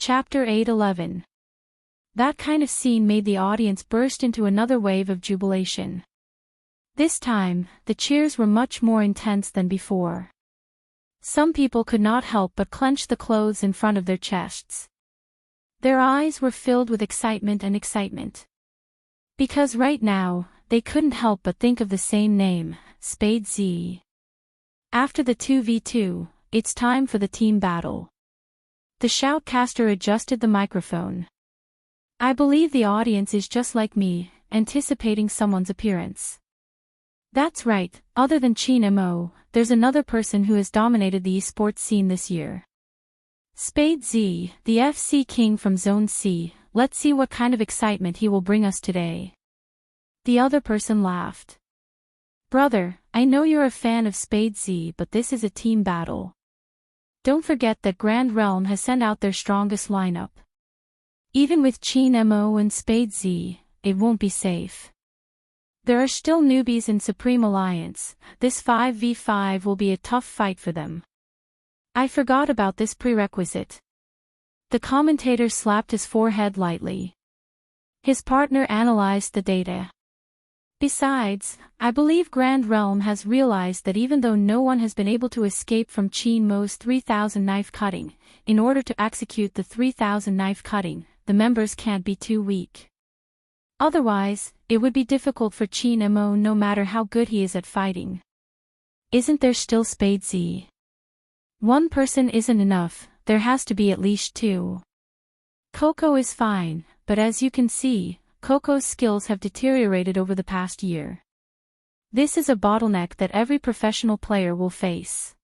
Chapter 8:11. That kind of scene made the audience burst into another wave of jubilation. This time, the cheers were much more intense than before. Some people could not help but clench the clothes in front of their chests. Their eyes were filled with excitement. Because right now, they couldn't help but think of the same name, Spade Z. After the 2v2, it's time for the team battle. The shoutcaster adjusted the microphone. I believe the audience is just like me, anticipating someone's appearance. That's right, other than Chin Mo, there's another person who has dominated the esports scene this year. Spade Z, the FC King from Zone C, let's see what kind of excitement he will bring us today. The other person laughed. Brother, I know you're a fan of Spade Z, but this is a team battle. Don't forget that Grand Realm has sent out their strongest lineup. Even with Chin Mo and Spade Z, it won't be safe. There are still newbies in Supreme Alliance. This 5v5 will be a tough fight for them. I forgot about this prerequisite. The commentator slapped his forehead lightly. His partner analyzed the data. Besides, I believe Grand Realm has realized that even though no one has been able to escape from Chin Mo's 3000 knife cutting, in order to execute the 3000 knife cutting, the members can't be too weak. Otherwise, it would be difficult for Chin Mo no matter how good he is at fighting. Isn't there still Spade Z? One person isn't enough, there has to be at least two. Coco is fine, but as you can see, Coco's skills have deteriorated over the past year. This is a bottleneck that every professional player will face.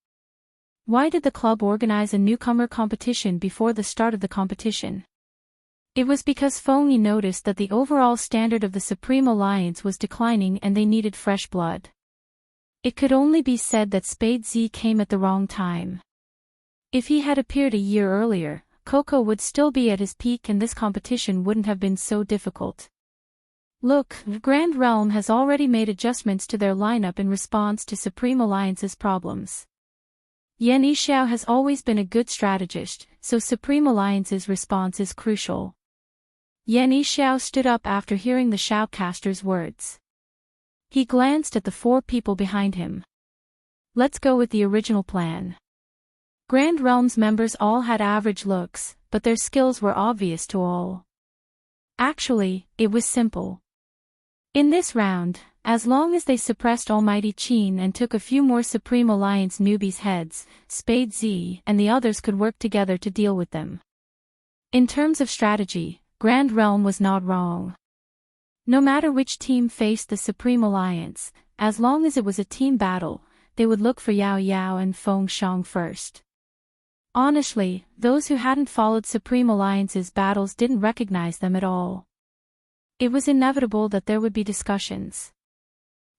Why did the club organize a newcomer competition before the start of the competition? It was because Fongyi noticed that the overall standard of the Supreme Alliance was declining and they needed fresh blood. It could only be said that Spade Z came at the wrong time. If he had appeared a year earlier, Coco would still be at his peak and this competition wouldn't have been so difficult. Look, Grand Realm has already made adjustments to their lineup in response to Supreme Alliance's problems. Yan Yixiao has always been a good strategist, so Supreme Alliance's response is crucial. Yan Yixiao stood up after hearing the shoutcaster's words. He glanced at the four people behind him. Let's go with the original plan. Grand Realm's members all had average looks, but their skills were obvious to all. Actually, it was simple. In this round, as long as they suppressed Almighty Chin and took a few more Supreme Alliance newbies' heads, Spade Z and the others could work together to deal with them. In terms of strategy, Grand Realm was not wrong. No matter which team faced the Supreme Alliance, as long as it was a team battle, they would look for Yao Yao and Feng Shang first. Honestly, those who hadn't followed Supreme Alliance's battles didn't recognize them at all. It was inevitable that there would be discussions.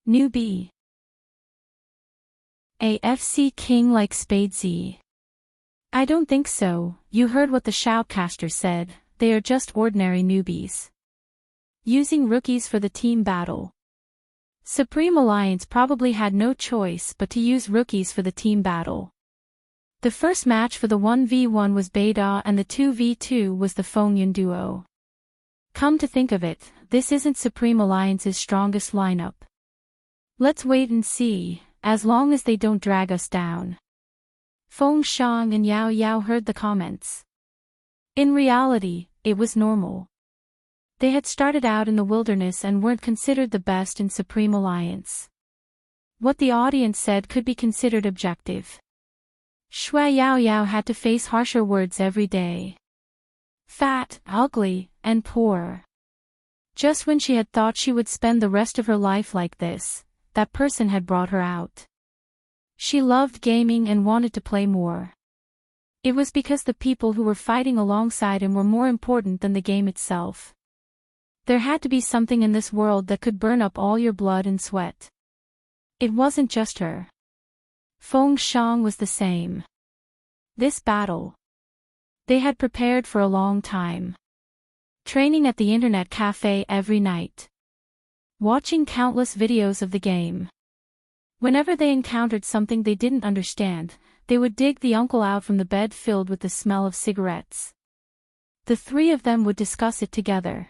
Newbie. AFC King like Spade Z. I don't think so, you heard what the shoutcaster said, they are just ordinary newbies. Using rookies for the team battle. Supreme Alliance probably had no choice but to use rookies for the team battle. The first match for the 1v1 was Beida and the 2v2 was the Fengyun duo. Come to think of it, this isn't Supreme Alliance's strongest lineup. Let's wait and see, as long as they don't drag us down. Feng Shang and Yao Yao heard the comments. In reality, it was normal. They had started out in the wilderness and weren't considered the best in Supreme Alliance. What the audience said could be considered objective. Shui Yao Yao had to face harsher words every day. Fat, ugly, and poor. Just when she had thought she would spend the rest of her life like this, that person had brought her out. She loved gaming and wanted to play more. It was because the people who were fighting alongside him were more important than the game itself. There had to be something in this world that could burn up all your blood and sweat. It wasn't just her. Feng Shang was the same. This battle. They had prepared for a long time. Training at the internet cafe every night. Watching countless videos of the game. Whenever they encountered something they didn't understand, they would dig the uncle out from the bed filled with the smell of cigarettes. The three of them would discuss it together.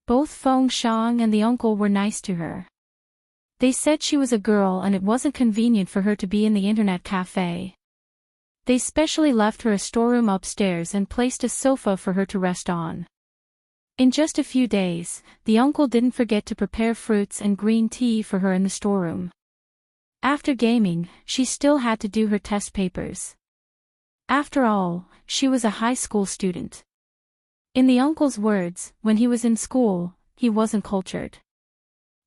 Both Feng Shang and the uncle were nice to her. They said she was a girl and it wasn't convenient for her to be in the internet cafe. They specially left her a storeroom upstairs and placed a sofa for her to rest on. In just a few days, the uncle didn't forget to prepare fruits and green tea for her in the storeroom. After gaming, she still had to do her test papers. After all, she was a high school student. In the uncle's words, when he was in school, he wasn't cultured.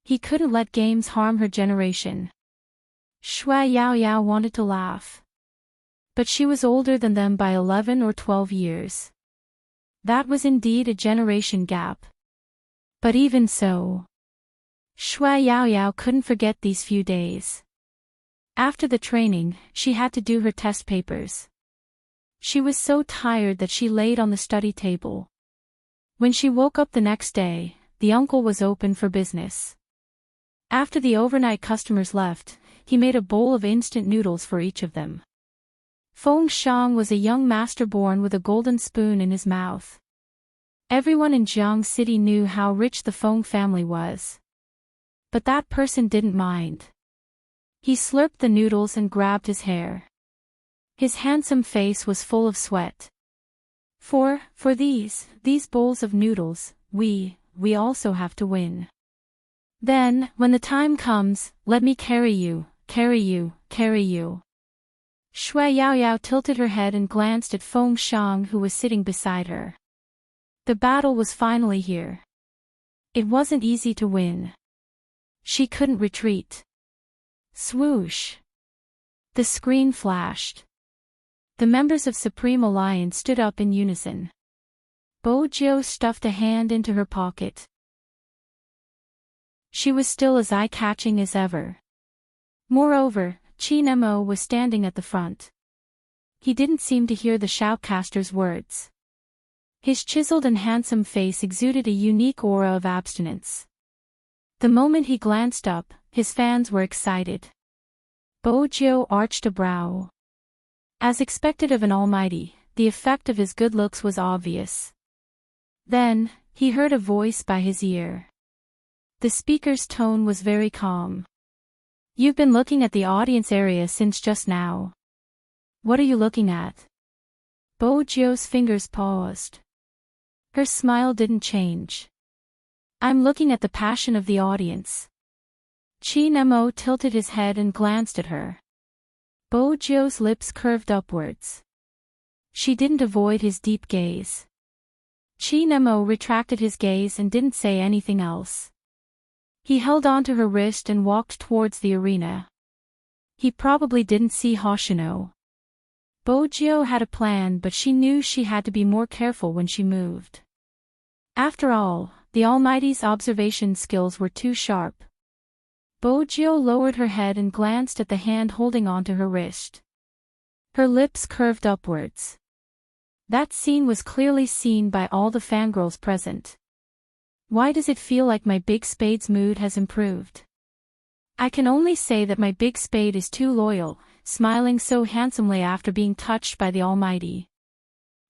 He couldn't let games harm her generation. Shui Yaoyao wanted to laugh. But she was older than them by 11 or 12 years. That was indeed a generation gap. But even so, Shui Yaoyao couldn't forget these few days. After the training, she had to do her test papers. She was so tired that she laid on the study table. When she woke up the next day, the uncle was open for business. After the overnight customers left, he made a bowl of instant noodles for each of them. Feng Shang was a young master born with a golden spoon in his mouth. Everyone in Jiang City knew how rich the Feng family was. But that person didn't mind. He slurped the noodles and grabbed his hair. His handsome face was full of sweat. For these bowls of noodles, we also have to win. Then, when the time comes, let me carry you. Shui Yaoyao tilted her head and glanced at Feng Shang who was sitting beside her. The battle was finally here. It wasn't easy to win. She couldn't retreat. Swoosh! The screen flashed. The members of Supreme Alliance stood up in unison. Bo Jiu stuffed a hand into her pocket. She was still as eye-catching as ever. Moreover, Qin Mo was standing at the front. He didn't seem to hear the shoutcaster's words. His chiseled and handsome face exuded a unique aura of abstinence. The moment he glanced up, his fans were excited. Bo Jiu arched a brow. As expected of an almighty, the effect of his good looks was obvious. Then, he heard a voice by his ear. The speaker's tone was very calm. You've been looking at the audience area since just now. What are you looking at? Bo Jiu's fingers paused. Her smile didn't change. I'm looking at the passion of the audience. Qin Mo tilted his head and glanced at her. Bo Jiu's lips curved upwards. She didn't avoid his deep gaze. Qin Mo retracted his gaze and didn't say anything else. He held onto her wrist and walked towards the arena. He probably didn't see Hoshino. Bo Jiu had a plan, but she knew she had to be more careful when she moved. After all, the Almighty's observation skills were too sharp. Bo Jiu lowered her head and glanced at the hand holding onto her wrist. Her lips curved upwards. That scene was clearly seen by all the fangirls present. Why does it feel like my big spade's mood has improved? I can only say that my big spade is too loyal, smiling so handsomely after being touched by the Almighty.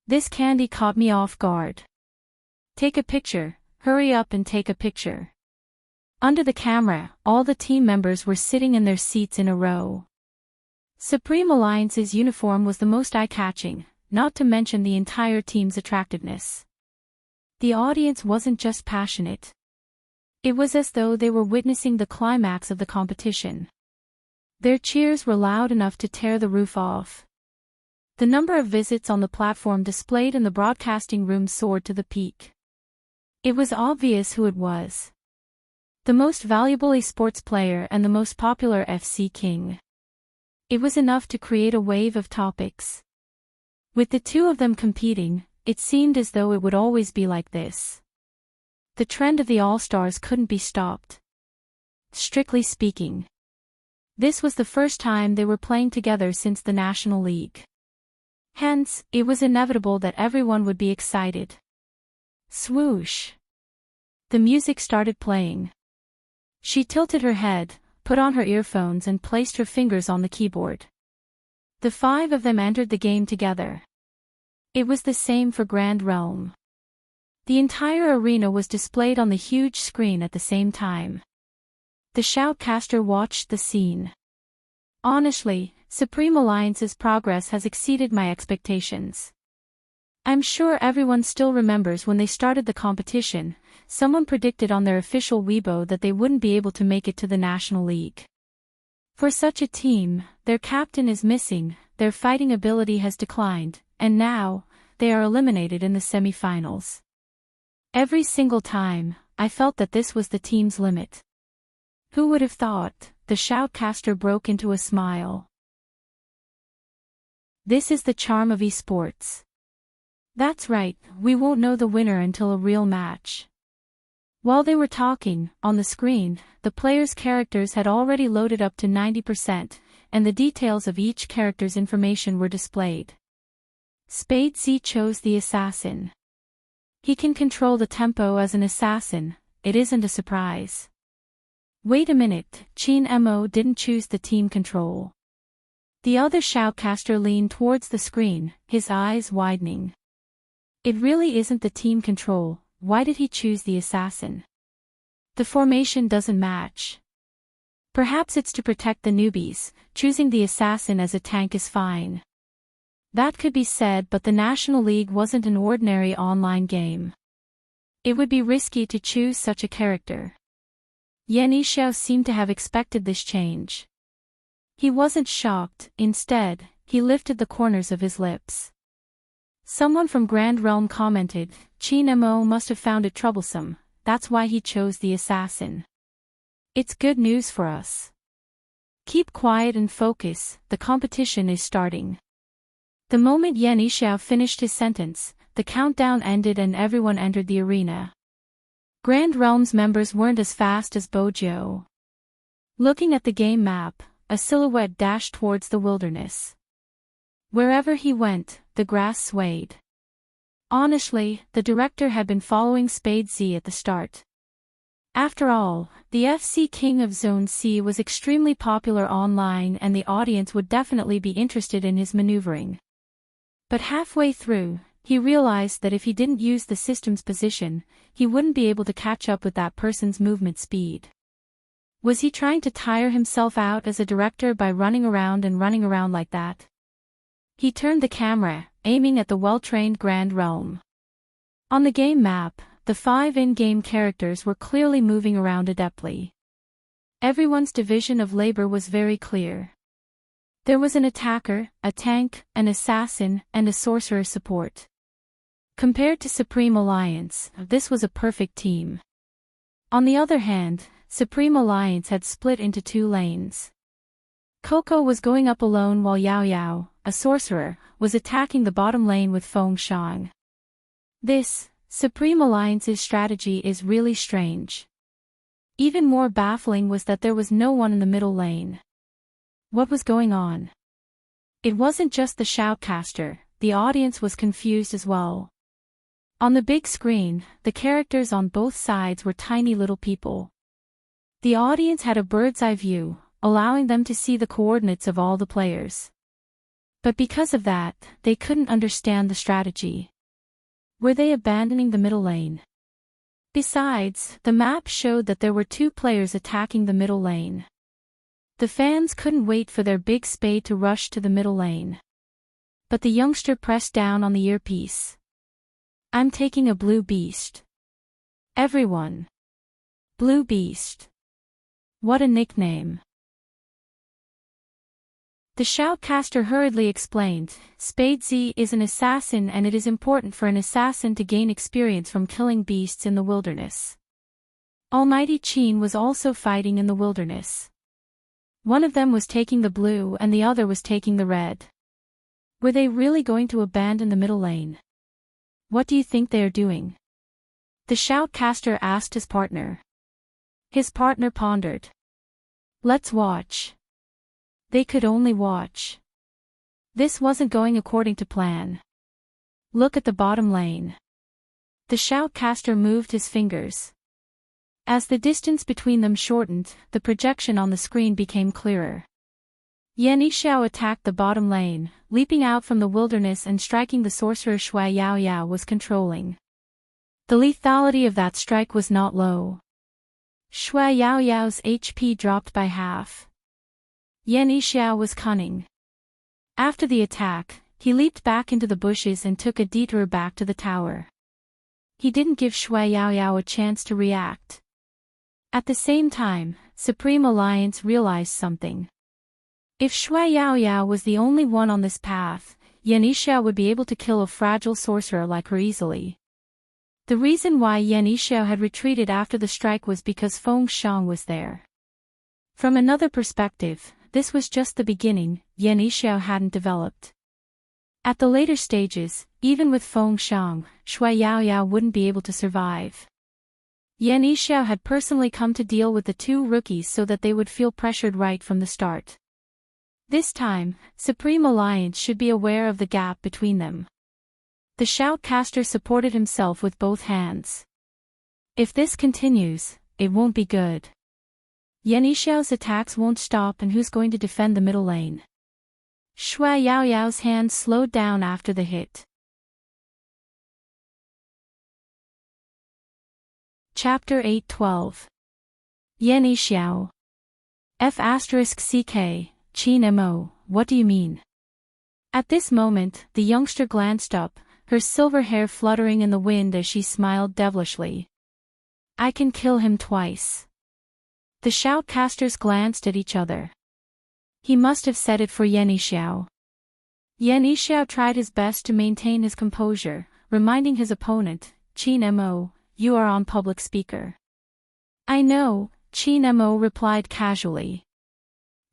This candy caught me off guard. Take a picture, hurry up and take a picture. Under the camera, all the team members were sitting in their seats in a row. Supreme Alliance's uniform was the most eye-catching, not to mention the entire team's attractiveness. The audience wasn't just passionate. It was as though they were witnessing the climax of the competition. Their cheers were loud enough to tear the roof off. The number of visits on the platform displayed in the broadcasting room soared to the peak. It was obvious who it was. The most valuable esports player and the most popular FC king. It was enough to create a wave of topics. With the two of them competing, it seemed as though it would always be like this. The trend of the All-Stars couldn't be stopped. Strictly speaking, this was the first time they were playing together since the National League. Hence, it was inevitable that everyone would be excited. Swoosh! The music started playing. She tilted her head, put on her earphones and placed her fingers on the keyboard. The five of them entered the game together. It was the same for Grand Realm. The entire arena was displayed on the huge screen at the same time. The shoutcaster watched the scene. Honestly, Supreme Alliance's progress has exceeded my expectations. I'm sure everyone still remembers when they started the competition, someone predicted on their official Weibo that they wouldn't be able to make it to the National League. For such a team, their captain is missing, their fighting ability has declined, and now, they are eliminated in the semi-finals. Every single time, I felt that this was the team's limit. Who would have thought? The shoutcaster broke into a smile. This is the charm of esports. That's right, we won't know the winner until a real match. While they were talking, on the screen, the players' characters had already loaded up to 90%, and the details of each character's information were displayed. Spadesy chose the assassin. He can control the tempo as an assassin, it isn't a surprise. Wait a minute, Chin Mo didn't choose the team control. The other shoutcaster leaned towards the screen, his eyes widening. It really isn't the team control, why did he choose the assassin? The formation doesn't match. Perhaps it's to protect the newbies, choosing the assassin as a tank is fine. That could be said, but the National League wasn't an ordinary online game. It would be risky to choose such a character. Yan Yishao seemed to have expected this change. He wasn't shocked, instead, he lifted the corners of his lips. Someone from Grand Realm commented, Chin Mo must have found it troublesome, that's why he chose the assassin. It's good news for us. Keep quiet and focus, the competition is starting. The moment Yan Yishao finished his sentence, the countdown ended and everyone entered the arena. Grand Realm's members weren't as fast as Bojo. Looking at the game map, a silhouette dashed towards the wilderness. Wherever he went, the grass swayed. Honestly, the director had been following Spadesy at the start. After all, the FC King of Zone C was extremely popular online and the audience would definitely be interested in his maneuvering. But halfway through, he realized that if he didn't use the system's position, he wouldn't be able to catch up with that person's movement speed. Was he trying to tire himself out as a director by running around like that? He turned the camera, aiming at the well-trained Grand Realm. On the game map, the 5 in-game characters were clearly moving around adeptly. Everyone's division of labor was very clear. There was an attacker, a tank, an assassin, and a sorcerer support. Compared to Supreme Alliance, this was a perfect team. On the other hand, Supreme Alliance had split into 2 lanes. Coco was going up alone while Yao Yao, a sorcerer, was attacking the bottom lane with Feng Shang. This, Supreme Alliance's strategy is really strange. Even more baffling was that there was no one in the middle lane. What was going on? It wasn't just the shoutcaster, the audience was confused as well. On the big screen, the characters on both sides were tiny little people. The audience had a bird's-eye view, allowing them to see the coordinates of all the players. But because of that, they couldn't understand the strategy. Were they abandoning the middle lane? Besides, the map showed that there were 2 players attacking the middle lane. The fans couldn't wait for their big spade to rush to the middle lane. But the youngster pressed down on the earpiece. I'm taking a blue beast. Everyone. Blue Beast. What a nickname. The shoutcaster hurriedly explained, Spadesy is an assassin and it is important for an assassin to gain experience from killing beasts in the wilderness. Almighty Qin was also fighting in the wilderness. One of them was taking the blue and the other was taking the red. Were they really going to abandon the middle lane? What do you think they are doing? The shoutcaster asked his partner. His partner pondered. Let's watch. They could only watch. This wasn't going according to plan. Look at the bottom lane. The shoutcaster moved his fingers. As the distance between them shortened, the projection on the screen became clearer. Yan Yixiao attacked the bottom lane, leaping out from the wilderness and striking the sorcerer Shui Yaoyao was controlling. The lethality of that strike was not low. Shui Yaoyao's HP dropped by half. Yan Yixiao was cunning. After the attack, he leaped back into the bushes and took a detour back to the tower. He didn't give Shui Yaoyao a chance to react. At the same time, Supreme Alliance realized something. If Shui Yaoyao was the only one on this path, Yan Yixiao would be able to kill a fragile sorcerer like her easily. The reason why Yan Yixiao had retreated after the strike was because Feng Xiang was there. From another perspective, this was just the beginning. Yan Yixiao hadn't developed. At the later stages, even with Feng Xiang, Shui Yaoyao wouldn't be able to survive. Yan Yixiao had personally come to deal with the two rookies so that they would feel pressured right from the start. This time, Supreme Alliance should be aware of the gap between them. The shoutcaster supported himself with both hands. If this continues, it won't be good. Yan Yixiao's attacks won't stop, and who's going to defend the middle lane? Shui Yaoyao's hands slowed down after the hit. Chapter 8:12. Yan Yixiao. F***ck. Qin Mo, what do you mean? At this moment, the youngster glanced up, her silver hair fluttering in the wind as she smiled devilishly. I can kill him twice. The shoutcasters glanced at each other. He must have said it for Yan Yixiao. Yan Yixiao tried his best to maintain his composure, reminding his opponent, Qin Mo, you are on public speaker. I know, Qin Mo replied casually.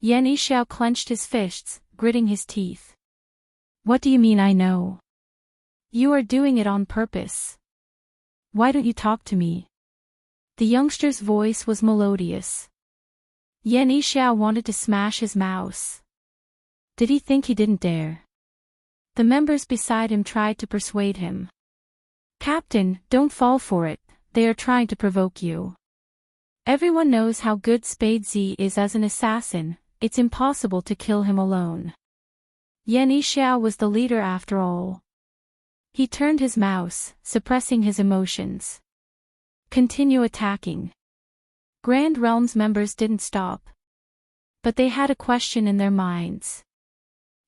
Yan Yixiao clenched his fists, gritting his teeth. What do you mean I know? You are doing it on purpose. Why don't you talk to me? The youngster's voice was melodious. Yan Yixiao wanted to smash his mouse. Did he think he didn't dare? The members beside him tried to persuade him. Captain, don't fall for it, they are trying to provoke you. Everyone knows how good Escapades is as an assassin. It's impossible to kill him alone. Yan Yixiao was the leader after all. He turned his mouse, suppressing his emotions. Continue attacking. Grand Realms members didn't stop. But they had a question in their minds.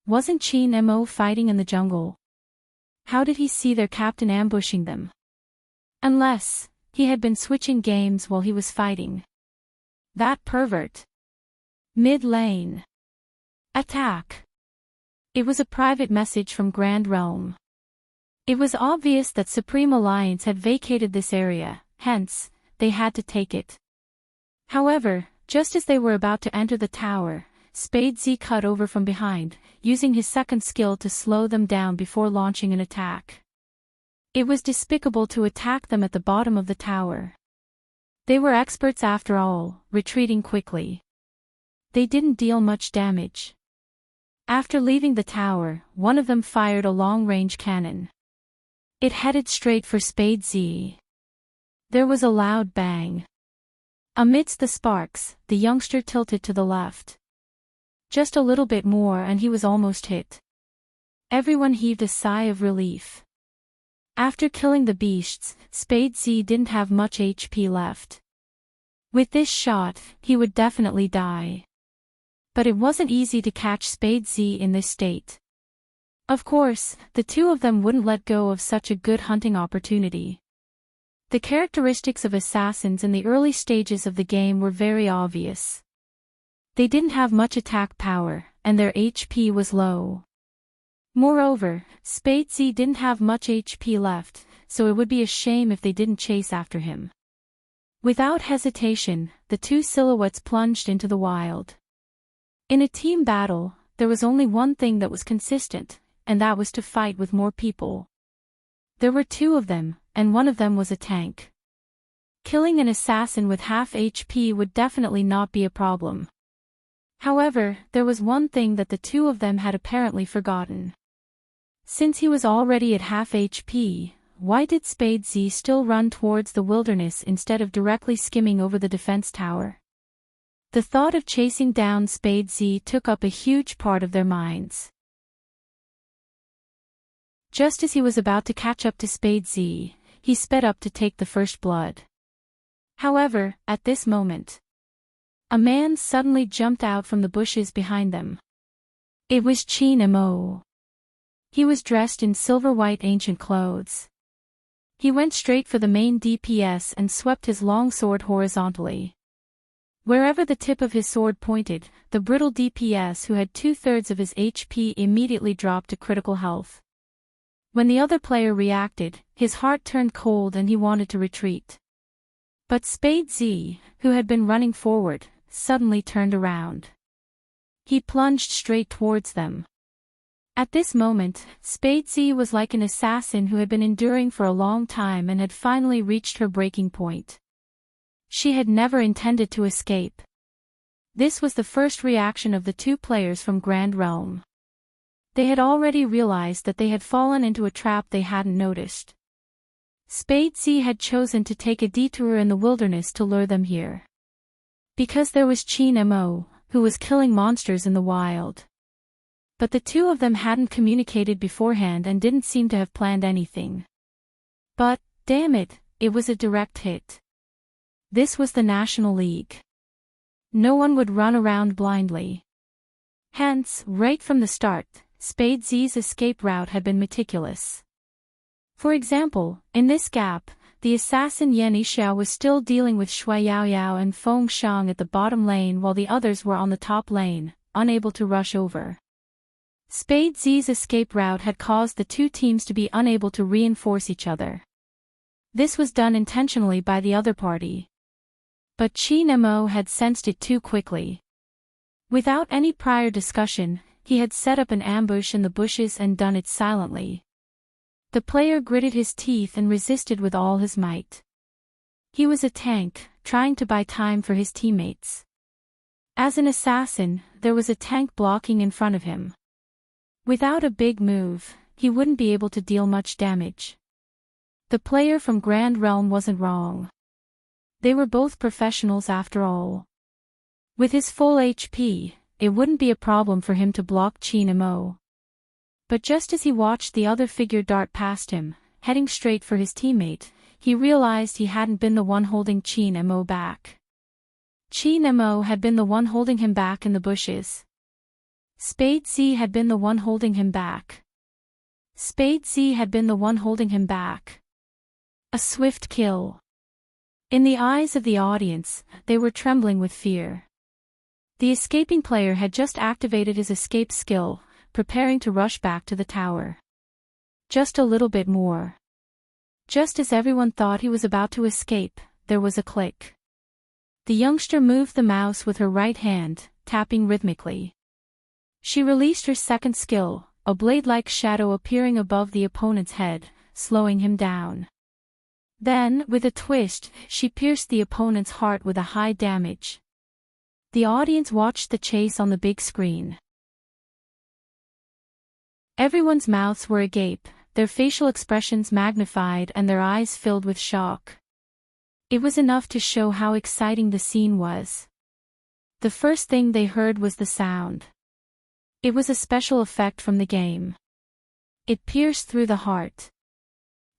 Wasn't Qin Mo fighting in the jungle? How did he see their captain ambushing them? Unless he had been switching games while he was fighting. That pervert. Mid-lane. Attack. It was a private message from Grand Realm. It was obvious that Supreme Alliance had vacated this area, hence, they had to take it. However, just as they were about to enter the tower, Escapades cut over from behind, using his second skill to slow them down before launching an attack. It was despicable to attack them at the bottom of the tower. They were experts after all, retreating quickly. They didn't deal much damage. After leaving the tower, one of them fired a long-range cannon. It headed straight for Escapades. There was a loud bang. Amidst the sparks, the youngster tilted to the left. Just a little bit more and he was almost hit. Everyone heaved a sigh of relief. After killing the beasts, Escapades didn't have much HP left. With this shot, he would definitely die. But it wasn't easy to catch Escapades in this state. Of course, the two of them wouldn't let go of such a good hunting opportunity. The characteristics of assassins in the early stages of the game were very obvious. They didn't have much attack power, and their HP was low. Moreover, Escapades didn't have much HP left, so it would be a shame if they didn't chase after him. Without hesitation, the two silhouettes plunged into the wild. In a team battle, there was only one thing that was consistent, and that was to fight with more people. There were two of them, and one of them was a tank. Killing an assassin with half HP would definitely not be a problem. However, there was one thing that the two of them had apparently forgotten. Since he was already at half HP, why did Escapades still run towards the wilderness instead of directly skimming over the defense tower? The thought of chasing down Spade Z took up a huge part of their minds. Just as he was about to catch up to Spade Z, he sped up to take the first blood. However, at this moment, a man suddenly jumped out from the bushes behind them. It was Mo. He was dressed in silver-white ancient clothes. He went straight for the main DPS and swept his long sword horizontally. Wherever the tip of his sword pointed, the brittle DPS who had 2/3 of his HP immediately dropped to critical health. When the other player reacted, his heart turned cold and he wanted to retreat. But Spade Z, who had been running forward, suddenly turned around. He plunged straight towards them. At this moment, Spade Z was like an assassin who had been enduring for a long time and had finally reached her breaking point. She had never intended to escape. This was the first reaction of the two players from Grand Realm. They had already realized that they had fallen into a trap they hadn't noticed. Spade Z had chosen to take a detour in the wilderness to lure them here. Because there was Mo, who was killing monsters in the wild. But the two of them hadn't communicated beforehand and didn't seem to have planned anything. But, damn it, it was a direct hit. This was the National League. No one would run around blindly. Hence, right from the start, Spade Z's escape route had been meticulous. For example, in this gap, the assassin Yan Yixiao was still dealing with Shui Yaoyao and Feng Xiang at the bottom lane while the others were on the top lane, unable to rush over. Spade Z's escape route had caused the two teams to be unable to reinforce each other. This was done intentionally by the other party. But Mo had sensed it too quickly. Without any prior discussion, he had set up an ambush in the bushes and done it silently. The player gritted his teeth and resisted with all his might. He was a tank, trying to buy time for his teammates. As an assassin, there was a tank blocking in front of him. Without a big move, he wouldn't be able to deal much damage. The player from Grand Realm wasn't wrong. They were both professionals after all. With his full HP, it wouldn't be a problem for him to block Mo. But just as he watched the other figure dart past him, heading straight for his teammate, he realized he hadn't been the one holding Mo back. Mo had been the one holding him back in the bushes. Spade Z had been the one holding him back. Spade Z had been the one holding him back. A swift kill. In the eyes of the audience, they were trembling with fear. The escaping player had just activated his escape skill, preparing to rush back to the tower. Just a little bit more. Just as everyone thought he was about to escape, there was a click. The youngster moved the mouse with her right hand, tapping rhythmically. She released her second skill, a blade-like shadow appearing above the opponent's head, slowing him down. Then, with a twist, she pierced the opponent's heart with a high damage. The audience watched the chase on the big screen. Everyone's mouths were agape, their facial expressions magnified and their eyes filled with shock. It was enough to show how exciting the scene was. The first thing they heard was the sound. It was a special effect from the game. It pierced through the heart.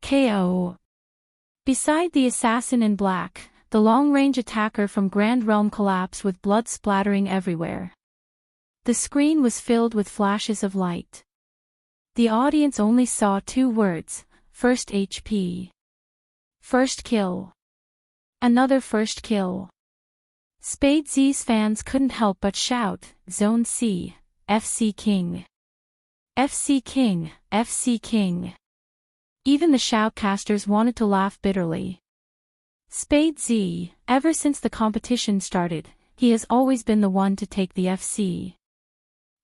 KO. Beside the assassin in black, the long-range attacker from Grand Realm collapsed with blood splattering everywhere. The screen was filled with flashes of light. The audience only saw two words: first HP. First kill. Another first kill. Spade Z's fans couldn't help but shout, Zone C, FC King. FC King, FC King. Even the shoutcasters wanted to laugh bitterly. Spade Z, ever since the competition started, he has always been the one to take the FC.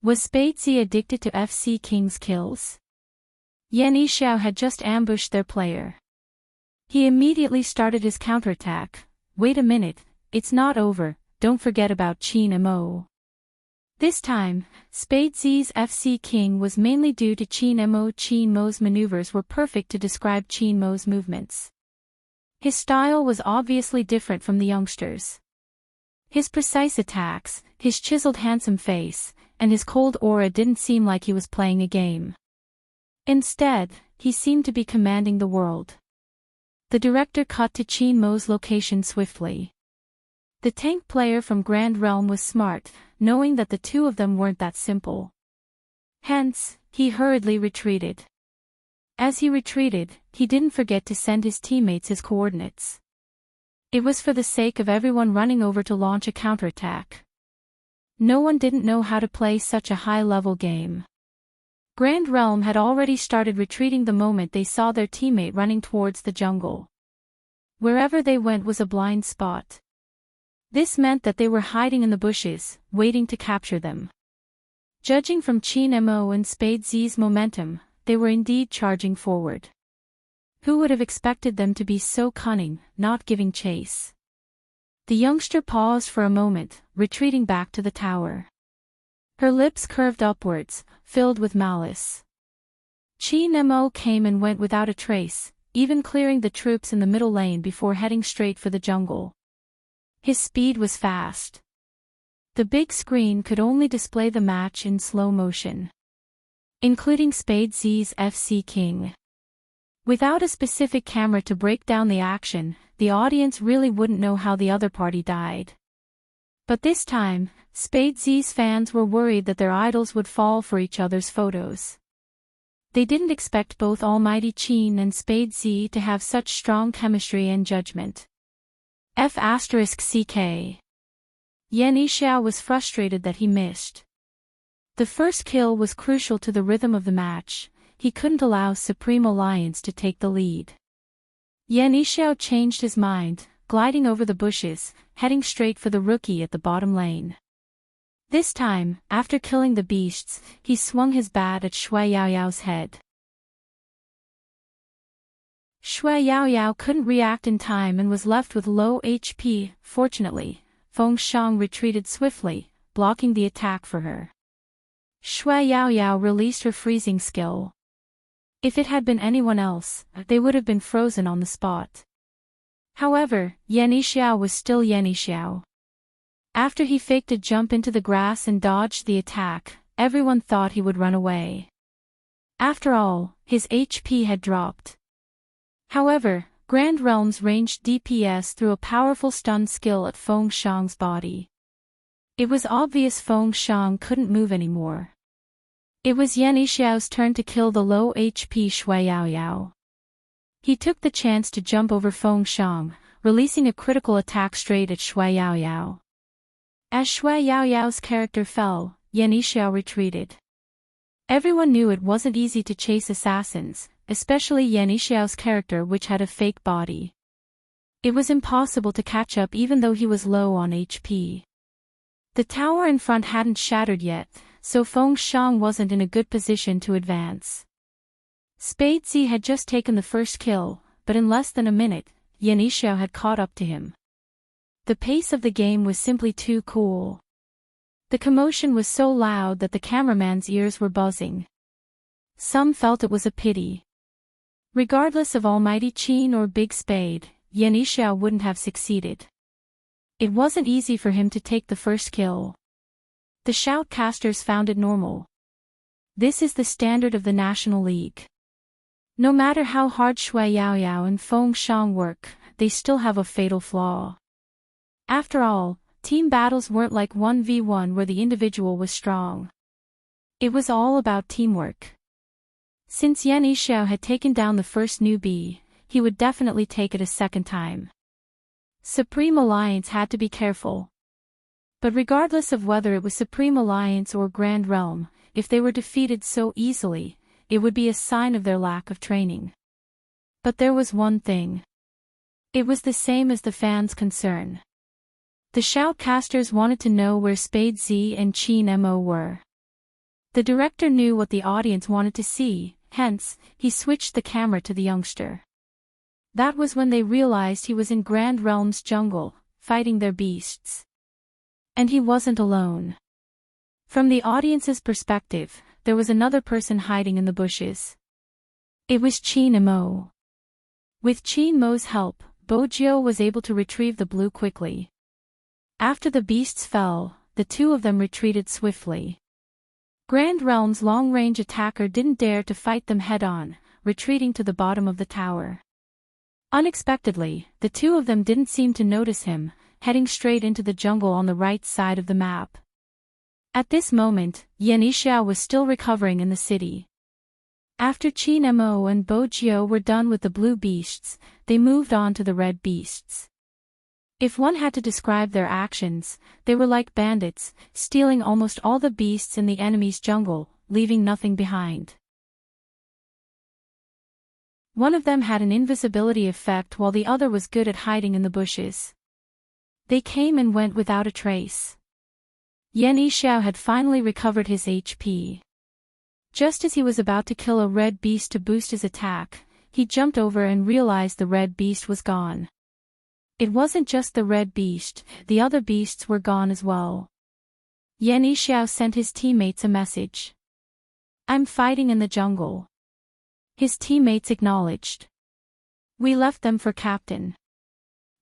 Was Spade Z addicted to FC King's kills? Yan Yixiao had just ambushed their player. He immediately started his counterattack. Wait a minute, it's not over, don't forget about Mo. This time, Spade Z's FC King was mainly due to Mo. Mo's maneuvers were perfect to describe Mo's movements. His style was obviously different from the youngsters. His precise attacks, his chiseled handsome face, and his cold aura didn't seem like he was playing a game. Instead, he seemed to be commanding the world. The director cut to Qin Mo's location swiftly. The tank player from Grand Realm was smart, knowing that the two of them weren't that simple. Hence, he hurriedly retreated. As he retreated, he didn't forget to send his teammates his coordinates. It was for the sake of everyone running over to launch a counterattack. No one didn't know how to play such a high-level game. Grand Realm had already started retreating the moment they saw their teammate running towards the jungle. Wherever they went was a blind spot. This meant that they were hiding in the bushes, waiting to capture them. Judging from Qin Mo and Escapades' momentum, they were indeed charging forward. Who would have expected them to be so cunning, not giving chase? The youngster paused for a moment, retreating back to the tower. Her lips curved upwards, filled with malice. Qin Mo came and went without a trace, even clearing the troops in the middle lane before heading straight for the jungle. His speed was fast. The big screen could only display the match in slow motion, including Escapades' FC King. Without a specific camera to break down the action, the audience really wouldn't know how the other party died. But this time, Escapades' fans were worried that their idols would fall for each other's photos. They didn't expect both Almighty Qin and Escapades to have such strong chemistry and judgment. F***CK. Yan Yixiao was frustrated that he missed. The first kill was crucial to the rhythm of the match. He couldn't allow Supreme Alliance to take the lead. Yan Yixiao changed his mind, gliding over the bushes, heading straight for the rookie at the bottom lane. This time, after killing the beasts, he swung his bat at Shui Yaoyao's head. Shui Yaoyao couldn't react in time and was left with low HP. Fortunately, Feng Shang retreated swiftly, blocking the attack for her. Shui Yaoyao released her freezing skill. If it had been anyone else, they would have been frozen on the spot. However, Yan Yixiao was still Yan Yixiao. After he faked a jump into the grass and dodged the attack, everyone thought he would run away. After all, his HP had dropped. However, Grand Realm's ranged DPS threw a powerful stun skill at Feng Shang's body. It was obvious Feng Shang couldn't move anymore. It was Yan Yixiao's turn to kill the low HP Shui Yaoyao. He took the chance to jump over Feng Shang, releasing a critical attack straight at Shui Yaoyao. As Shui Yaoyao's character fell, Yan Yixiao retreated. Everyone knew it wasn't easy to chase assassins, especially Yan Yixiao's character which had a fake body. It was impossible to catch up even though he was low on HP. The tower in front hadn't shattered yet, so Feng Shang wasn't in a good position to advance. Escapades had just taken the first kill, but in less than a minute, Yan Yixiao had caught up to him. The pace of the game was simply too cool. The commotion was so loud that the cameraman's ears were buzzing. Some felt it was a pity. Regardless of Almighty Qin or Big Spade, Yan Yixiao wouldn't have succeeded. It wasn't easy for him to take the first kill. The shoutcasters found it normal. This is the standard of the National League. No matter how hard Shui Yaoyao and Feng Shang work, they still have a fatal flaw. After all, team battles weren't like 1v1 where the individual was strong. It was all about teamwork. Since Yan Yixiao had taken down the first newbie, he would definitely take it a second time. Supreme Alliance had to be careful. But regardless of whether it was Supreme Alliance or Grand Realm, if they were defeated so easily, it would be a sign of their lack of training. But there was one thing. It was the same as the fans' concern. The shoutcasters wanted to know where Escapades and Qin Mo were. The director knew what the audience wanted to see, hence, he switched the camera to the youngster. That was when they realized he was in Grand Realm's jungle, fighting their beasts. And he wasn't alone. From the audience's perspective, there was another person hiding in the bushes. It was Qin Mo. With Qin Mo's help, Bojiu was able to retrieve the blue quickly. After the beasts fell, the two of them retreated swiftly. Grand Realm's long-range attacker didn't dare to fight them head-on, retreating to the bottom of the tower. Unexpectedly, the two of them didn't seem to notice him, heading straight into the jungle on the right side of the map. At this moment, Yan Yixiao was still recovering in the city. After Qin Mo and Bo Jiu were done with the blue beasts, they moved on to the red beasts. If one had to describe their actions, they were like bandits, stealing almost all the beasts in the enemy's jungle, leaving nothing behind. One of them had an invisibility effect while the other was good at hiding in the bushes. They came and went without a trace. Yan Yixiao had finally recovered his HP. Just as he was about to kill a red beast to boost his attack, he jumped over and realized the red beast was gone. It wasn't just the red beast, the other beasts were gone as well. Yan Yixiao sent his teammates a message. "I'm fighting in the jungle." His teammates acknowledged. "We left them for Captain."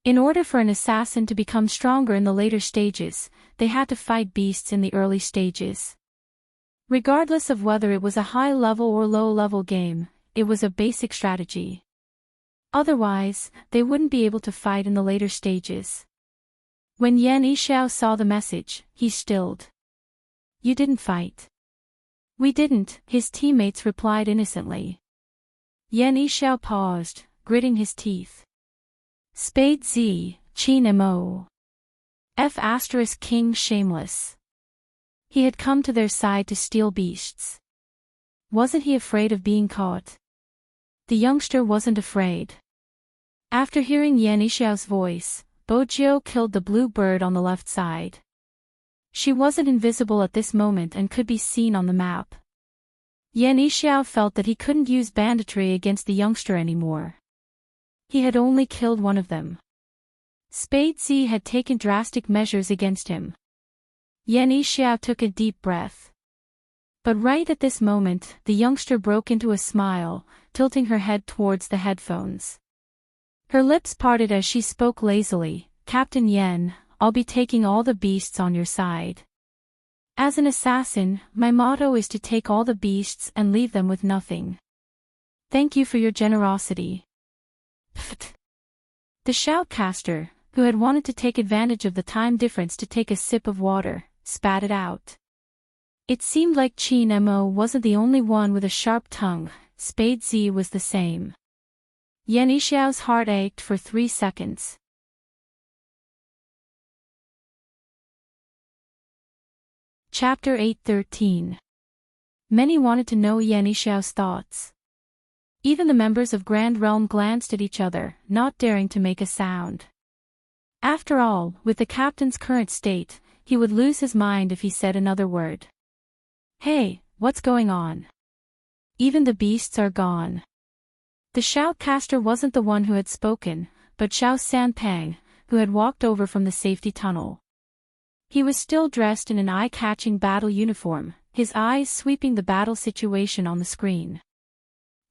In order for an assassin to become stronger in the later stages, they had to fight beasts in the early stages. Regardless of whether it was a high-level or low-level game, it was a basic strategy. Otherwise, they wouldn't be able to fight in the later stages. When Yan Yixiao saw the message, he stilled. "You didn't fight." "We didn't," his teammates replied innocently. Yan Yixiao paused, gritting his teeth. Spade Z, Qin Mo. F** King Shameless. He had come to their side to steal beasts. Wasn't he afraid of being caught? The youngster wasn't afraid. After hearing Yan Yixiao's voice, Bo Jiu killed the blue bird on the left side. She wasn't invisible at this moment and could be seen on the map. Yan Yixiao felt that he couldn't use banditry against the youngster anymore. He had only killed one of them. Spade Z had taken drastic measures against him. Yan Yixiao took a deep breath. But right at this moment, the youngster broke into a smile, tilting her head towards the headphones. Her lips parted as she spoke lazily, "Captain Yan, I'll be taking all the beasts on your side. As an assassin, my motto is to take all the beasts and leave them with nothing. Thank you for your generosity." Pfft. The shoutcaster, who had wanted to take advantage of the time difference to take a sip of water, spat it out. It seemed like Qin Mo wasn't the only one with a sharp tongue, Spade Z was the same. Yan Yixiao's heart ached for 3 seconds. Chapter 8:13. Many wanted to know Yan Yixiao's thoughts. Even the members of Grand Realm glanced at each other, not daring to make a sound. After all, with the captain's current state, he would lose his mind if he said another word. "Hey, what's going on? Even the beasts are gone." The shoutcaster wasn't the one who had spoken, but Xiao Sanpang, who had walked over from the safety tunnel. He was still dressed in an eye-catching battle uniform, his eyes sweeping the battle situation on the screen.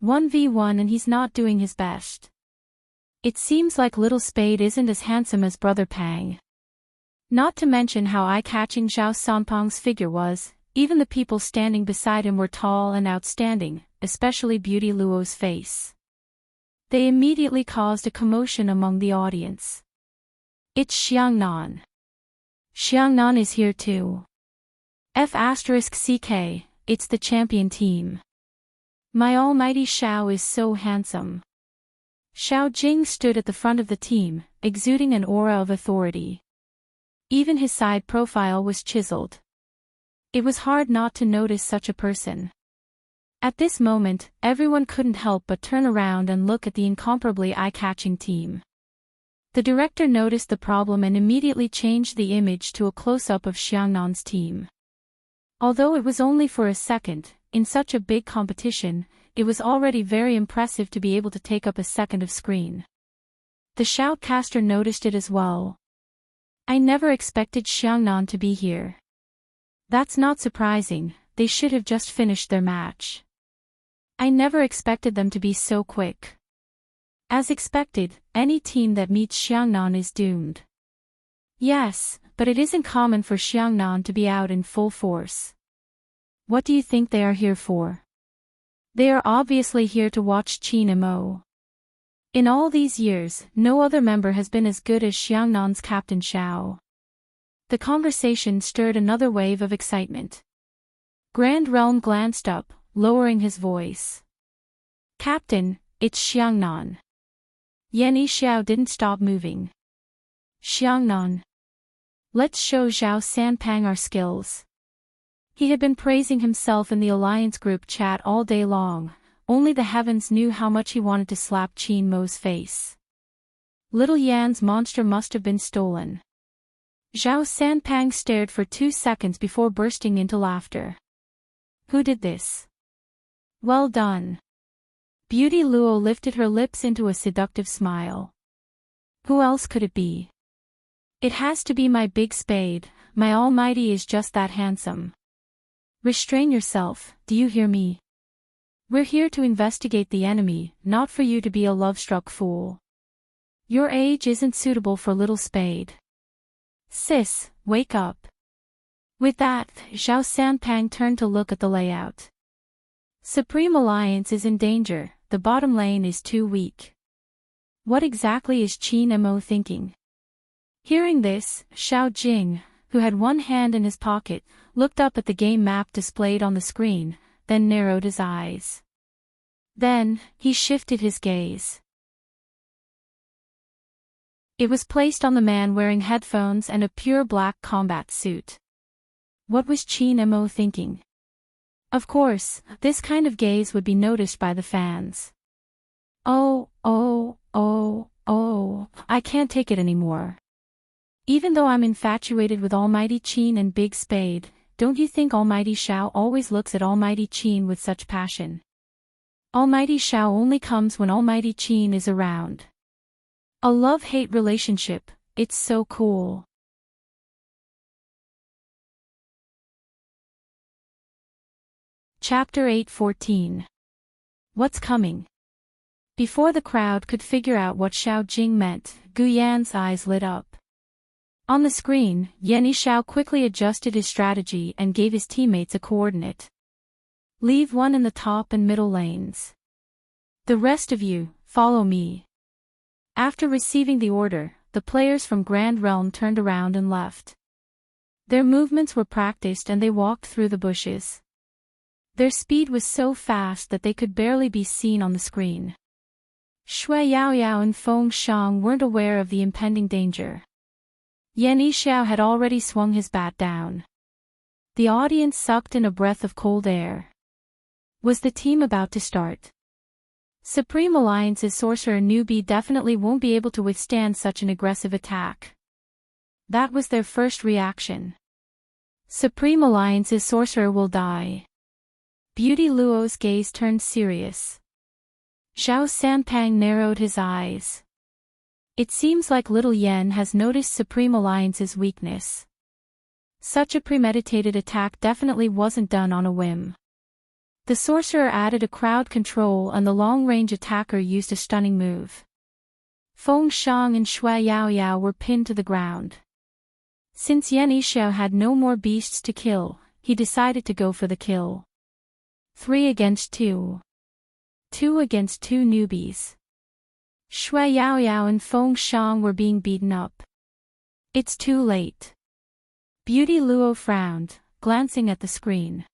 1v1 and he's not doing his best. It seems like little Spade isn't as handsome as Brother Pang. Not to mention how eye-catching Xiao Sanpang's figure was, even the people standing beside him were tall and outstanding, especially Beauty Luo's face. They immediately caused a commotion among the audience. "It's Xiangnan. Xiangnan is here too. F***CK, it's the champion team. My almighty Xiao is so handsome." Xiao Jing stood at the front of the team, exuding an aura of authority. Even his side profile was chiseled. It was hard not to notice such a person. At this moment, everyone couldn't help but turn around and look at the incomparably eye-catching team. The director noticed the problem and immediately changed the image to a close-up of Xiangnan's team. Although it was only for a second, in such a big competition, it was already very impressive to be able to take up a second of screen. The shoutcaster noticed it as well. "I never expected Xiangnan to be here." "That's not surprising, they should have just finished their match." "I never expected them to be so quick." As expected, any team that meets Xiangnan is doomed. Yes, but it isn't common for Xiangnan to be out in full force. What do you think they are here for? They are obviously here to watch Qin Mo. In all these years, no other member has been as good as Xiangnan's Captain Xiao. The conversation stirred another wave of excitement. Grand Realm glanced up, lowering his voice. Captain, it's Xiangnan. Yan Yixiao didn't stop moving. Xiangnan. Let's show Zhao Sanpang our skills. He had been praising himself in the Alliance group chat all day long, only the heavens knew how much he wanted to slap Qin Mo's face. Little Yan's monster must have been stolen. Zhao Sanpang stared for 2 seconds before bursting into laughter. Who did this? Well done. Beauty Luo lifted her lips into a seductive smile. Who else could it be? It has to be my big spade, my almighty is just that handsome. Restrain yourself, do you hear me? We're here to investigate the enemy, not for you to be a love-struck fool. Your age isn't suitable for little spade. Sis, wake up. With that, Zhao Sanpang turned to look at the layout. Supreme Alliance is in danger, the bottom lane is too weak. What exactly is Qin Mo thinking? Hearing this, Xiao Jing, who had one hand in his pocket, looked up at the game map displayed on the screen, then narrowed his eyes. Then, he shifted his gaze. It was placed on the man wearing headphones and a pure black combat suit. What was Qin Mo thinking? Of course, this kind of gaze would be noticed by the fans. Oh, I can't take it anymore. Even though I'm infatuated with Almighty Qin and Big Spade, don't you think Almighty Xiao always looks at Almighty Qin with such passion? Almighty Xiao only comes when Almighty Qin is around. A love-hate relationship, it's so cool. Chapter 8:14. What's coming? Before the crowd could figure out what Xiao Jing meant, Gu Yan's eyes lit up. On the screen, Yan Yixiao quickly adjusted his strategy and gave his teammates a coordinate. Leave one in the top and middle lanes. The rest of you, follow me. After receiving the order, the players from Grand Realm turned around and left. Their movements were practiced and they walked through the bushes. Their speed was so fast that they could barely be seen on the screen. Shui Yaoyao and Feng Shang weren't aware of the impending danger. Yan Yixiao had already swung his bat down. The audience sucked in a breath of cold air. Was the team about to start? Supreme Alliance's sorcerer newbie definitely won't be able to withstand such an aggressive attack. That was their first reaction. Supreme Alliance's sorcerer will die. Beauty Luo's gaze turned serious. Zhao Sanpang narrowed his eyes. It seems like Little Yan has noticed Supreme Alliance's weakness. Such a premeditated attack definitely wasn't done on a whim. The sorcerer added a crowd control and the long-range attacker used a stunning move. Feng Shang and Shui Yaoyao were pinned to the ground. Since Yan Yixiao had no more beasts to kill, he decided to go for the kill. 3 against 2. 2 against 2 newbies. Shui Yaoyao and Feng Shang were being beaten up. It's too late. Beauty Luo frowned, glancing at the screen.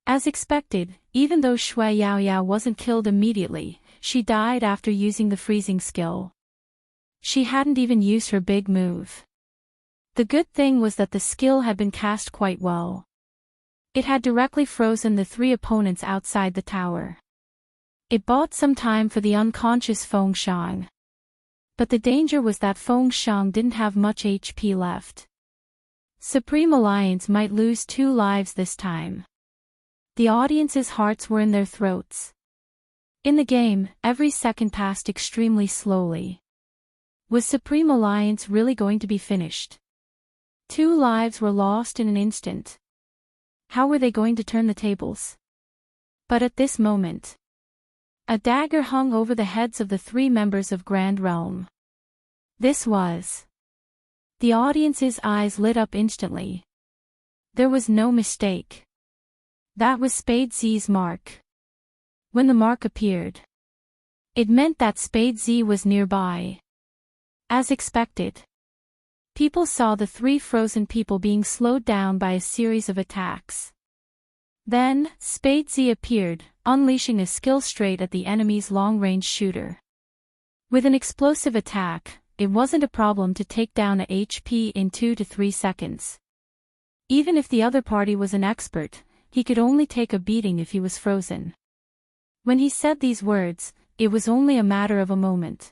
As expected, even though Shui Yaoyao wasn't killed immediately, she died after using the freezing skill. She hadn't even used her big move. The good thing was that the skill had been cast quite well. It had directly frozen the 3 opponents outside the tower. It bought some time for the unconscious Feng Shang. But the danger was that Feng Shang didn't have much HP left. Supreme Alliance might lose 2 lives this time. The audience's hearts were in their throats. In the game, every second passed extremely slowly. Was Supreme Alliance really going to be finished? 2 lives were lost in an instant. How were they going to turn the tables? But at this moment, a dagger hung over the heads of the 3 members of Grand Realm. This was The audience's eyes lit up instantly. There was no mistake. That was Spade Z's mark. When the mark appeared, it meant that Spade Z was nearby. As expected, people saw the three frozen people being slowed down by a series of attacks. Then, Spade Z appeared, unleashing a skill straight at the enemy's long-range shooter. With an explosive attack, it wasn't a problem to take down a HP in 2 to 3 seconds. Even if the other party was an expert, he could only take a beating if he was frozen. When he said these words, it was only a matter of a moment.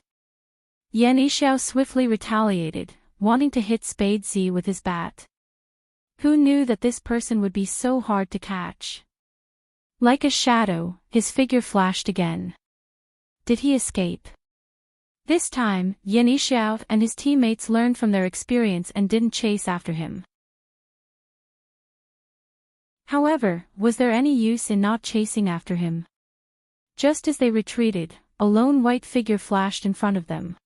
Yan Yixiao swiftly retaliated, wanting to hit Spade Z with his bat. Who knew that this person would be so hard to catch? Like a shadow, his figure flashed again. Did he escape? This time, Yan Yixiao and his teammates learned from their experience and didn't chase after him. However, was there any use in not chasing after him? Just as they retreated, a lone white figure flashed in front of them.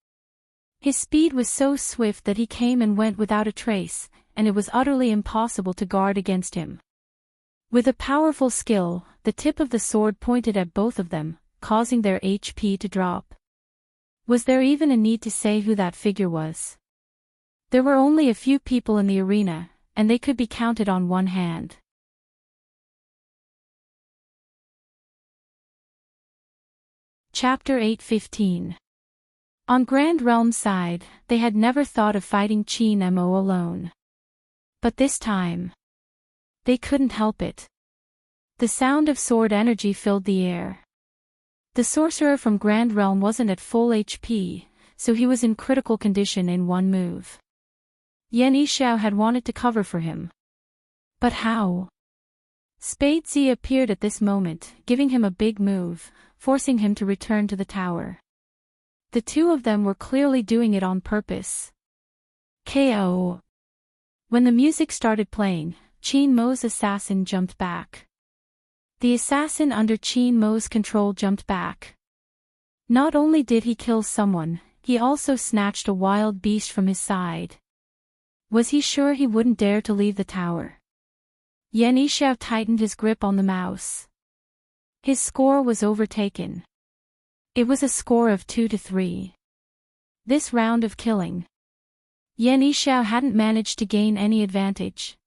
His speed was so swift that he came and went without a trace, and it was utterly impossible to guard against him. With a powerful skill, the tip of the sword pointed at both of them, causing their HP to drop. Was there even a need to say who that figure was? There were only a few people in the arena, and they could be counted on one hand. Chapter 8:15. On Grand Realm's side, they had never thought of fighting Qin Mo alone. But this time, they couldn't help it. The sound of sword energy filled the air. The sorcerer from Grand Realm wasn't at full HP, so he was in critical condition in one move. Yan Yixiao had wanted to cover for him. But how? Spade Z appeared at this moment, giving him a big move, forcing him to return to the tower. The two of them were clearly doing it on purpose. KO. When the music started playing, Qin Mo's assassin jumped back. The assassin under Qin Mo's control jumped back. Not only did he kill someone, he also snatched a wild beast from his side. Was he sure he wouldn't dare to leave the tower? Yan Yixiao tightened his grip on the mouse. His score was overtaken. It was a score of 2 to 3. This round of killing, Yan Yixiao hadn't managed to gain any advantage.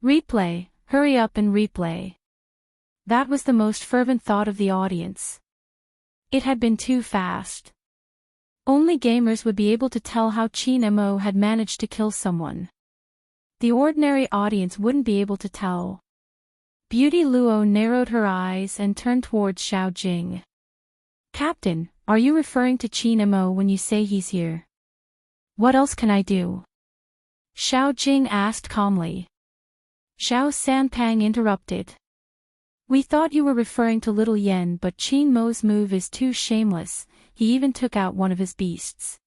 Replay, hurry up and replay. That was the most fervent thought of the audience. It had been too fast. Only gamers would be able to tell how Qin Mo had managed to kill someone. The ordinary audience wouldn't be able to tell. Beauty Luo narrowed her eyes and turned towards Xiao Jing. Captain, are you referring to Qin Mo when you say he's here? What else can I do? Xiao Jing asked calmly. Xiao Sanpang interrupted. We thought you were referring to Little Yen, but Qin Mo's move is too shameless, he even took out one of his beasts.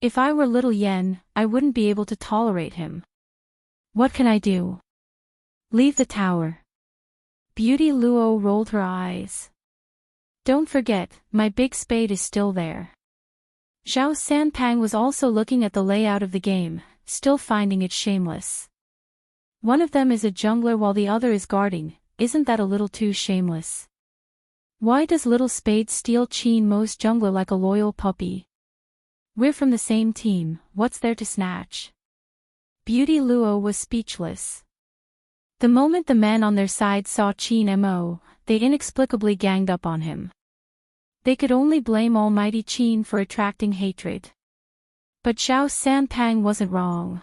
If I were Little Yen, I wouldn't be able to tolerate him. What can I do? Leave the tower. Beauty Luo rolled her eyes. Don't forget, my big spade is still there. Xiao Sanpang was also looking at the layout of the game, still finding it shameless. One of them is a jungler while the other is guarding. Isn't that a little too shameless? Why does Little Spade steal Qin Mo's jungler like a loyal puppy? We're from the same team, what's there to snatch? Beauty Luo was speechless. The moment the men on their side saw Qin Mo, they inexplicably ganged up on him. They could only blame Almighty Qin for attracting hatred. But Xiao Sanpang wasn't wrong.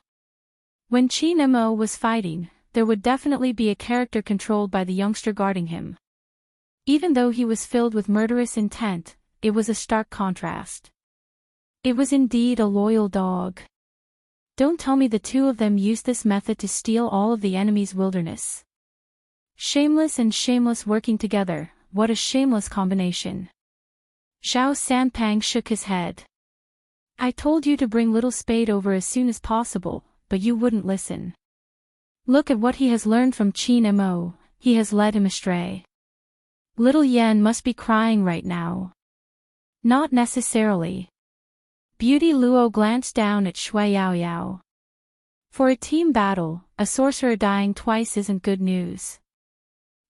When Qin Mo was fighting, there would definitely be a character controlled by the youngster guarding him. Even though he was filled with murderous intent, it was a stark contrast. It was indeed a loyal dog. Don't tell me the two of them used this method to steal all of the enemy's wilderness. Shameless and shameless working together, what a shameless combination. Xiao Sanpang shook his head. I told you to bring Little Spade over as soon as possible, but you wouldn't listen. Look at what he has learned from Qin Mo, he has led him astray. Little Yen must be crying right now. Not necessarily. Beauty Luo glanced down at Shui Yaoyao. For a team battle, a sorcerer dying twice isn't good news.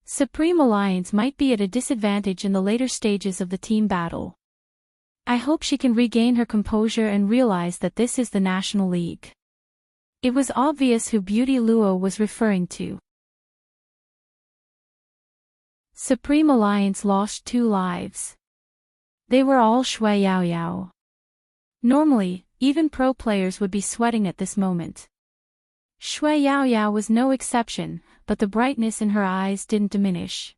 Supreme Alliance might be at a disadvantage in the later stages of the team battle. I hope she can regain her composure and realize that this is the National League. It was obvious who Beauty Luo was referring to. Supreme Alliance lost 2 lives. They were all Shui Yaoyao. Normally, even pro players would be sweating at this moment. Shui Yaoyao was no exception, but the brightness in her eyes didn't diminish.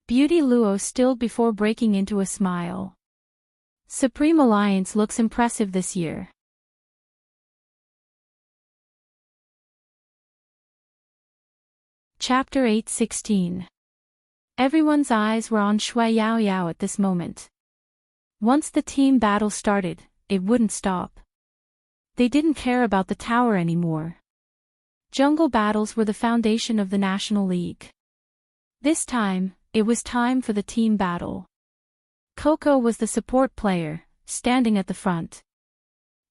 Beauty Luo stilled before breaking into a smile. Supreme Alliance looks impressive this year. Chapter 8:16. Everyone's eyes were on Shui Yaoyao at this moment. Once the team battle started, it wouldn't stop. They didn't care about the tower anymore. Jungle battles were the foundation of the National League. This time, it was time for the team battle. Coco was the support player, standing at the front.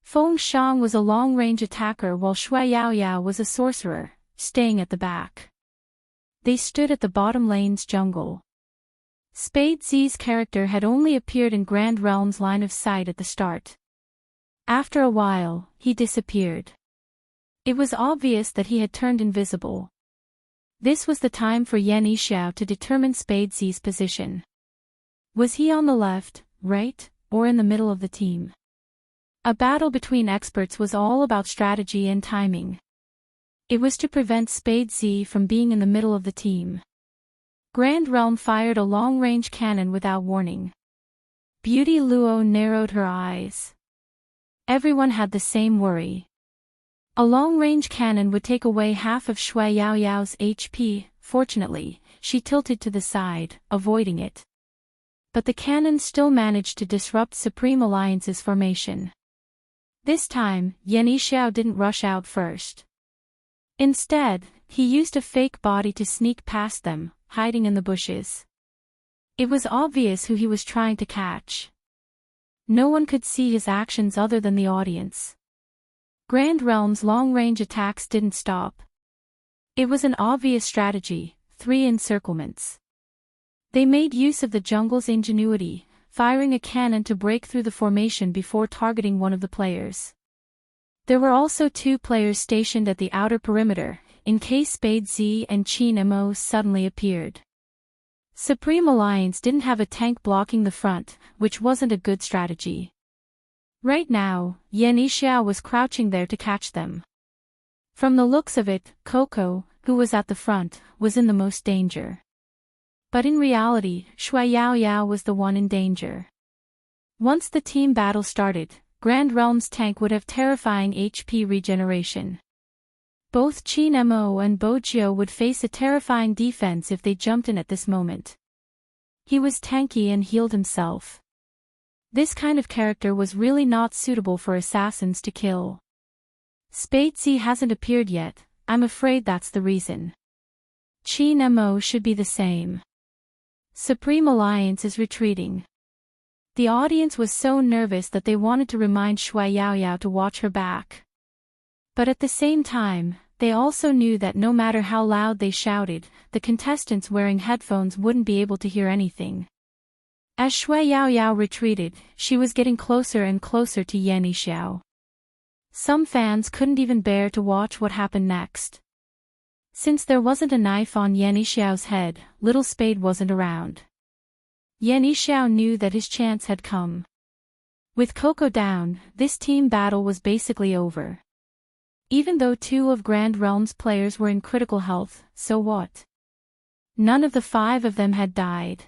Feng Shang was a long-range attacker while Shui Yaoyao was a sorcerer, staying at the back. They stood at the bottom lane's jungle. Escapades' character had only appeared in Grand Realm's line of sight at the start. After a while, he disappeared. It was obvious that he had turned invisible. This was the time for Yan Yixiao to determine Escapades' position. Was he on the left, right, or in the middle of the team? A battle between experts was all about strategy and timing. It was to prevent Escapades from being in the middle of the team. Grand Realm fired a long-range cannon without warning. Beauty Luo narrowed her eyes. Everyone had the same worry. A long-range cannon would take away half of Shui Yaoyao's HP. Fortunately, she tilted to the side, avoiding it. But the cannon still managed to disrupt Supreme Alliance's formation. This time, Yan Yixiao didn't rush out first. Instead, he used a fake body to sneak past them, hiding in the bushes. It was obvious who he was trying to catch. No one could see his actions other than the audience. Grand Realm's long-range attacks didn't stop. It was an obvious strategy, 3 encirclements. They made use of the jungle's ingenuity, firing a cannon to break through the formation before targeting one of the players. There were also 2 players stationed at the outer perimeter, in case Escapades and Qin Mo suddenly appeared. Supreme Alliance didn't have a tank blocking the front, which wasn't a good strategy. Right now, Yan Yixiao was crouching there to catch them. From the looks of it, Coco, who was at the front, was in the most danger. But in reality, Shui Yaoyao was the one in danger. Once the team battle started, Grand Realm's tank would have terrifying HP regeneration. Both Qin Mo and Bojiu would face a terrifying defense if they jumped in at this moment. He was tanky and healed himself. This kind of character was really not suitable for assassins to kill. Escapades hasn't appeared yet, I'm afraid that's the reason. Qin Mo should be the same. Supreme Alliance is retreating. The audience was so nervous that they wanted to remind Shui Yaoyao to watch her back. But at the same time, they also knew that no matter how loud they shouted, the contestants wearing headphones wouldn't be able to hear anything. As Shui Yaoyao retreated, she was getting closer and closer to Yan Yixiao. Some fans couldn't even bear to watch what happened next. Since there wasn't a knife on Yan Yixiao's head, Little Spade wasn't around. Yan Yixiao knew that his chance had come. With Coco down, this team battle was basically over. Even though 2 of Grand Realm's players were in critical health, so what? None of the 5 of them had died.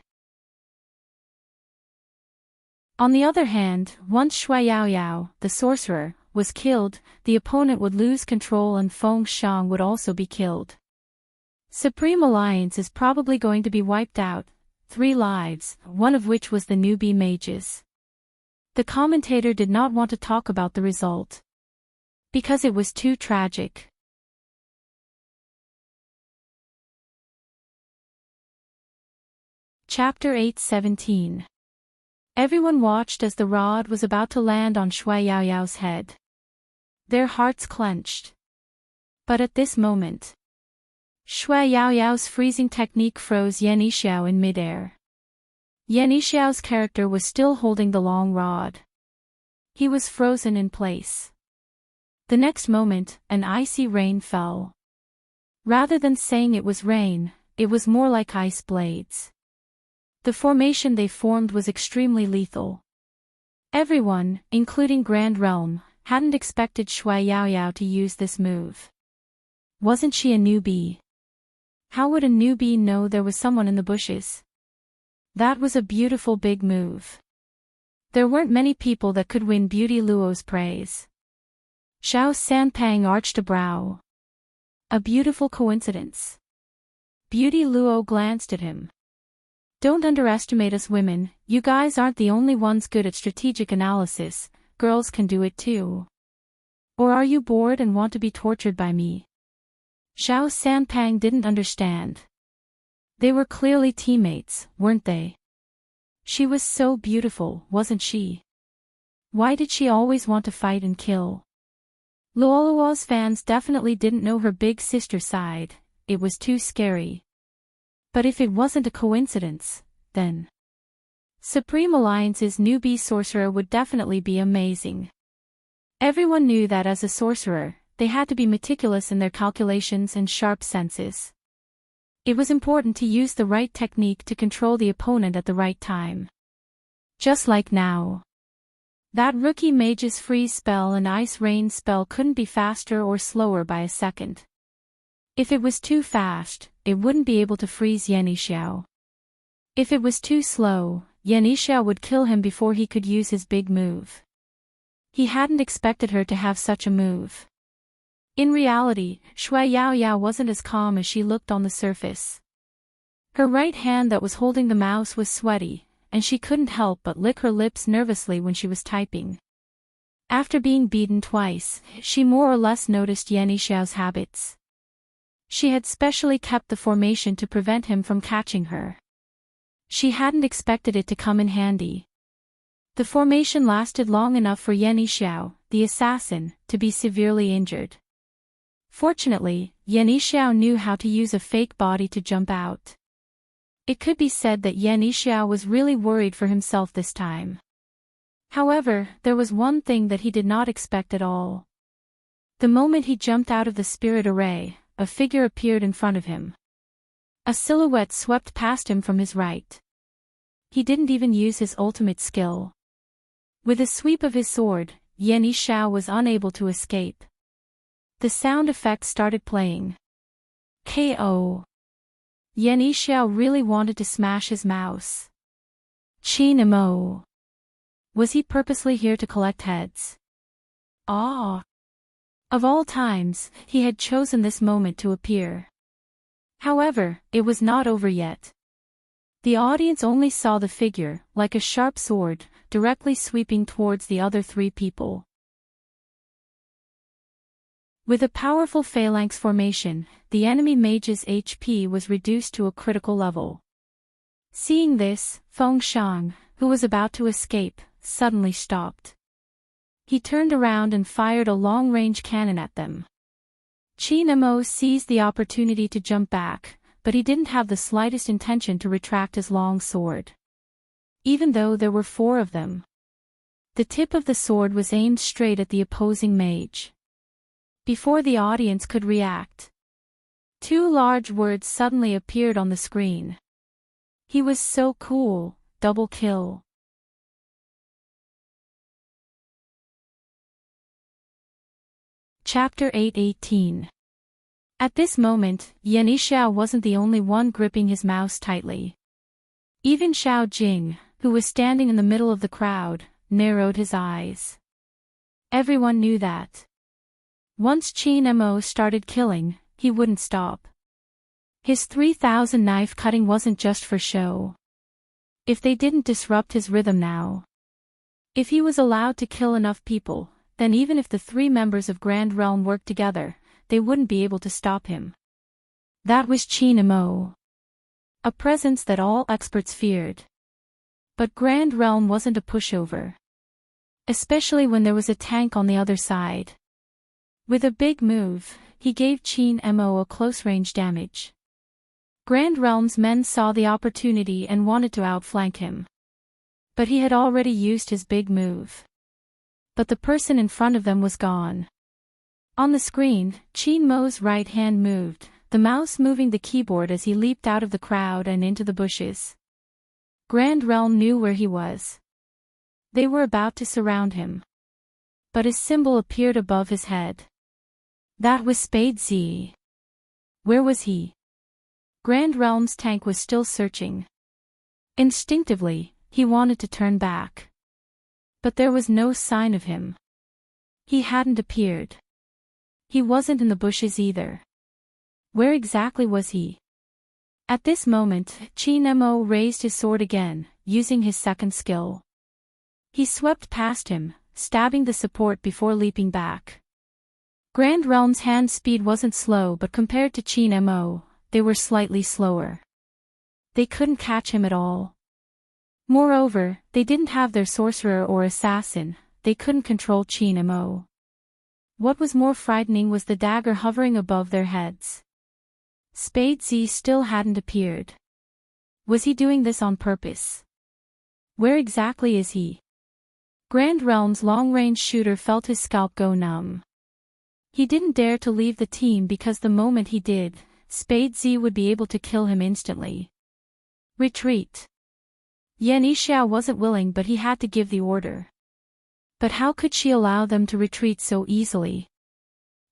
On the other hand, once Shui Yaoyao, the sorcerer, was killed, the opponent would lose control and Feng Shang would also be killed. Supreme Alliance is probably going to be wiped out, 3 lives, one of which was the newbie mages. The commentator did not want to talk about the result. Because it was too tragic. Chapter 8:17. Everyone watched as the rod was about to land on Shui Yaoyao's head. Their hearts clenched. But at this moment, Shui Yaoyao's freezing technique froze Yan Yixiao in midair. Yan Yixiao's character was still holding the long rod. He was frozen in place. The next moment, an icy rain fell. Rather than saying it was rain, it was more like ice blades. The formation they formed was extremely lethal. Everyone, including Grand Realm, hadn't expected Shui Yaoyao to use this move. Wasn't she a newbie? How would a newbie know there was someone in the bushes? That was a beautiful big move. There weren't many people that could win Beauty Luo's praise. Xiao Sanpang arched a brow. A beautiful coincidence. Beauty Luo glanced at him. Don't underestimate us women, you guys aren't the only ones good at strategic analysis, girls can do it too. Or are you bored and want to be tortured by me? Xiao Sanpang didn't understand. They were clearly teammates, weren't they? She was so beautiful, wasn't she? Why did she always want to fight and kill? Luoluo's fans definitely didn't know her big sister side, it was too scary. But if it wasn't a coincidence, then Supreme Alliance's newbie sorcerer would definitely be amazing. Everyone knew that as a sorcerer, they had to be meticulous in their calculations and sharp senses. It was important to use the right technique to control the opponent at the right time. Just like now. That rookie mage's freeze spell and ice rain spell couldn't be faster or slower by a second. If it was too fast, it wouldn't be able to freeze Yan Yixiao. If it was too slow, Yan Yixiao would kill him before he could use his big move. He hadn't expected her to have such a move. In reality, Shui Yaoyao wasn't as calm as she looked on the surface. Her right hand that was holding the mouse was sweaty, and she couldn't help but lick her lips nervously when she was typing. After being beaten twice, she more or less noticed Yan Yixiao's habits. She had specially kept the formation to prevent him from catching her. She hadn't expected it to come in handy. The formation lasted long enough for Yan Yixiao, the assassin, to be severely injured. Fortunately, Yan Yixiao knew how to use a fake body to jump out. It could be said that Yan Yixiao was really worried for himself this time. However, there was one thing that he did not expect at all. The moment he jumped out of the spirit array, a figure appeared in front of him. A silhouette swept past him from his right. He didn't even use his ultimate skill. With a sweep of his sword, Yan Yixiao was unable to escape. The sound effect started playing. KO. Yan Yixiao really wanted to smash his mouse. Qin Imo. Was he purposely here to collect heads? Ah. Of all times, he had chosen this moment to appear. However, it was not over yet. The audience only saw the figure, like a sharp sword, directly sweeping towards the other three people. With a powerful phalanx formation, the enemy mage's HP was reduced to a critical level. Seeing this, Feng Shang, who was about to escape, suddenly stopped. He turned around and fired a long-range cannon at them. Qin Imo seized the opportunity to jump back, but he didn't have the slightest intention to retract his long sword. Even though there were 4 of them. The tip of the sword was aimed straight at the opposing mage. Before the audience could react, 2 large words suddenly appeared on the screen. He was so cool, double kill. Chapter 8:18. At this moment, Yan Yixiao wasn't the only one gripping his mouse tightly. Even Xiao Jing, who was standing in the middle of the crowd, narrowed his eyes. Everyone knew that once Qin Imo started killing, he wouldn't stop. His 3,000 knife cutting wasn't just for show. If they didn't disrupt his rhythm now. If he was allowed to kill enough people, then even if the 3 members of Grand Realm worked together, they wouldn't be able to stop him. That was Qin Imo. A presence that all experts feared. But Grand Realm wasn't a pushover. Especially when there was a tank on the other side. With a big move, he gave Qin Mo a close-range damage. Grand Realm's men saw the opportunity and wanted to outflank him. But he had already used his big move. But the person in front of them was gone. On the screen, Qin Mo's right hand moved, the mouse moving the keyboard as he leaped out of the crowd and into the bushes. Grand Realm knew where he was. They were about to surround him. But his symbol appeared above his head. That was Escapades. Where was he? Grand Realm's tank was still searching. Instinctively, he wanted to turn back. But there was no sign of him. He hadn't appeared. He wasn't in the bushes either. Where exactly was he? At this moment, Qin Mo raised his sword again, using his second skill. He swept past him, stabbing the support before leaping back. Grand Realm's hand speed wasn't slow, but compared to Qin Mo, they were slightly slower. They couldn't catch him at all. Moreover, they didn't have their sorcerer or assassin, they couldn't control Qin Mo. What was more frightening was the dagger hovering above their heads. Escapades still hadn't appeared. Was he doing this on purpose? Where exactly is he? Grand Realm's long-range shooter felt his scalp go numb. He didn't dare to leave the team because the moment he did, Escapades would be able to kill him instantly. Retreat. Yan Yixiao wasn't willing, but he had to give the order. But how could she allow them to retreat so easily?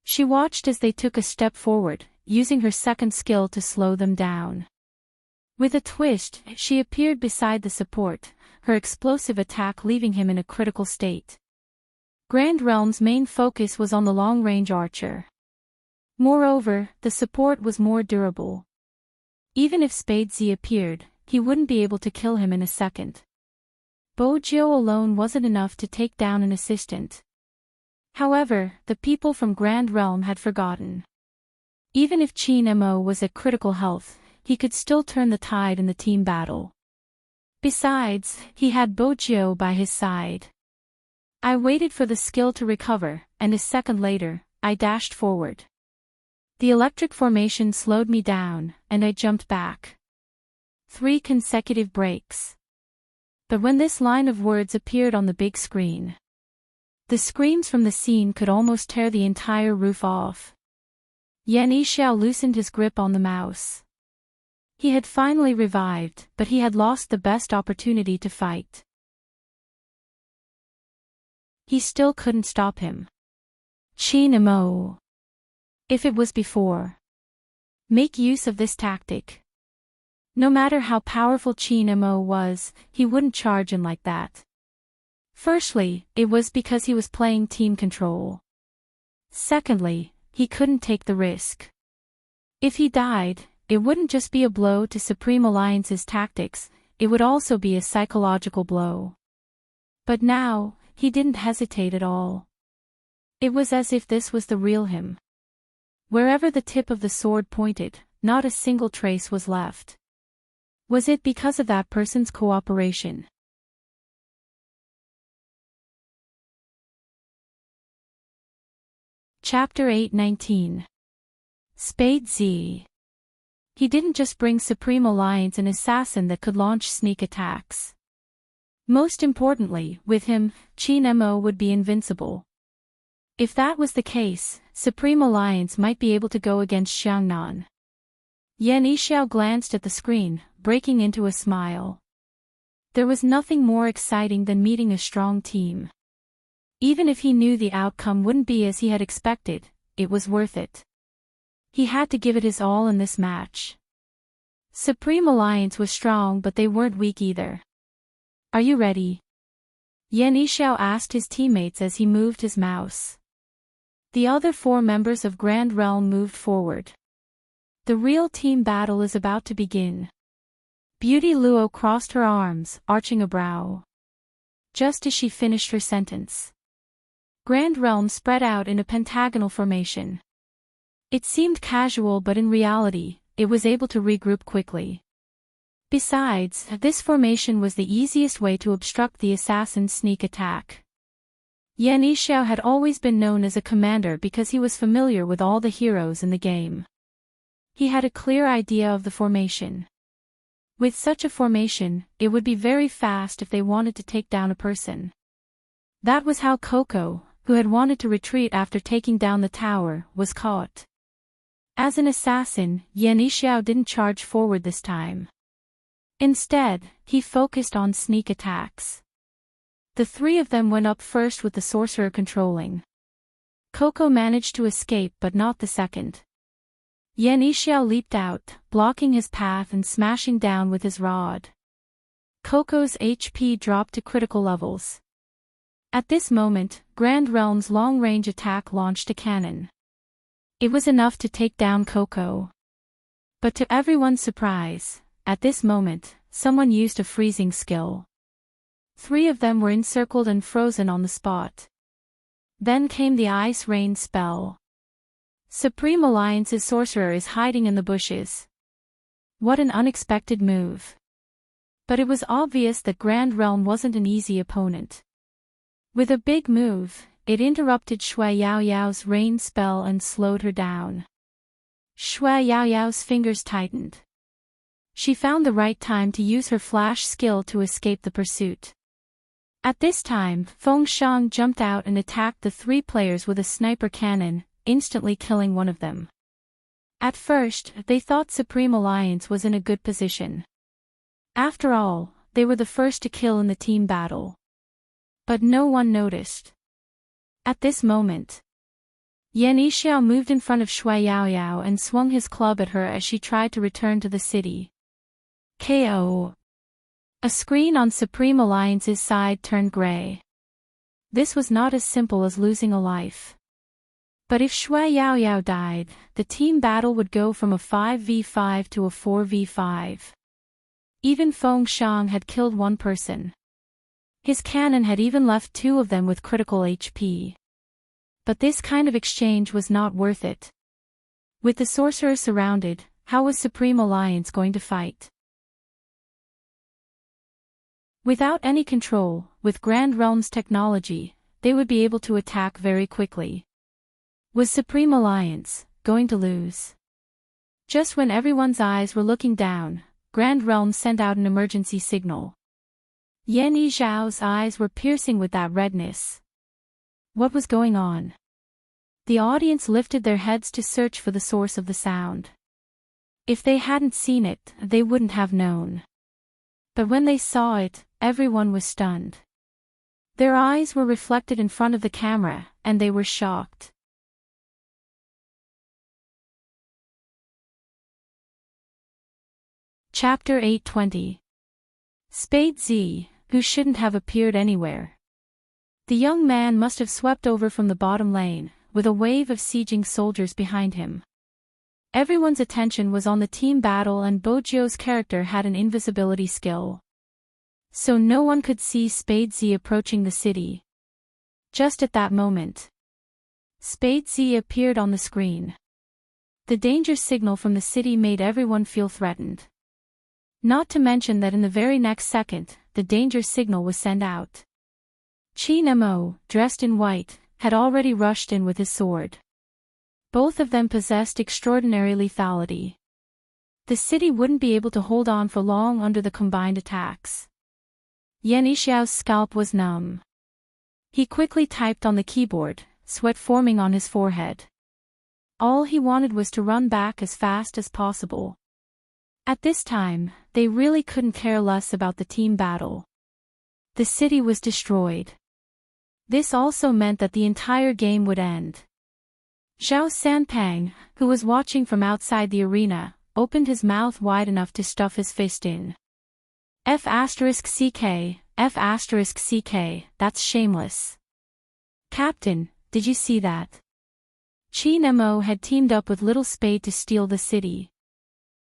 She watched as they took a step forward, using her second skill to slow them down. With a twist, she appeared beside the support, her explosive attack leaving him in a critical state. Grand Realm's main focus was on the long-range archer. Moreover, the support was more durable. Even if Escapades appeared, he wouldn't be able to kill him in a second. Bojiu alone wasn't enough to take down an assistant. However, the people from Grand Realm had forgotten. Even if Qin Mo was at critical health, he could still turn the tide in the team battle. Besides, he had Bojiu by his side. I waited for the skill to recover, and a second later, I dashed forward. The electric formation slowed me down, and I jumped back. 3 consecutive breaks. But when this line of words appeared on the big screen, the screams from the scene could almost tear the entire roof off. Yan Yixiao loosened his grip on the mouse. He had finally revived, but he had lost the best opportunity to fight. He still couldn't stop him. Qin Mo. If it was before. Make use of this tactic. No matter how powerful Qin Mo was, he wouldn't charge in like that. Firstly, it was because he was playing team control. Secondly, he couldn't take the risk. If he died, it wouldn't just be a blow to Supreme Alliance's tactics, it would also be a psychological blow. But now, he didn't hesitate at all. It was as if this was the real him. Wherever the tip of the sword pointed, not a single trace was left. Was it because of that person's cooperation? Chapter 8:19. Escapades. He didn't just bring Supreme Alliance an assassin that could launch sneak attacks. Most importantly, with him, Qin Mo would be invincible. If that was the case, Supreme Alliance might be able to go against Xiangnan. Yan Yixiao glanced at the screen, breaking into a smile. There was nothing more exciting than meeting a strong team. Even if he knew the outcome wouldn't be as he had expected, it was worth it. He had to give it his all in this match. Supreme Alliance was strong, but they weren't weak either. Are you ready? Yan Yixiao asked his teammates as he moved his mouse. The other 4 members of Grand Realm moved forward. The real team battle is about to begin. Beauty Luo crossed her arms, arching a brow. Just as she finished her sentence, Grand Realm spread out in a pentagonal formation. It seemed casual, but in reality, it was able to regroup quickly. Besides, this formation was the easiest way to obstruct the assassin's sneak attack. Yan Yixiao had always been known as a commander because he was familiar with all the heroes in the game. He had a clear idea of the formation. With such a formation, it would be very fast if they wanted to take down a person. That was how Coco, who had wanted to retreat after taking down the tower, was caught. As an assassin, Yan Yixiao didn't charge forward this time. Instead, he focused on sneak attacks. The three of them went up first with the sorcerer controlling. Coco managed to escape but not the second. Yan Yixiao leaped out, blocking his path and smashing down with his rod. Coco's HP dropped to critical levels. At this moment, Grand Realm's long-range attack launched a cannon. It was enough to take down Coco. But to everyone's surprise, at this moment, someone used a freezing skill. Three of them were encircled and frozen on the spot. Then came the Ice Rain spell. Supreme Alliance's sorcerer is hiding in the bushes. What an unexpected move. But it was obvious that Grand Realm wasn't an easy opponent. With a big move, it interrupted Shui Yaoyao's rain spell and slowed her down. Shui Yaoyao's fingers tightened. She found the right time to use her flash skill to escape the pursuit. At this time, Feng Shang jumped out and attacked the three players with a sniper cannon, instantly killing one of them. At first, they thought Supreme Alliance was in a good position. After all, they were the first to kill in the team battle. But no one noticed. At this moment, Yan Yixiao moved in front of Shui Yaoyao and swung his club at her as she tried to return to the city. KO. A screen on Supreme Alliance's side turned gray. This was not as simple as losing a life. But if Shui Yaoyao died, the team battle would go from a 5v5 to a 4v5. Even Feng Shang had killed one person. His cannon had even left two of them with critical HP. But this kind of exchange was not worth it. With the sorcerer surrounded, how was Supreme Alliance going to fight? Without any control, with Grand Realm's technology, they would be able to attack very quickly. Was Supreme Alliance going to lose? Just when everyone's eyes were looking down, Grand Realm sent out an emergency signal. Yan Yixiao's eyes were piercing with that redness. What was going on? The audience lifted their heads to search for the source of the sound. If they hadn't seen it, they wouldn't have known. But when they saw it, everyone was stunned. Their eyes were reflected in front of the camera, and they were shocked. Chapter 820. Spade Z, who shouldn't have appeared anywhere. The young man must have swept over from the bottom lane, with a wave of sieging soldiers behind him. Everyone's attention was on the team battle and Bojio's character had an invisibility skill. So no one could see Spade Z approaching the city. Just at that moment, Spade Z appeared on the screen. The danger signal from the city made everyone feel threatened. Not to mention that in the very next second, the danger signal was sent out. Qin Mo, dressed in white, had already rushed in with his sword. Both of them possessed extraordinary lethality. The city wouldn't be able to hold on for long under the combined attacks. Yan Yixiao's scalp was numb. He quickly typed on the keyboard, sweat forming on his forehead. All he wanted was to run back as fast as possible. At this time, they really couldn't care less about the team battle. The city was destroyed. This also meant that the entire game would end. Zhao Sanpang, who was watching from outside the arena, opened his mouth wide enough to stuff his fist in. F***CK, F***CK, that's shameless. Captain, did you see that? Qin Mo had teamed up with Little Spade to steal the city.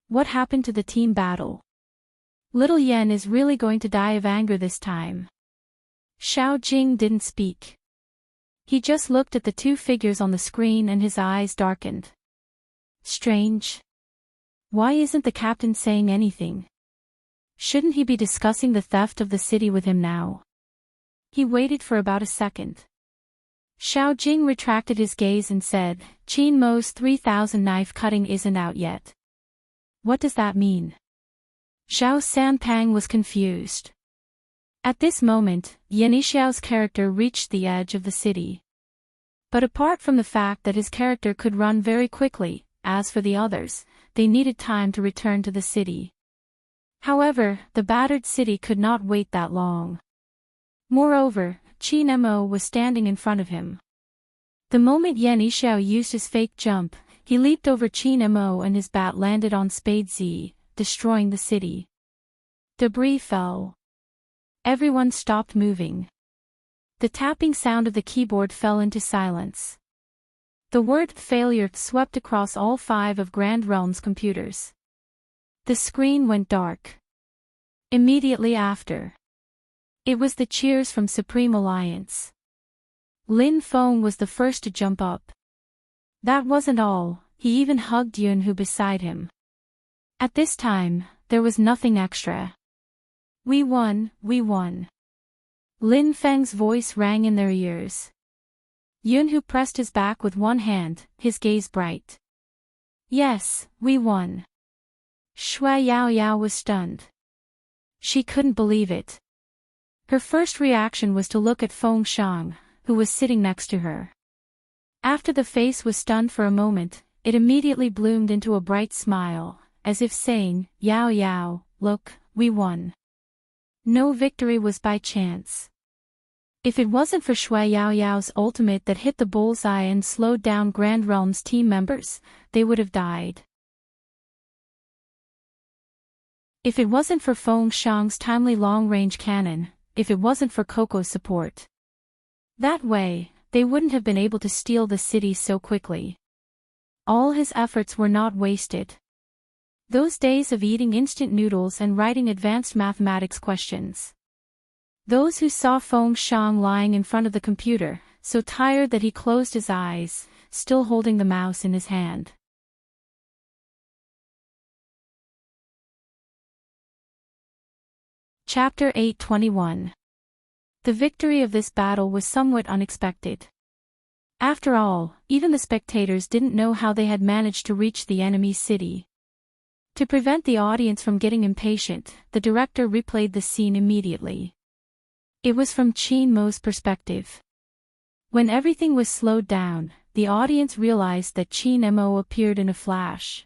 What happened to the team battle? Little Yen is really going to die of anger this time. Xiao Jing didn't speak. He just looked at the two figures on the screen and his eyes darkened. Strange. Why isn't the captain saying anything? Shouldn't he be discussing the theft of the city with him now? He waited for about a second. Xiao Jing retracted his gaze and said, Qin Mo's 3000 knife cutting isn't out yet. What does that mean? Zhao Sanpang was confused. At this moment, Yanxiao's character reached the edge of the city. But apart from the fact that his character could run very quickly, as for the others, they needed time to return to the city. However, the battered city could not wait that long. Moreover, Qin Mo was standing in front of him. The moment Yanxiao used his fake jump, he leaped over Qin Mo and his bat landed on Spade Z, destroying the city. Debris fell. Everyone stopped moving. The tapping sound of the keyboard fell into silence. The word failure swept across all 5 of Grand Realm's computers. The screen went dark. Immediately after, it was the cheers from Supreme Alliance. Lin Feng was the first to jump up. That wasn't all, he even hugged Yun Hu beside him. At this time, there was nothing extra. We won, we won. Lin Feng's voice rang in their ears. Yun Hu pressed his back with one hand, his gaze bright. Yes, we won. Shui Yao Yao was stunned. She couldn't believe it. Her first reaction was to look at Feng Shang, who was sitting next to her. After the face was stunned for a moment, it immediately bloomed into a bright smile, as if saying, Yao Yao, look, we won. No victory was by chance. If it wasn't for Shui Yao Yao's ultimate that hit the bullseye and slowed down Grand Realm's team members, they would have died. If it wasn't for Feng Shang's timely long-range cannon, if it wasn't for Coco's support. That way, they wouldn't have been able to steal the city so quickly. All his efforts were not wasted. Those days of eating instant noodles and writing advanced mathematics questions. Those who saw Feng Shang lying in front of the computer, so tired that he closed his eyes, still holding the mouse in his hand. Chapter 821. The victory of this battle was somewhat unexpected. After all, even the spectators didn't know how they had managed to reach the enemy's city. To prevent the audience from getting impatient, the director replayed the scene immediately. It was from Qin Mo's perspective. When everything was slowed down, the audience realized that Qin Mo appeared in a flash.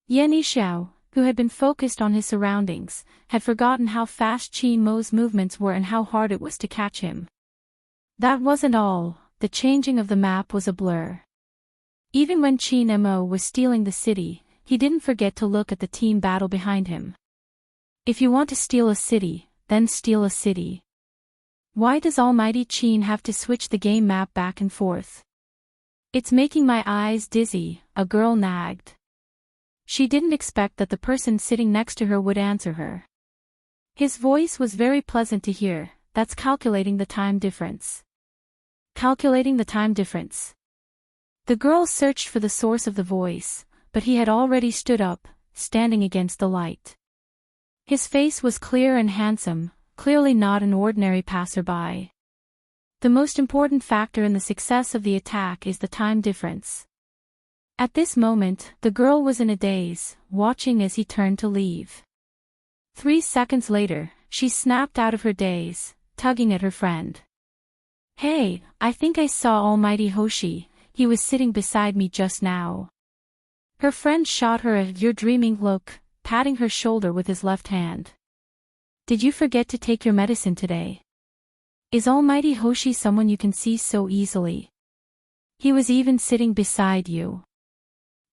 Yanxiao, who had been focused on his surroundings, had forgotten how fast Qin Mo's movements were and how hard it was to catch him. That wasn't all, the changing of the map was a blur. Even when Qin Mo was stealing the city, he didn't forget to look at the team battle behind him. If you want to steal a city, then steal a city. Why does Almighty Qin have to switch the game map back and forth? It's making my eyes dizzy, a girl nagged. She didn't expect that the person sitting next to her would answer her. His voice was very pleasant to hear, that's calculating the time difference. Calculating the time difference. The girl searched for the source of the voice, but he had already stood up, standing against the light. His face was clear and handsome, clearly not an ordinary passerby. The most important factor in the success of the attack is the time difference. At this moment, the girl was in a daze, watching as he turned to leave. 3 seconds later, she snapped out of her daze, tugging at her friend. Hey, I think I saw Almighty Hoshi, he was sitting beside me just now. Her friend shot her a "you're dreaming" look, patting her shoulder with his left hand. Did you forget to take your medicine today? Is Almighty Hoshi someone you can see so easily? He was even sitting beside you.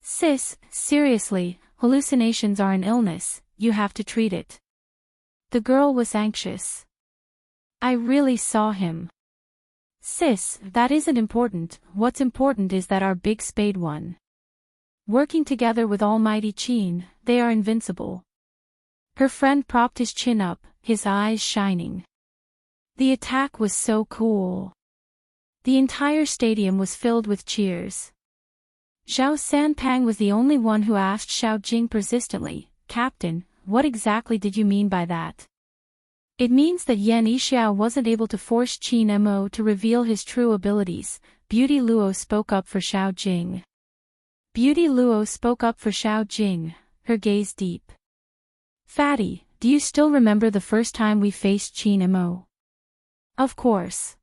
Sis, seriously, hallucinations are an illness, you have to treat it. The girl was anxious. I really saw him. Sis, that isn't important, what's important is that our big spade won. Working together with Almighty Qin, they are invincible. Her friend propped his chin up, his eyes shining. The attack was so cool. The entire stadium was filled with cheers. Zhao Sanpang was the only one who asked Xiao Jing persistently, Captain, what exactly did you mean by that? It means that Yan Yixiao wasn't able to force Qin Mo to reveal his true abilities, Beauty Luo spoke up for Xiao Jing. Beauty Luo spoke up for Xiao Jing, her gaze deep. Fatty, do you still remember the first time we faced Qin Mo? Of course.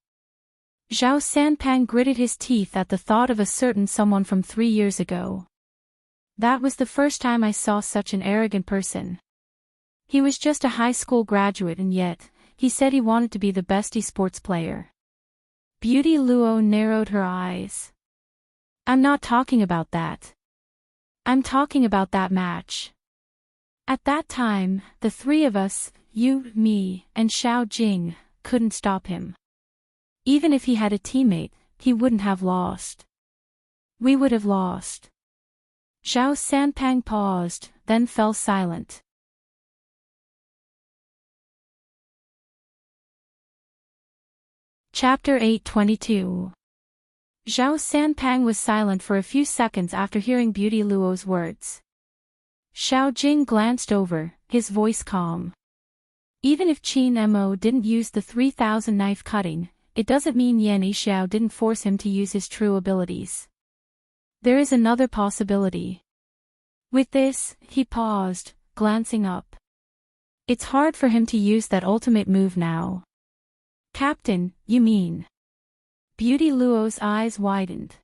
Zhao Sanpang gritted his teeth at the thought of a certain someone from 3 years ago. That was the first time I saw such an arrogant person. He was just a high school graduate and yet, he said he wanted to be the best esports player. Beauty Luo narrowed her eyes. I'm not talking about that. I'm talking about that match. At that time, the three of us, you, me, and Xiao Jing, couldn't stop him. Even if he had a teammate, he wouldn't have lost. We would have lost. Zhao Sanpang paused, then fell silent. Chapter 822. Zhao Sanpang was silent for a few seconds after hearing Beauty Luo's words. Xiao Jing glanced over, his voice calm. Even if Qin Mo didn't use the 3000 knife cutting, it doesn't mean Yan Yixiao didn't force him to use his true abilities. There is another possibility. With this, he paused, glancing up. It's hard for him to use that ultimate move now. Captain, you mean? Beauty Luo's eyes widened.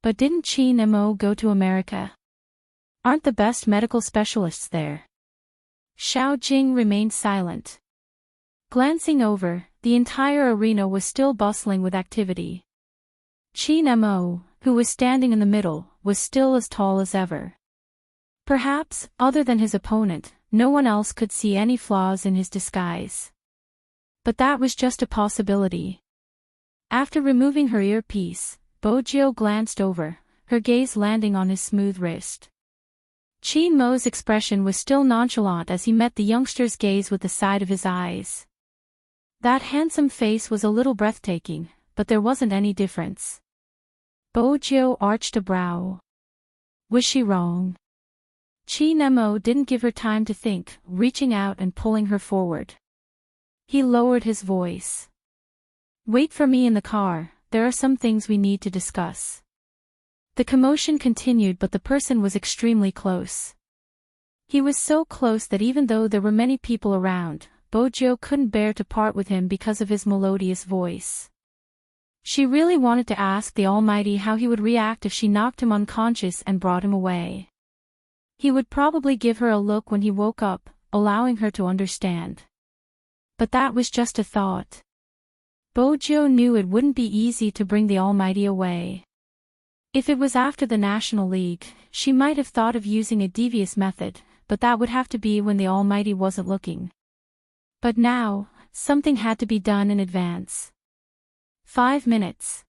But didn't Qin Mo go to America? Aren't the best medical specialists there? Xiao Jing remained silent. Glancing over, the entire arena was still bustling with activity. Qin Mo, who was standing in the middle, was still as tall as ever. Perhaps, other than his opponent, no one else could see any flaws in his disguise. But that was just a possibility. After removing her earpiece, Bojiu glanced over, her gaze landing on his smooth wrist. Qin Mo's expression was still nonchalant as he met the youngster's gaze with the side of his eyes. That handsome face was a little breathtaking, but there wasn't any difference. Bojiu arched a brow. Was she wrong? Qin Mo didn't give her time to think, reaching out and pulling her forward. He lowered his voice. Wait for me in the car, there are some things we need to discuss. The commotion continued but the person was extremely close. He was so close that even though there were many people around, Bojiu couldn't bear to part with him because of his melodious voice. She really wanted to ask the Almighty how he would react if she knocked him unconscious and brought him away. He would probably give her a look when he woke up, allowing her to understand. But that was just a thought. Bojiu knew it wouldn't be easy to bring the Almighty away. If it was after the National League, she might have thought of using a devious method, but that would have to be when the Almighty wasn't looking. But now, something had to be done in advance. 5 minutes.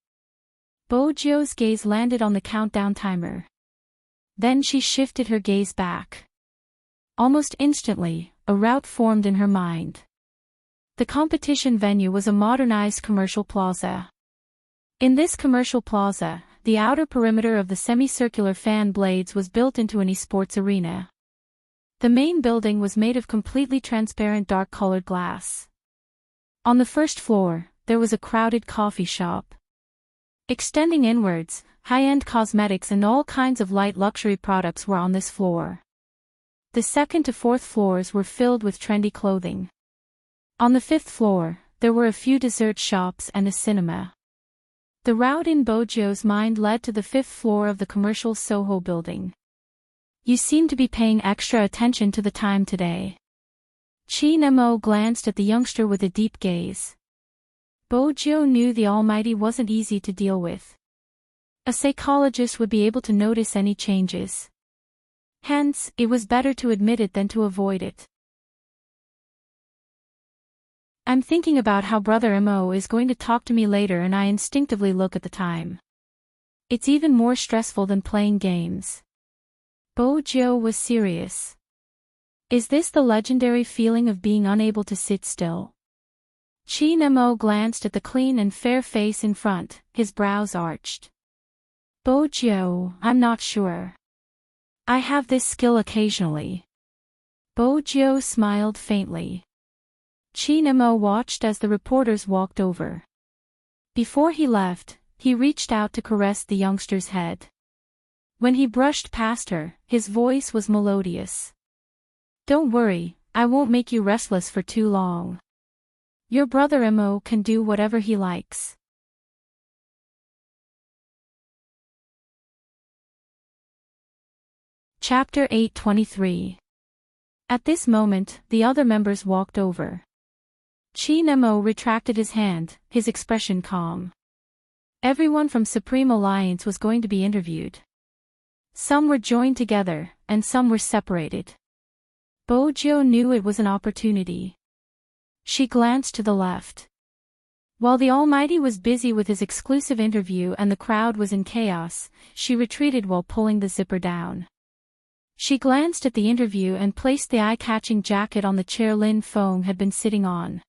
Bojiu's gaze landed on the countdown timer. Then she shifted her gaze back. Almost instantly, a route formed in her mind. The competition venue was a modernized commercial plaza. In this commercial plaza, the outer perimeter of the semicircular fan blades was built into an esports arena. The main building was made of completely transparent dark-colored glass. On the first floor, there was a crowded coffee shop. Extending inwards, high-end cosmetics and all kinds of light luxury products were on this floor. The second to fourth floors were filled with trendy clothing. On the fifth floor, there were a few dessert shops and a cinema. The route in Bojiu's mind led to the fifth floor of the commercial Soho building. You seem to be paying extra attention to the time today. Qin Mo glanced at the youngster with a deep gaze. Bojiu knew the Almighty wasn't easy to deal with. A psychologist would be able to notice any changes. Hence, it was better to admit it than to avoid it. I'm thinking about how Brother Mo is going to talk to me later and I instinctively look at the time. It's even more stressful than playing games. Bojiu was serious. Is this the legendary feeling of being unable to sit still? Qin Mo glanced at the clean and fair face in front, his brows arched. Bojiu, I'm not sure. I have this skill occasionally. Bojo smiled faintly. Chinemo watched as the reporters walked over. Before he left, he reached out to caress the youngster's head. When he brushed past her, his voice was melodious. "Don't worry, I won't make you restless for too long. Your brother Emo can do whatever he likes." Chapter 823. At this moment, the other members walked over. Chinemo retracted his hand, his expression calm. Everyone from Supreme Alliance was going to be interviewed. Some were joined together, and some were separated. Bojo knew it was an opportunity. She glanced to the left. While the Almighty was busy with his exclusive interview and the crowd was in chaos, she retreated while pulling the zipper down. She glanced at the interview and placed the eye-catching jacket on the chair Lin Feng had been sitting on.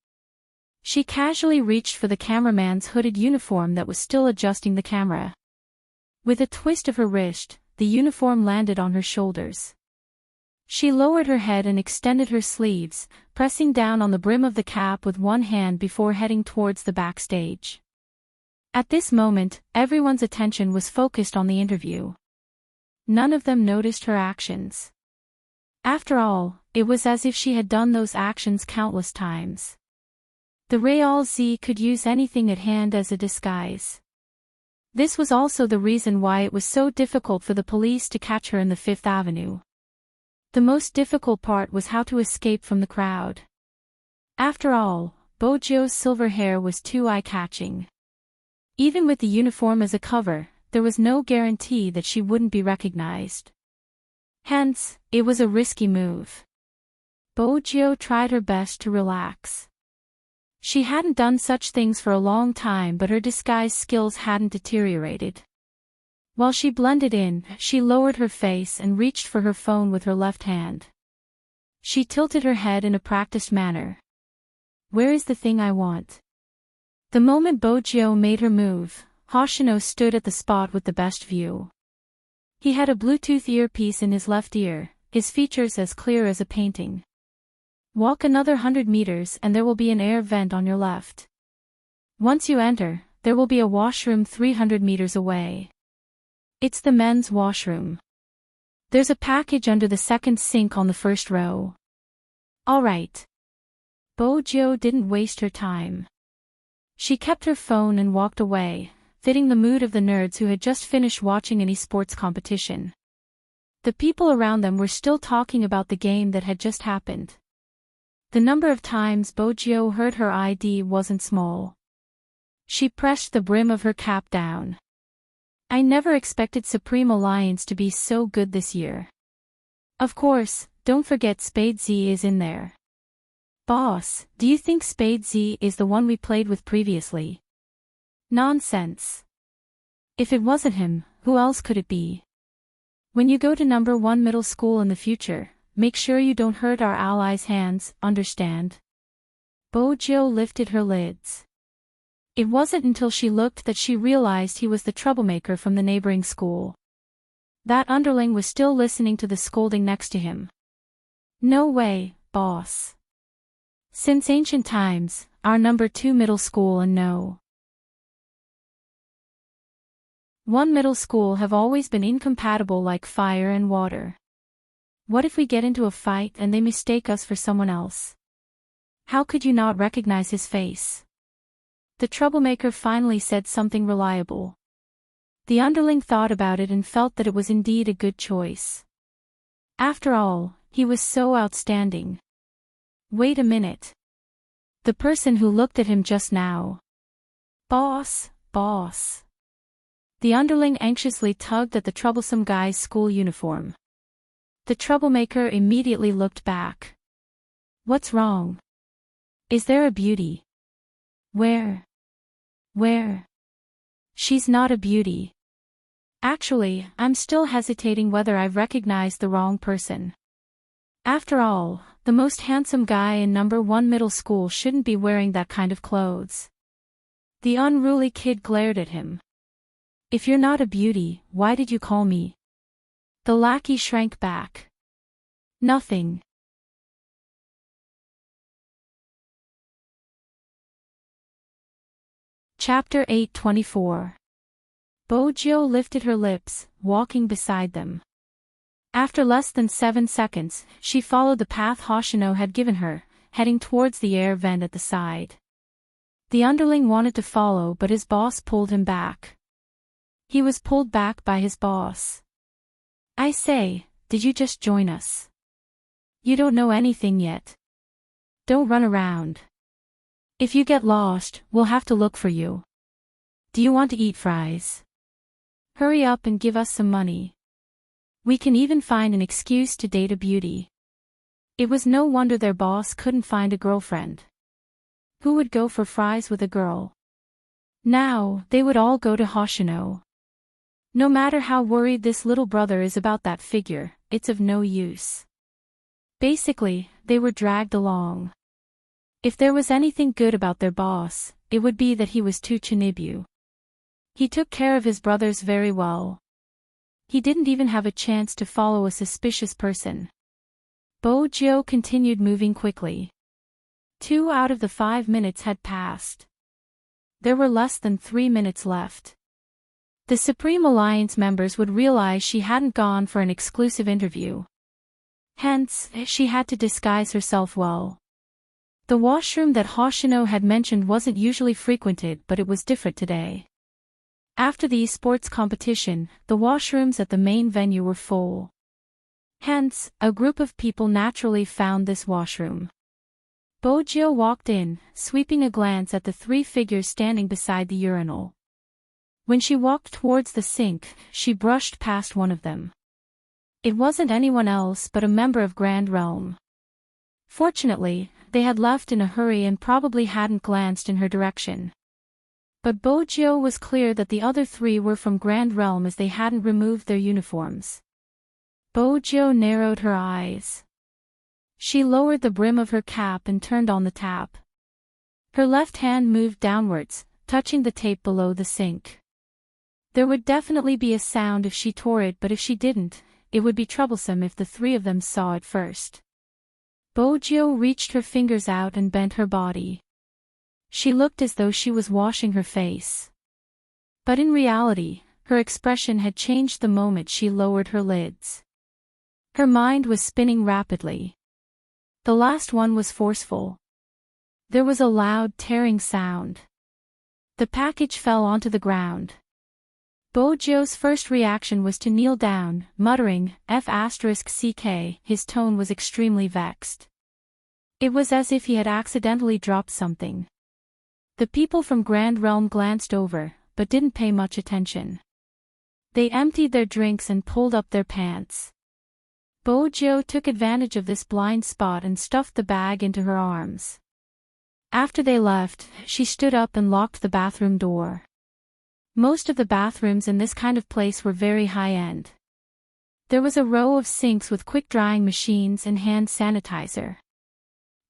She casually reached for the cameraman's hooded uniform that was still adjusting the camera. With a twist of her wrist, the uniform landed on her shoulders. She lowered her head and extended her sleeves, pressing down on the brim of the cap with one hand before heading towards the backstage. At this moment, everyone's attention was focused on the interview. None of them noticed her actions. After all, it was as if she had done those actions countless times. The Real Z could use anything at hand as a disguise. This was also the reason why it was so difficult for the police to catch her in the Fifth Avenue. The most difficult part was how to escape from the crowd. After all, Bojo's silver hair was too eye-catching. Even with the uniform as a cover, there was no guarantee that she wouldn't be recognized. Hence, it was a risky move. Bojo tried her best to relax. She hadn't done such things for a long time, but her disguise skills hadn't deteriorated. While she blended in, she lowered her face and reached for her phone with her left hand. She tilted her head in a practiced manner. "Where is the thing I want?" The moment Bojo made her move, Hoshino stood at the spot with the best view. He had a Bluetooth earpiece in his left ear, his features as clear as a painting. "Walk another 100 meters and there will be an air vent on your left. Once you enter, there will be a washroom 300 meters away. It's the men's washroom. There's a package under the second sink on the first row." "All right." Bojo didn't waste her time. She kept her phone and walked away, fitting the mood of the nerds who had just finished watching an esports competition. The people around them were still talking about the game that had just happened. The number of times Bojo heard her ID wasn't small. She pressed the brim of her cap down. "I never expected Supreme Alliance to be so good this year. Of course, don't forget Spade Z is in there." "Boss, do you think Spade Z is the one we played with previously?" "Nonsense. If it wasn't him, who else could it be? When you go to number 1 middle school in the future, make sure you don't hurt our allies' hands, understand?" Bojo lifted her lids. It wasn't until she looked that she realized he was the troublemaker from the neighboring school. That underling was still listening to the scolding next to him. "No way, boss. Since ancient times, our number 2 middle school and no 1 middle school have always been incompatible like fire and water. What if we get into a fight and they mistake us for someone else? How could you not recognize his face?" The troublemaker finally said something reliable. The underling thought about it and felt that it was indeed a good choice. After all, he was so outstanding. Wait a minute. The person who looked at him just now. Boss. The underling anxiously tugged at the troublesome guy's school uniform. The troublemaker immediately looked back. "What's wrong? Is there a beauty?" Where? She's not a beauty. Actually, I'm still hesitating whether I've recognized the wrong person. After all, the most handsome guy in number 1 middle school shouldn't be wearing that kind of clothes. The unruly kid glared at him. "If you're not a beauty, why did you call me?" The lackey shrank back. "Nothing. Chapter 824. Bojo lifted her lips, walking beside them. After less than 7 seconds, she followed the path Hoshino had given her, heading towards the air vent at the side. The underling wanted to follow but his boss pulled him back. He was pulled back by his boss. "I say, did you just join us? You don't know anything yet. Don't run around. If you get lost, we'll have to look for you. Do you want to eat fries? Hurry up and give us some money. We can even find an excuse to date a beauty." It was no wonder their boss couldn't find a girlfriend. Who would go for fries with a girl? Now, they would all go to Hoshino. No matter how worried this little brother is about that figure, it's of no use. Basically, they were dragged along. If there was anything good about their boss, it would be that he was too Chinibu. He took care of his brothers very well. He didn't even have a chance to follow a suspicious person. Bojo continued moving quickly. 2 out of the 5 minutes had passed. There were less than 3 minutes left. The Supreme Alliance members would realize she hadn't gone for an exclusive interview. Hence, she had to disguise herself well. The washroom that Hoshino had mentioned wasn't usually frequented, but it was different today. After the esports competition, the washrooms at the main venue were full. Hence, a group of people naturally found this washroom. Bojo walked in, sweeping a glance at the 3 figures standing beside the urinal. When she walked towards the sink, she brushed past one of them. It wasn't anyone else but a member of Grand Realm. Fortunately, they had left in a hurry and probably hadn't glanced in her direction. But Bojo was clear that the other 3 were from Grand Realm as they hadn't removed their uniforms. Bojo narrowed her eyes. She lowered the brim of her cap and turned on the tap. Her left hand moved downwards, touching the tape below the sink. There would definitely be a sound if she tore it, but if she didn't, it would be troublesome if the 3 of them saw it first. Bojo reached her fingers out and bent her body. She looked as though she was washing her face. But in reality, her expression had changed the moment she lowered her lids. Her mind was spinning rapidly. The last one was forceful. There was a loud tearing sound. The package fell onto the ground. Bojo's first reaction was to kneel down, muttering, F***ck, his tone was extremely vexed. It was as if he had accidentally dropped something. The people from Grand Realm glanced over, but didn't pay much attention. They emptied their drinks and pulled up their pants. Bojo took advantage of this blind spot and stuffed the bag into her arms. After they left, she stood up and locked the bathroom door. Most of the bathrooms in this kind of place were very high-end. There was a row of sinks with quick-drying machines and hand sanitizer.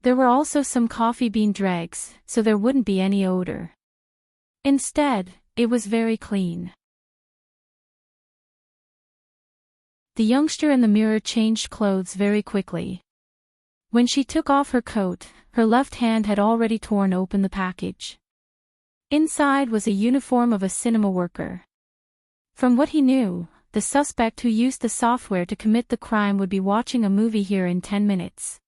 There were also some coffee bean dregs, so there wouldn't be any odor. Instead, it was very clean. The youngster in the mirror changed clothes very quickly. When she took off her coat, her left hand had already torn open the package. Inside was a uniform of a cinema worker. From what he knew, the suspect who used the software to commit the crime would be watching a movie here in 10 minutes.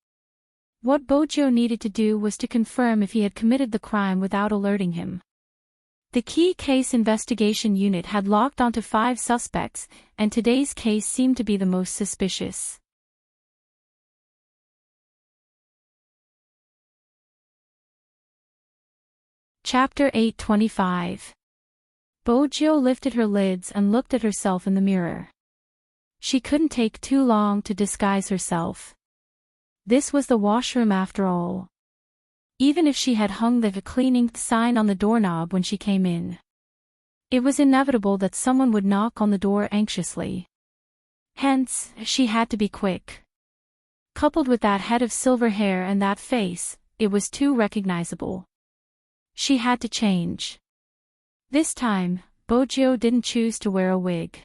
What Bojo needed to do was to confirm if he had committed the crime without alerting him. The key case investigation unit had locked onto 5 suspects, and today's case seemed to be the most suspicious. Chapter 825. Bojo lifted her lids and looked at herself in the mirror. She couldn't take too long to disguise herself. This was the washroom after all. Even if she had hung the cleaning sign on the doorknob when she came in, it was inevitable that someone would knock on the door anxiously. Hence, she had to be quick. Coupled with that head of silver hair and that face, it was too recognizable. She had to change. This time, Bojo didn't choose to wear a wig.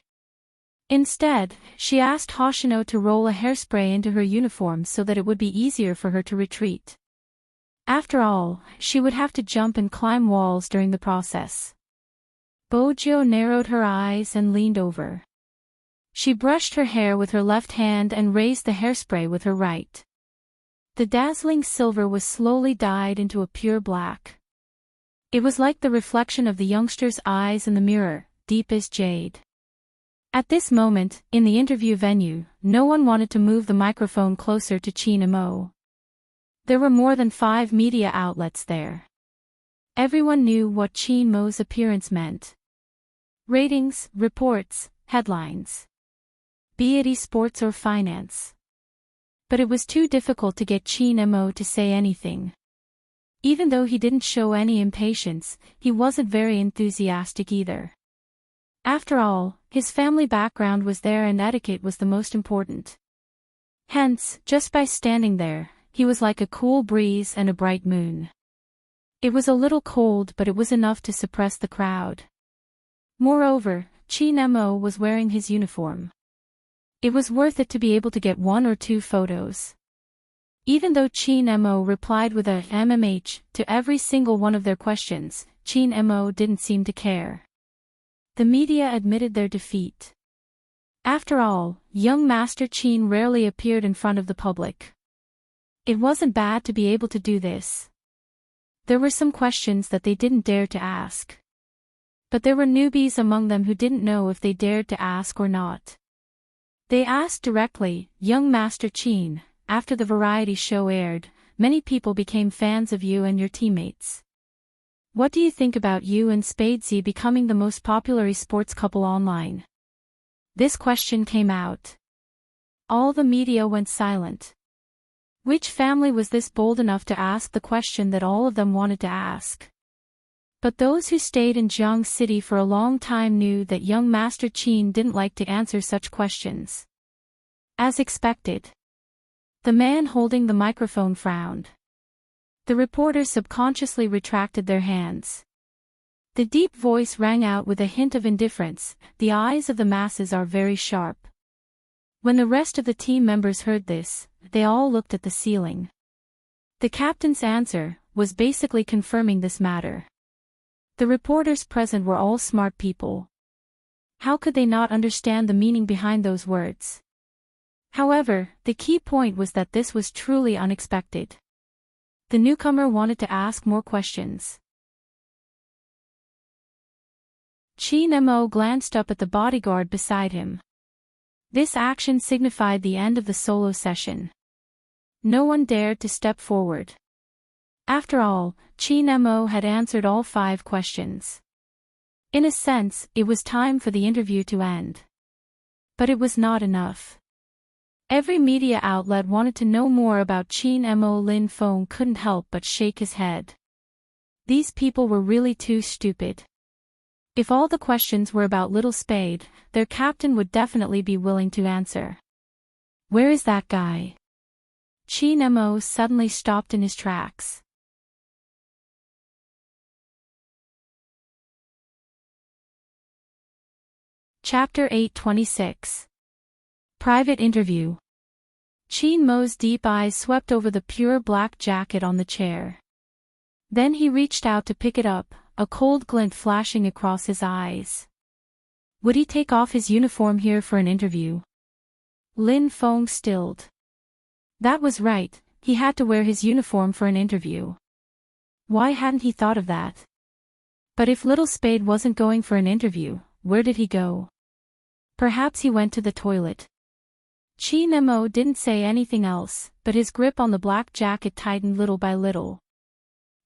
Instead, she asked Hoshino to roll a hairspray into her uniform so that it would be easier for her to retreat. After all, she would have to jump and climb walls during the process. Bojo narrowed her eyes and leaned over. She brushed her hair with her left hand and raised the hairspray with her right. The dazzling silver was slowly dyed into a pure black. It was like the reflection of the youngster's eyes in the mirror, deep as jade. At this moment, in the interview venue, no one wanted to move the microphone closer to Chin Mo. There were more than 5 media outlets there. Everyone knew what Chin Mo's appearance meant. Ratings, reports, headlines. Be it esports or finance. But it was too difficult to get Chin Mo to say anything. Even though he didn't show any impatience, he wasn't very enthusiastic either. After all, his family background was there and etiquette was the most important. Hence, just by standing there, he was like a cool breeze and a bright moon. It was a little cold, but it was enough to suppress the crowd. Moreover, Chin Mo was wearing his uniform. It was worth it to be able to get 1 or 2 photos. Even though Chin Mo replied with a MMH to every single one of their questions, Chin Mo didn't seem to care. The media admitted their defeat. After all, young Master Chin rarely appeared in front of the public. It wasn't bad to be able to do this. There were some questions that they didn't dare to ask. But there were newbies among them who didn't know if they dared to ask or not. They asked directly, "Young Master Chin, after the variety show aired, many people became fans of you and your teammates. What do you think about you and Spadesy becoming the most popular esports couple online?" This question came out. All the media went silent. Which family was this bold enough to ask the question that all of them wanted to ask? But those who stayed in Jiang City for a long time knew that young Master Chin didn't like to answer such questions. As expected. The man holding the microphone frowned. The reporters subconsciously retracted their hands. The deep voice rang out with a hint of indifference, "The eyes of the masses are very sharp." When the rest of the team members heard this, they all looked at the ceiling. The captain's answer was basically confirming this matter. The reporters present were all smart people. How could they not understand the meaning behind those words? However, the key point was that this was truly unexpected. The newcomer wanted to ask more questions. Chin Mo glanced up at the bodyguard beside him. This action signified the end of the solo session. No one dared to step forward. After all, Chin Mo had answered all 5 questions. In a sense, it was time for the interview to end. But it was not enough. Every media outlet wanted to know more about Chin Mo. Lin Feng couldn't help but shake his head. These people were really too stupid. If all the questions were about Little Spade, their captain would definitely be willing to answer. "Where is that guy?" Chin Mo suddenly stopped in his tracks. Chapter 826. Private Interview. Chin Mo's deep eyes swept over the pure black jacket on the chair. Then he reached out to pick it up, a cold glint flashing across his eyes. Would he take off his uniform here for an interview? Lin Feng stilled. That was right, he had to wear his uniform for an interview. Why hadn't he thought of that? But if Little Spade wasn't going for an interview, where did he go? Perhaps he went to the toilet. Chin Mo didn't say anything else, but his grip on the black jacket tightened little by little.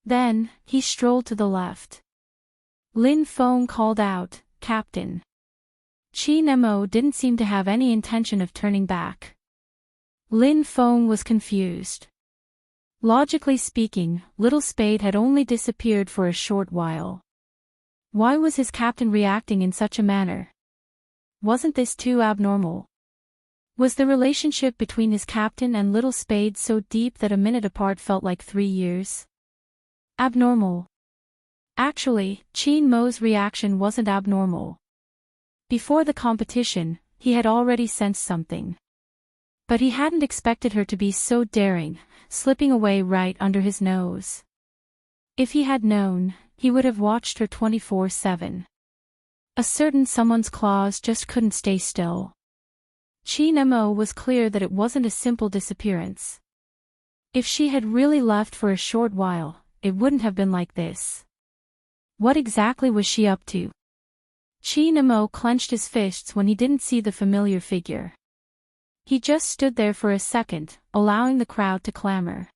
Then, he strolled to the left. Lin Feng called out, "Captain." Chin Mo didn't seem to have any intention of turning back. Lin Feng was confused. Logically speaking, Little Spade had only disappeared for a short while. Why was his captain reacting in such a manner? Wasn't this too abnormal? Was the relationship between his captain and Little Spade so deep that a minute apart felt like 3 years? Abnormal. Actually, Chin Mo's reaction wasn't abnormal. Before the competition, he had already sensed something. But he hadn't expected her to be so daring, slipping away right under his nose. If he had known, he would have watched her 24/7. A certain someone's claws just couldn't stay still. Chinemo was clear that it wasn't a simple disappearance. If she had really left for a short while, it wouldn't have been like this. What exactly was she up to? Chinemo clenched his fists when he didn't see the familiar figure. He just stood there for a second, allowing the crowd to clamor.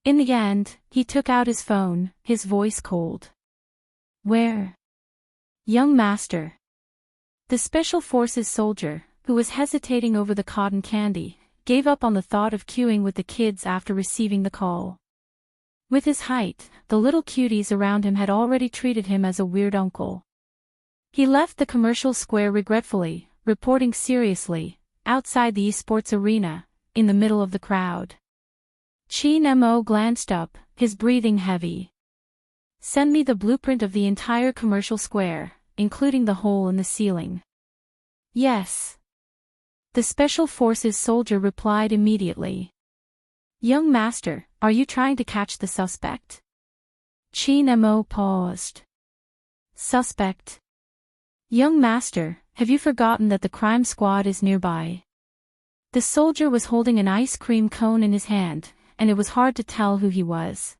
In the end, he took out his phone, his voice cold. Where? Young master. The Special Forces soldier, who was hesitating over the cotton candy, gave up on the thought of queuing with the kids after receiving the call. With his height, the little cuties around him had already treated him as a weird uncle. He left the commercial square regretfully, reporting seriously, outside the esports arena, in the middle of the crowd. Chinemo glanced up, his breathing heavy. Send me the blueprint of the entire commercial square, including the hole in the ceiling. Yes. The Special Forces soldier replied immediately. Young master, are you trying to catch the suspect? Chinemo paused. Suspect? Young master, have you forgotten that the crime squad is nearby? The soldier was holding an ice cream cone in his hand, and it was hard to tell who he was.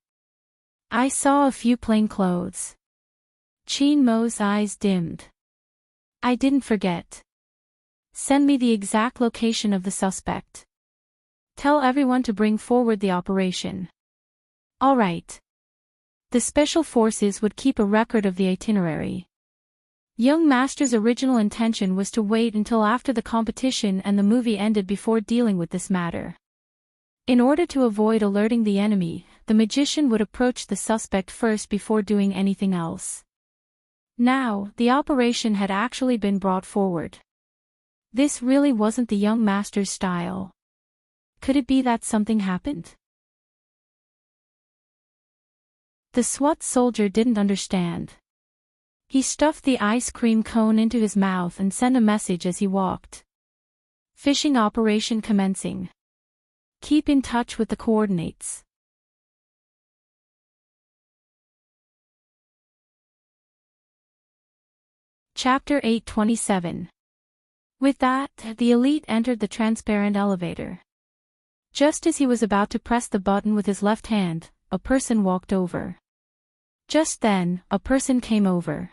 I saw a few plainclothes. Chinemo's eyes dimmed. I didn't forget. Send me the exact location of the suspect. Tell everyone to bring forward the operation. All right. The Special Forces would keep a record of the itinerary. Young Master's original intention was to wait until after the competition and the movie ended before dealing with this matter. In order to avoid alerting the enemy, the magician would approach the suspect first before doing anything else. Now, the operation had actually been brought forward. This really wasn't the young master's style. Could it be that something happened? The SWAT soldier didn't understand. He stuffed the ice cream cone into his mouth and sent a message as he walked. Fishing operation commencing. Keep in touch with the coordinates. Chapter 827. With that, the elite entered the transparent elevator. Just as he was about to press the button with his left hand, a person walked over. Just then, a person came over.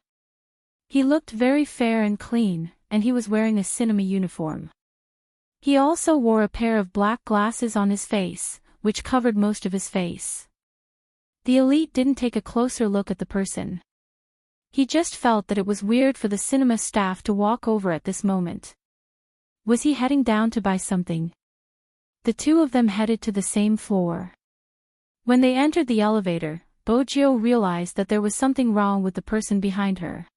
He looked very fair and clean, and he was wearing a cinema uniform. He also wore a pair of black glasses on his face, which covered most of his face. The elite didn't take a closer look at the person. He just felt that it was weird for the cinema staff to walk over at this moment. Was he heading down to buy something? The two of them headed to the same floor. When they entered the elevator, Bojio realized that there was something wrong with the person behind her.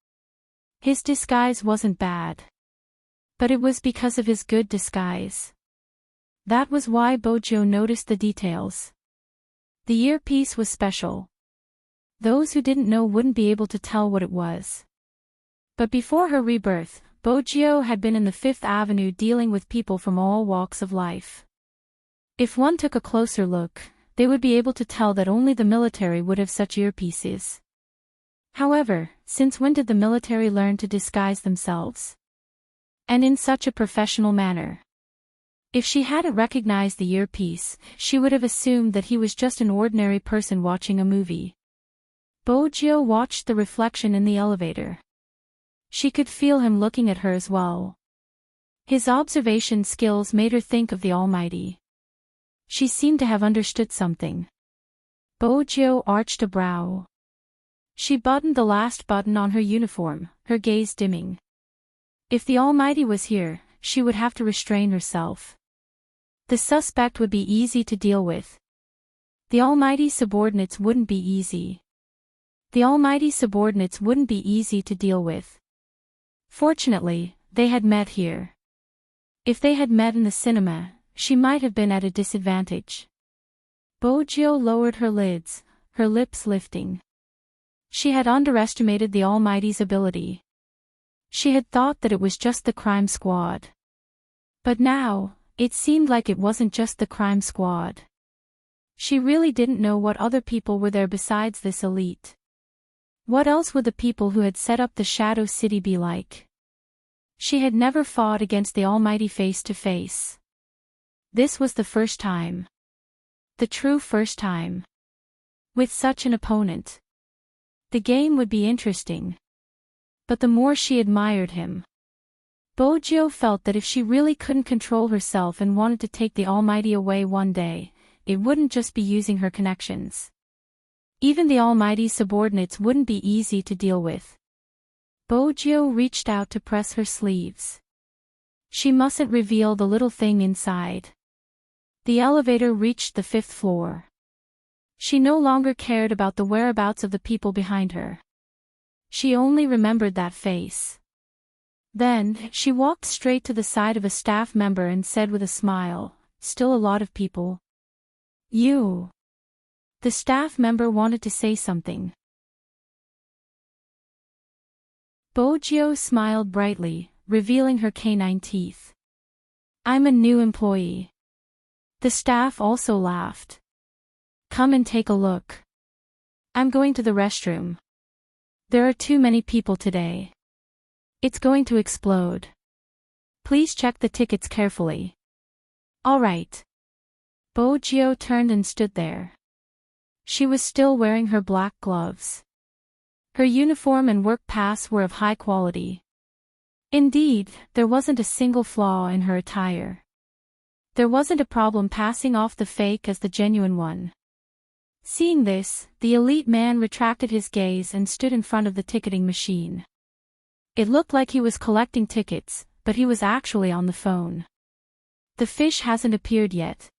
His disguise wasn't bad. But it was because of his good disguise. That was why Bojio noticed the details. The earpiece was special. Those who didn't know wouldn't be able to tell what it was. But before her rebirth, Bojio had been in the Fifth Avenue dealing with people from all walks of life. If one took a closer look, they would be able to tell that only the military would have such earpieces. However, since when did the military learn to disguise themselves? And in such a professional manner. If she hadn't recognized the earpiece, she would have assumed that he was just an ordinary person watching a movie. Bojio watched the reflection in the elevator. She could feel him looking at her as well. His observation skills made her think of the Almighty. She seemed to have understood something. Bojio arched a brow. She buttoned the last button on her uniform, her gaze dimming. If the Almighty was here, she would have to restrain herself. The suspect would be easy to deal with. The Almighty's subordinates wouldn't be easy. The Almighty's subordinates wouldn't be easy to deal with. Fortunately, they had met here. If they had met in the cinema, she might have been at a disadvantage. Bojio lowered her lids, her lips lifting. She had underestimated the Almighty's ability. She had thought that it was just the crime squad. But now, it seemed like it wasn't just the crime squad. She really didn't know what other people were there besides this elite. What else would the people who had set up the Shadow City be like? She had never fought against the Almighty face to face. This was the first time. The true first time. With such an opponent. The game would be interesting. But the more she admired him, Bojo felt that if she really couldn't control herself and wanted to take the Almighty away one day, it wouldn't just be using her connections. Even the Almighty's subordinates wouldn't be easy to deal with. Bojo reached out to press her sleeves. She mustn't reveal the little thing inside. The elevator reached the 5th floor. She no longer cared about the whereabouts of the people behind her. She only remembered that face. Then, she walked straight to the side of a staff member and said with a smile, "Still a lot of people." "You." The staff member wanted to say something. Bojo smiled brightly, revealing her canine teeth. "I'm a new employee." The staff also laughed. "Come and take a look. I'm going to the restroom. There are too many people today. It's going to explode. Please check the tickets carefully." "All right." Bojo turned and stood there. She was still wearing her black gloves. Her uniform and work pass were of high quality. Indeed, there wasn't a single flaw in her attire. There wasn't a problem passing off the fake as the genuine one. Seeing this, the elite man retracted his gaze and stood in front of the ticketing machine. It looked like he was collecting tickets, but he was actually on the phone. "The fish hasn't appeared yet.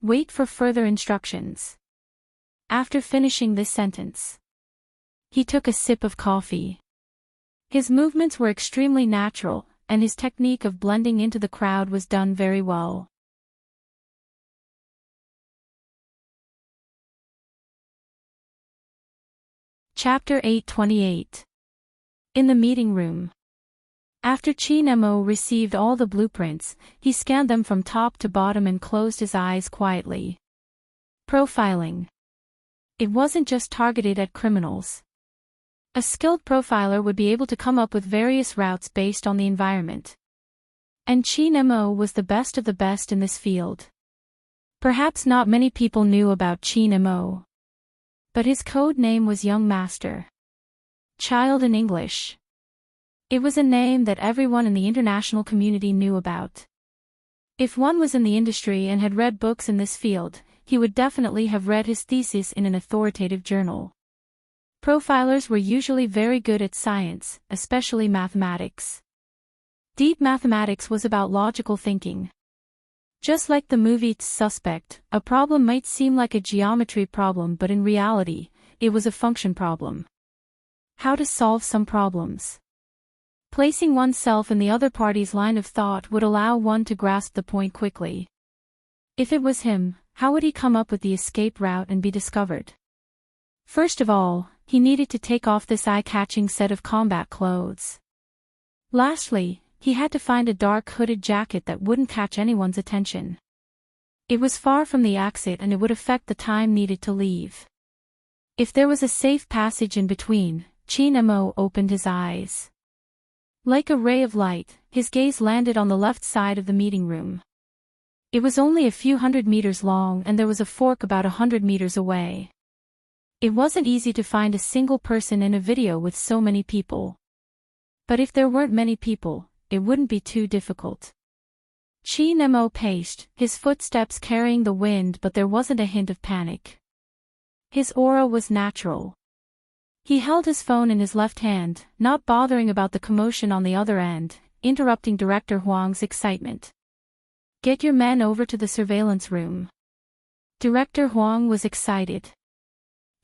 Wait for further instructions." After finishing this sentence, he took a sip of coffee. His movements were extremely natural, and his technique of blending into the crowd was done very well. Chapter 828. In the meeting room. After Chinemo received all the blueprints, he scanned them from top to bottom and closed his eyes quietly. Profiling. It wasn't just targeted at criminals. A skilled profiler would be able to come up with various routes based on the environment. And Chinemo was the best of the best in this field. Perhaps not many people knew about Chinemo. But his code name was Young Master. Child in English. It was a name that everyone in the international community knew about. If one was in the industry and had read books in this field, he would definitely have read his thesis in an authoritative journal. Profilers were usually very good at science, especially mathematics. Deep mathematics was about logical thinking. Just like the movie Suspect, a problem might seem like a geometry problem, but in reality, it was a function problem. How to solve some problems. Placing oneself in the other party's line of thought would allow one to grasp the point quickly. If it was him, how would he come up with the escape route and be discovered? First of all, he needed to take off this eye-catching set of combat clothes. Lastly, he had to find a dark hooded jacket that wouldn't catch anyone's attention. It was far from the exit and it would affect the time needed to leave. If there was a safe passage in between, Chinemo opened his eyes. Like a ray of light, his gaze landed on the left side of the meeting room. It was only a few hundred meters long and there was a fork about 100 meters away. It wasn't easy to find a single person in a video with so many people. But if there weren't many people, it wouldn't be too difficult. Chinemo paced, his footsteps carrying the wind, but there wasn't a hint of panic. His aura was natural. He held his phone in his left hand, not bothering about the commotion on the other end, interrupting Director Huang's excitement. "Get your men over to the surveillance room." Director Huang was excited.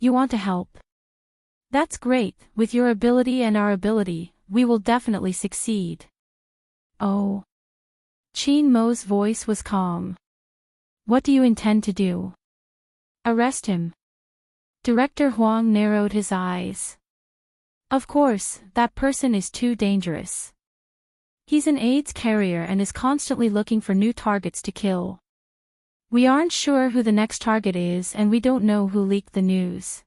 "You want to help? That's great. With your ability and our ability, we will definitely succeed." "Oh." Chinmo's voice was calm. "What do you intend to do?" "Arrest him." Director Huang narrowed his eyes. "Of course, that person is too dangerous. He's an AIDS carrier and is constantly looking for new targets to kill. We aren't sure who the next target is and we don't know who leaked the news.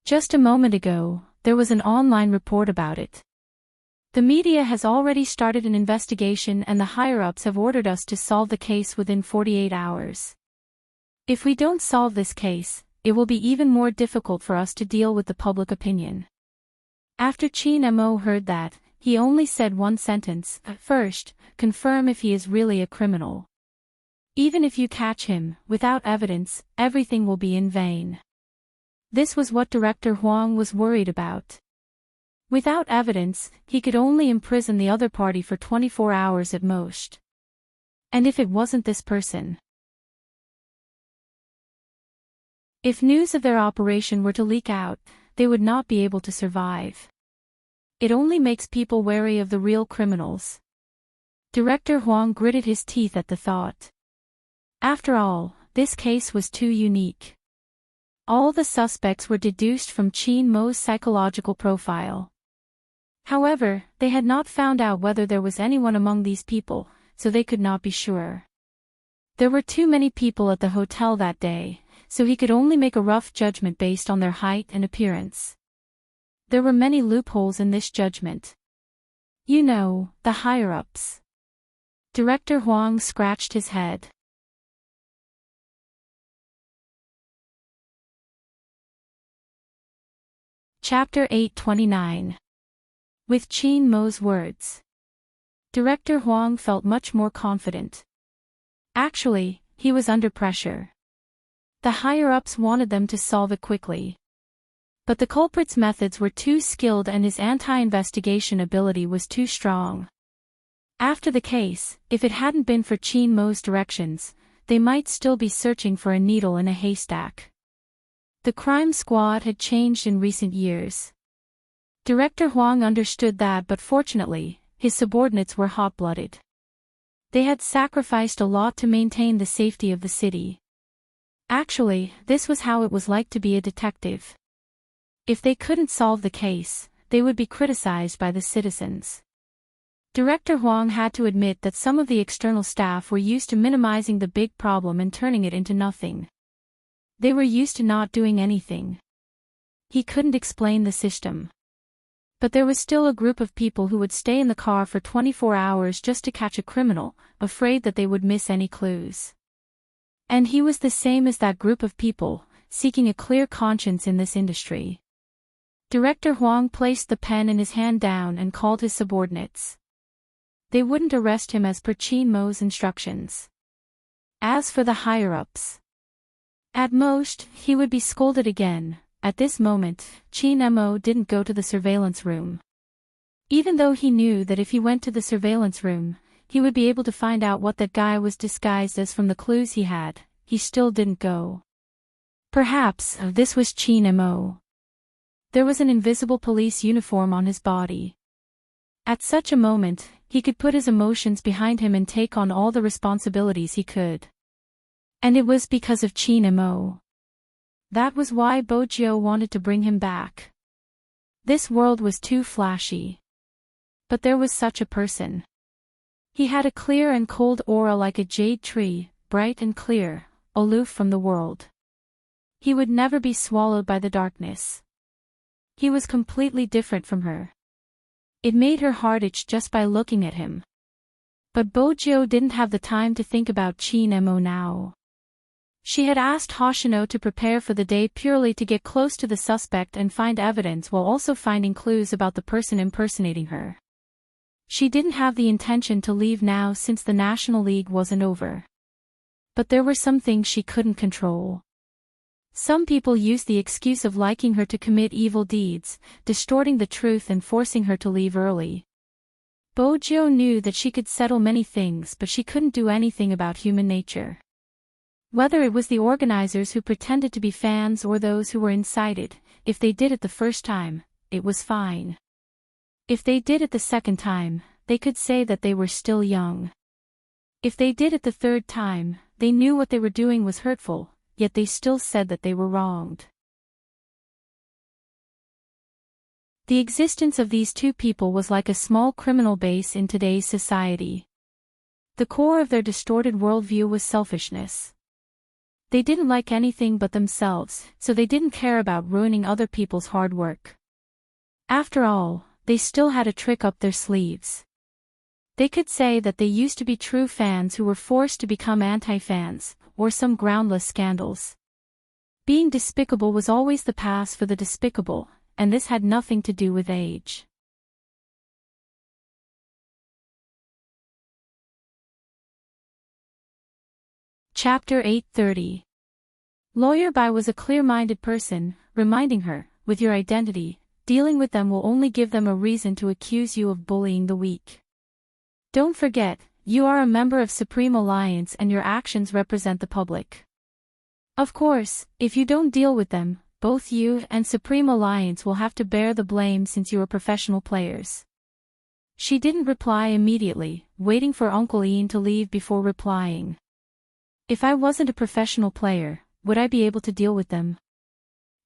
Just a moment ago, there was an online report about it. The media has already started an investigation and the higher-ups have ordered us to solve the case within 48 hours. If we don't solve this case, it will be even more difficult for us to deal with the public opinion. After Chin Mo heard that, he only said one sentence: first, confirm if he is really a criminal. Even if you catch him, without evidence, everything will be in vain. This was what Director Huang was worried about. Without evidence, he could only imprison the other party for 24 hours at most. And if it wasn't this person? If news of their operation were to leak out, they would not be able to survive. It only makes people wary of the real criminals. Director Huang gritted his teeth at the thought. After all, this case was too unique. All the suspects were deduced from Chin Mo's psychological profile. However, they had not found out whether there was anyone among these people, so they could not be sure. There were too many people at the hotel that day, so he could only make a rough judgment based on their height and appearance. There were many loopholes in this judgment. You know, the higher-ups. Director Huang scratched his head. Chapter 829. With Chin Mo's words. Director Huang felt much more confident. Actually, he was under pressure. The higher-ups wanted them to solve it quickly. But the culprit's methods were too skilled and his anti-investigation ability was too strong. After the case, if it hadn't been for Chin Mo's directions, they might still be searching for a needle in a haystack. The crime squad had changed in recent years. Director Huang understood that, but fortunately, his subordinates were hot-blooded. They had sacrificed a lot to maintain the safety of the city. Actually, this was how it was like to be a detective. If they couldn't solve the case, they would be criticized by the citizens. Director Huang had to admit that some of the external staff were used to minimizing the big problem and turning it into nothing. They were used to not doing anything. He couldn't explain the system. But there was still a group of people who would stay in the car for 24 hours just to catch a criminal, afraid that they would miss any clues. And he was the same as that group of people, seeking a clear conscience in this industry. Director Huang placed the pen in his hand down and called his subordinates. They wouldn't arrest him as per Chin Mo's instructions. As for the higher-ups, at most, he would be scolded again. At this moment, Chin Mo didn't go to the surveillance room. Even though he knew that if he went to the surveillance room, he would be able to find out what that guy was disguised as from the clues he had, he still didn't go. Perhaps this was Chin Mo. There was an invisible police uniform on his body. At such a moment, he could put his emotions behind him and take on all the responsibilities he could. And it was because of Chin Mo. That was why Bojiu wanted to bring him back. This world was too flashy. But there was such a person. He had a clear and cold aura like a jade tree, bright and clear, aloof from the world. He would never be swallowed by the darkness. He was completely different from her. It made her heart itch just by looking at him. But Bojiu didn't have the time to think about Chin Mo now. She had asked Hoshino to prepare for the day purely to get close to the suspect and find evidence while also finding clues about the person impersonating her. She didn't have the intention to leave now since the National League wasn't over. But there were some things she couldn't control. Some people used the excuse of liking her to commit evil deeds, distorting the truth and forcing her to leave early. Bojiu knew that she could settle many things, but she couldn't do anything about human nature. Whether it was the organizers who pretended to be fans or those who were incited, if they did it the first time, it was fine. If they did it the second time, they could say that they were still young. If they did it the third time, they knew what they were doing was hurtful, yet they still said that they were wronged. The existence of these two people was like a small criminal base in today's society. The core of their distorted worldview was selfishness. They didn't like anything but themselves, so they didn't care about ruining other people's hard work. After all, they still had a trick up their sleeves. They could say that they used to be true fans who were forced to become anti-fans, or some groundless scandals. Being despicable was always the pass for the despicable, and this had nothing to do with age. Chapter 830. Lawyer Bai was a clear-minded person, reminding her, with your identity, dealing with them will only give them a reason to accuse you of bullying the weak. Don't forget, you are a member of Supreme Alliance and your actions represent the public. Of course, if you don't deal with them, both you and Supreme Alliance will have to bear the blame since you are professional players. She didn't reply immediately, waiting for Uncle Ian to leave before replying. If I wasn't a professional player, would I be able to deal with them?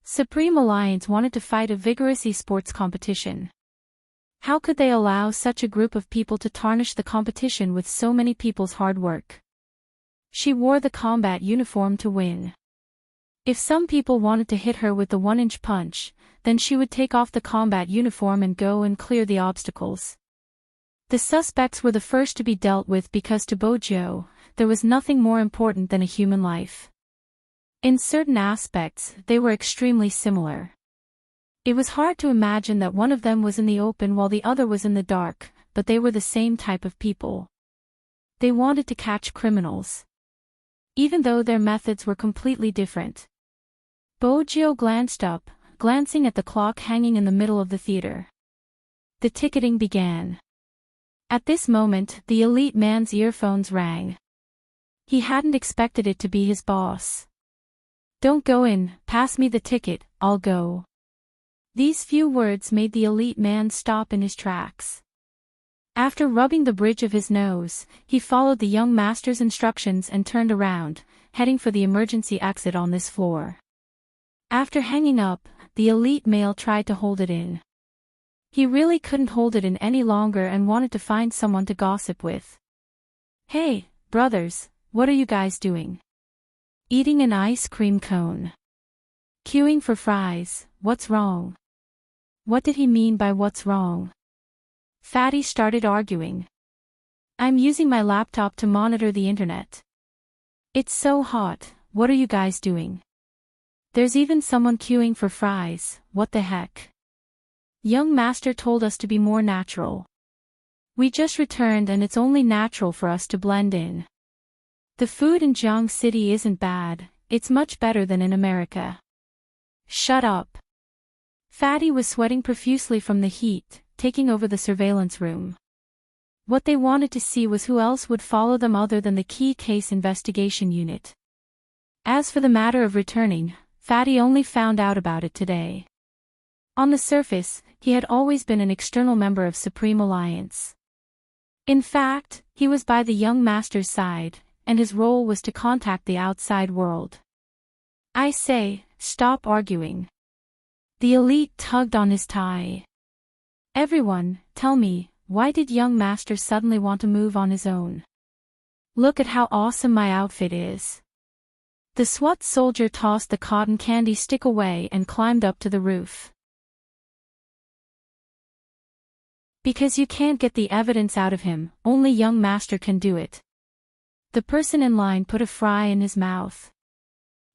Supreme Alliance wanted to fight a vigorous esports competition. How could they allow such a group of people to tarnish the competition with so many people's hard work? She wore the combat uniform to win. If some people wanted to hit her with the 1-inch punch, then she would take off the combat uniform and go and clear the obstacles. The suspects were the first to be dealt with because to Bojo, there was nothing more important than a human life. In certain aspects, they were extremely similar. It was hard to imagine that one of them was in the open while the other was in the dark, but they were the same type of people. They wanted to catch criminals. Even though their methods were completely different. Bojo glanced up, glancing at the clock hanging in the middle of the theater. The ticketing began. At this moment, the elite man's earphones rang. He hadn't expected it to be his boss. Don't go in, pass me the ticket, I'll go. These few words made the elite man stop in his tracks. After rubbing the bridge of his nose, he followed the young master's instructions and turned around, heading for the emergency exit on this floor. After hanging up, the elite male tried to hold it in. He really couldn't hold it in any longer and wanted to find someone to gossip with. Hey, brothers, what are you guys doing? Eating an ice cream cone. Queuing for fries, what's wrong? What did he mean by what's wrong? Fatty started arguing. I'm using my laptop to monitor the internet. It's so hot, what are you guys doing? There's even someone queuing for fries, what the heck? Young master told us to be more natural. We just returned and it's only natural for us to blend in. The food in Jiang City isn't bad, it's much better than in America. Shut up. Fatty was sweating profusely from the heat, taking over the surveillance room. What they wanted to see was who else would follow them other than the key case investigation unit. As for the matter of returning, Fatty only found out about it today. On the surface, he had always been an external member of Supreme Alliance. In fact, he was by the young master's side, and his role was to contact the outside world. I say, stop arguing. The elite tugged on his tie. Everyone, tell me, why did young master suddenly want to move on his own? Look at how awesome my outfit is. The SWAT soldier tossed the cotton candy stick away and climbed up to the roof. Because you can't get the evidence out of him, only young master can do it. The person in line put a fry in his mouth.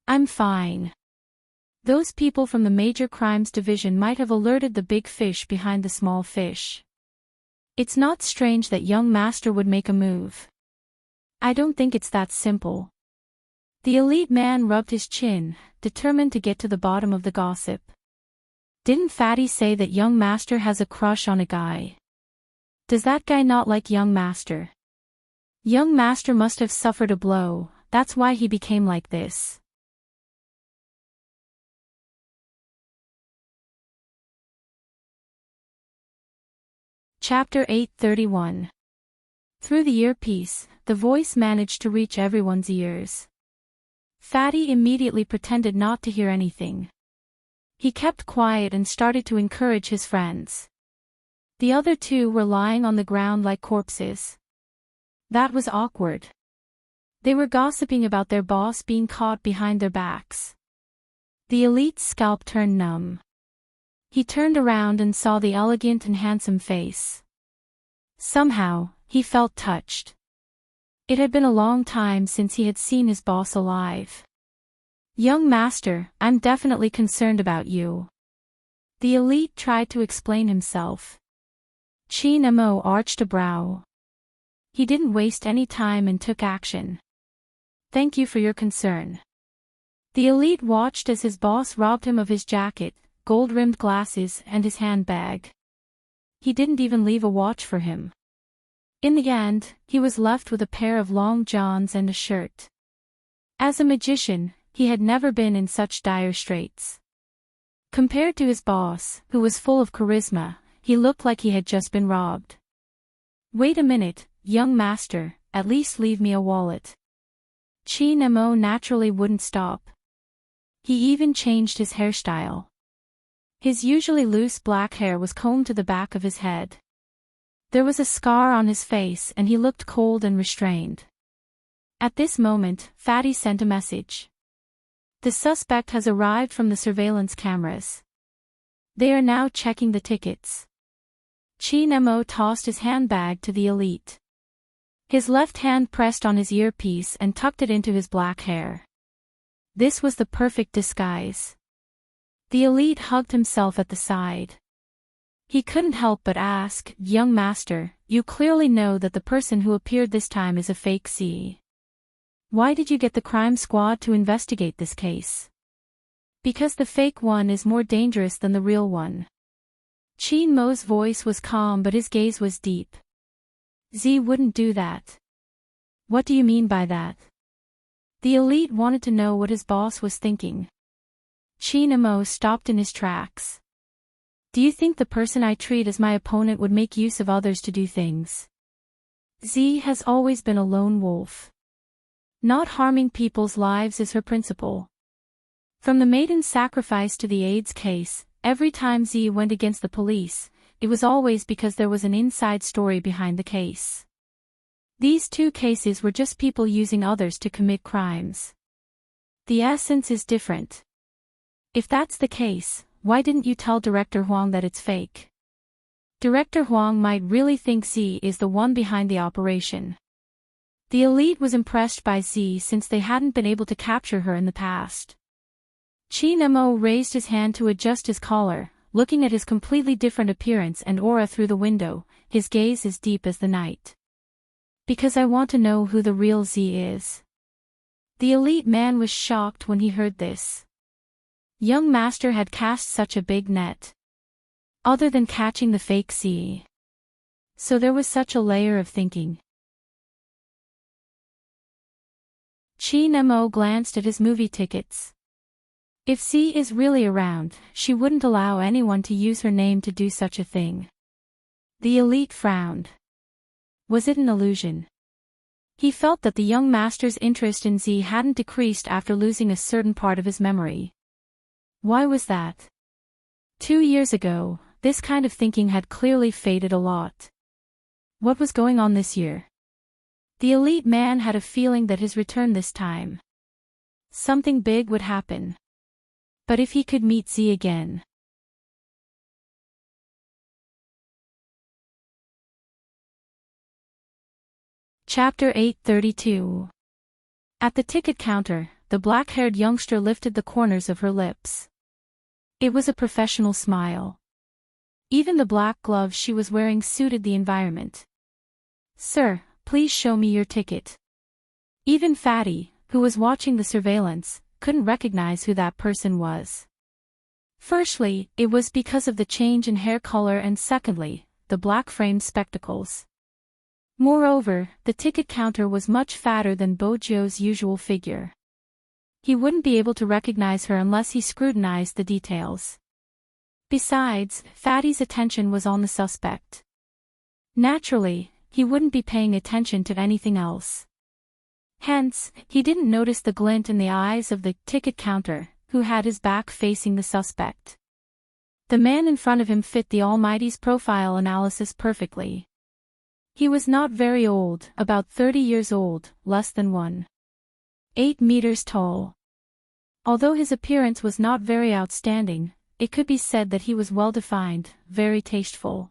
I'm fine. Those people from the Major Crimes Division might have alerted the big fish behind the small fish. It's not strange that young master would make a move. I don't think it's that simple. The elite man rubbed his chin, determined to get to the bottom of the gossip. Didn't Fatty say that young master has a crush on a guy? Does that guy not like young master? Young master must have suffered a blow, that's why he became like this. Chapter 831. Through the earpiece, the voice managed to reach everyone's ears. Fatty immediately pretended not to hear anything. He kept quiet and started to encourage his friends. The other two were lying on the ground like corpses. That was awkward. They were gossiping about their boss being caught behind their backs. The elite's scalp turned numb. He turned around and saw the elegant and handsome face. Somehow, he felt touched. It had been a long time since he had seen his boss alive. "Young master, I'm definitely concerned about you." The elite tried to explain himself. Chin Mo arched a brow. He didn't waste any time and took action. "Thank you for your concern." The elite watched as his boss robbed him of his jacket, gold-rimmed glasses, and his handbag. He didn't even leave a watch for him. In the end, he was left with a pair of long johns and a shirt. As a magician, he had never been in such dire straits. Compared to his boss, who was full of charisma, he looked like he had just been robbed. "Wait a minute, young master, at least leave me a wallet." Chin Mo naturally wouldn't stop. He even changed his hairstyle. His usually loose black hair was combed to the back of his head. There was a scar on his face and he looked cold and restrained. At this moment, Fatty sent a message. "The suspect has arrived from the surveillance cameras. They are now checking the tickets." Chin Mo tossed his handbag to the elite. His left hand pressed on his earpiece and tucked it into his black hair. This was the perfect disguise. The elite hugged himself at the side. He couldn't help but ask, "Young master, you clearly know that the person who appeared this time is a fake C. Why did you get the crime squad to investigate this case?" "Because the fake one is more dangerous than the real one." Chin Mo's voice was calm but his gaze was deep. "Z wouldn't do that." "What do you mean by that?" The elite wanted to know what his boss was thinking. Chin Mo stopped in his tracks. "Do you think the person I treat as my opponent would make use of others to do things?" Z has always been a lone wolf. Not harming people's lives is her principle. From the maiden sacrifice to the AIDS case, every time Z went against the police, it was always because there was an inside story behind the case. These two cases were just people using others to commit crimes. The essence is different. If that's the case, why didn't you tell Director Huang that it's fake? Director Huang might really think Z is the one behind the operation. The elite was impressed by Z since they hadn't been able to capture her in the past. Chin Mo raised his hand to adjust his collar, looking at his completely different appearance and aura through the window, his gaze as deep as the night. "Because I want to know who the real Z is." The elite man was shocked when he heard this. Young master had cast such a big net. Other than catching the fake Z. So there was such a layer of thinking. Chin Mo glanced at his movie tickets. If Z is really around, she wouldn't allow anyone to use her name to do such a thing. The elite frowned. Was it an illusion? He felt that the young master's interest in Z hadn't decreased after losing a certain part of his memory. Why was that? 2 years ago, this kind of thinking had clearly faded a lot. What was going on this year? The elite man had a feeling that his return this time. Something big would happen. But if he could meet Z again. Chapter 832. At the ticket counter, the black-haired youngster lifted the corners of her lips. It was a professional smile. Even the black gloves she was wearing suited the environment. "Sir, please show me your ticket." Even Fatty, who was watching the surveillance, couldn't recognize who that person was. Firstly, it was because of the change in hair color and secondly, the black-framed spectacles. Moreover, the ticket counter was much fatter than Bojo's usual figure. He wouldn't be able to recognize her unless he scrutinized the details. Besides, Fatty's attention was on the suspect. Naturally, he wouldn't be paying attention to anything else. Hence, he didn't notice the glint in the eyes of the ticket counter, who had his back facing the suspect. The man in front of him fit the Almighty's profile analysis perfectly. He was not very old, about 30 years old, less than 1.8 meters tall. Although his appearance was not very outstanding, it could be said that he was well-defined, very tasteful.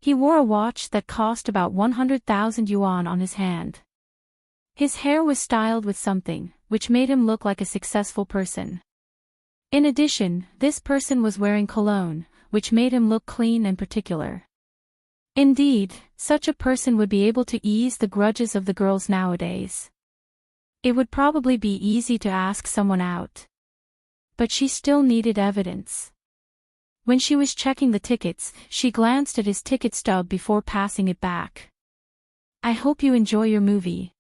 He wore a watch that cost about 100,000 yuan on his hand. His hair was styled with something, which made him look like a successful person. In addition, this person was wearing cologne, which made him look clean and particular. Indeed, such a person would be able to ease the grudges of the girls nowadays. It would probably be easy to ask someone out. But she still needed evidence. When she was checking the tickets, she glanced at his ticket stub before passing it back. "I hope you enjoy your movie."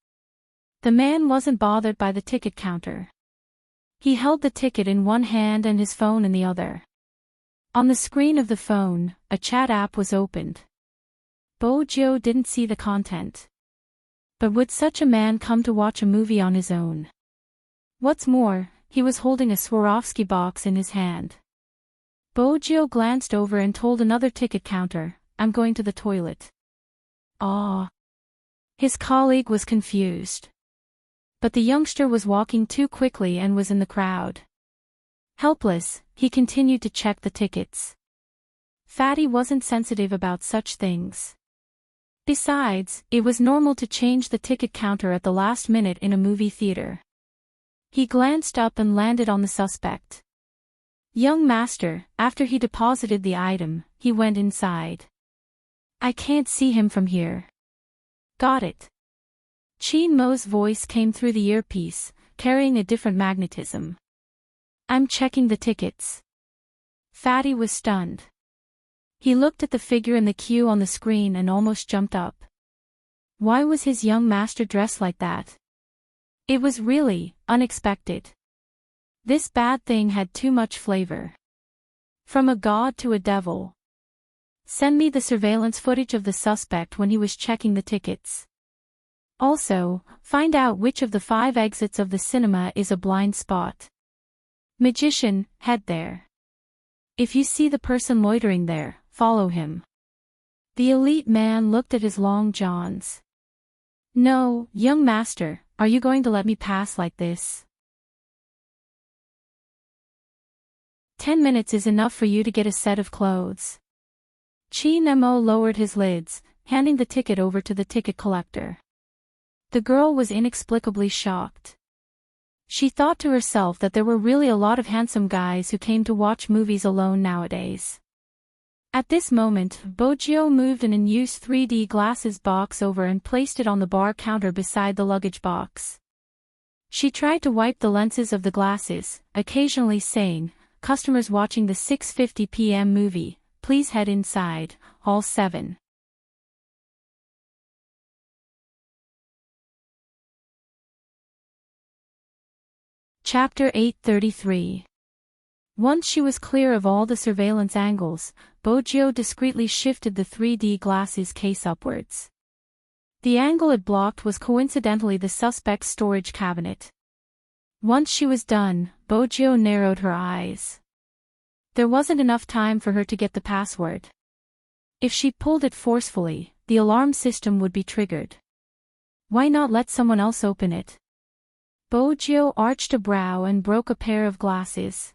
The man wasn't bothered by the ticket counter. He held the ticket in one hand and his phone in the other. On the screen of the phone, a chat app was opened. Bojo didn't see the content. But would such a man come to watch a movie on his own? What's more, he was holding a Swarovski box in his hand. Bojo glanced over and told another ticket counter, "I'm going to the toilet." Ah. His colleague was confused. But the youngster was walking too quickly and was in the crowd. Helpless, he continued to check the tickets. Fatty wasn't sensitive about such things. Besides, it was normal to change the ticket counter at the last minute in a movie theater. He glanced up and landed on the suspect. "Young master," after he deposited the item, he went inside. "I can't see him from here." "Got it." Chin Mo's voice came through the earpiece, carrying a different magnetism. "I'm checking the tickets." Fatty was stunned. He looked at the figure in the queue on the screen and almost jumped up. Why was his young master dressed like that? It was really unexpected. This bad thing had too much flavor. From a god to a devil. Send me the surveillance footage of the suspect when he was checking the tickets. Also, find out which of the 5 exits of the cinema is a blind spot. Magician, head there. If you see the person loitering there, follow him. The elite man looked at his long johns. "No, young master, are you going to let me pass like this? 10 minutes is enough for you to get a set of clothes." Chi Nemo lowered his lids, handing the ticket over to the ticket collector. The girl was inexplicably shocked. She thought to herself that there were really a lot of handsome guys who came to watch movies alone nowadays. At this moment, Bojo moved an unused 3D glasses box over and placed it on the bar counter beside the luggage box. She tried to wipe the lenses of the glasses, occasionally saying, "Customers watching the 6:50 p.m. movie, please head inside, hall 7. Chapter 833. Once she was clear of all the surveillance angles, Bojo discreetly shifted the 3D glasses case upwards. The angle it blocked was coincidentally the suspect's storage cabinet. Once she was done, Bojo narrowed her eyes. There wasn't enough time for her to get the password. If she pulled it forcefully, the alarm system would be triggered. Why not let someone else open it? Bojo arched a brow and broke a pair of glasses.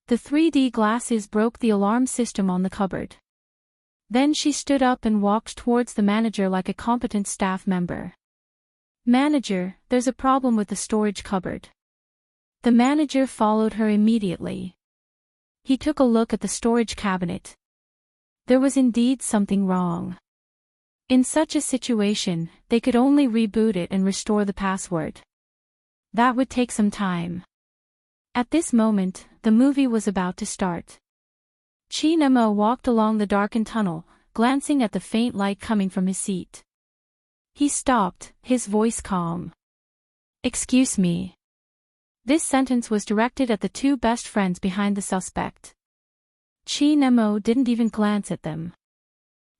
The 3D glasses broke the alarm system on the cupboard. Then she stood up and walked towards the manager like a competent staff member. "Manager, there's a problem with the storage cupboard." The manager followed her immediately. He took a look at the storage cabinet. There was indeed something wrong. In such a situation, they could only reboot it and restore the password. That would take some time. At this moment, the movie was about to start. Chinemo walked along the darkened tunnel, glancing at the faint light coming from his seat. He stopped, his voice calm. "Excuse me." This sentence was directed at the 2 best friends behind the suspect. Chinemo didn't even glance at them.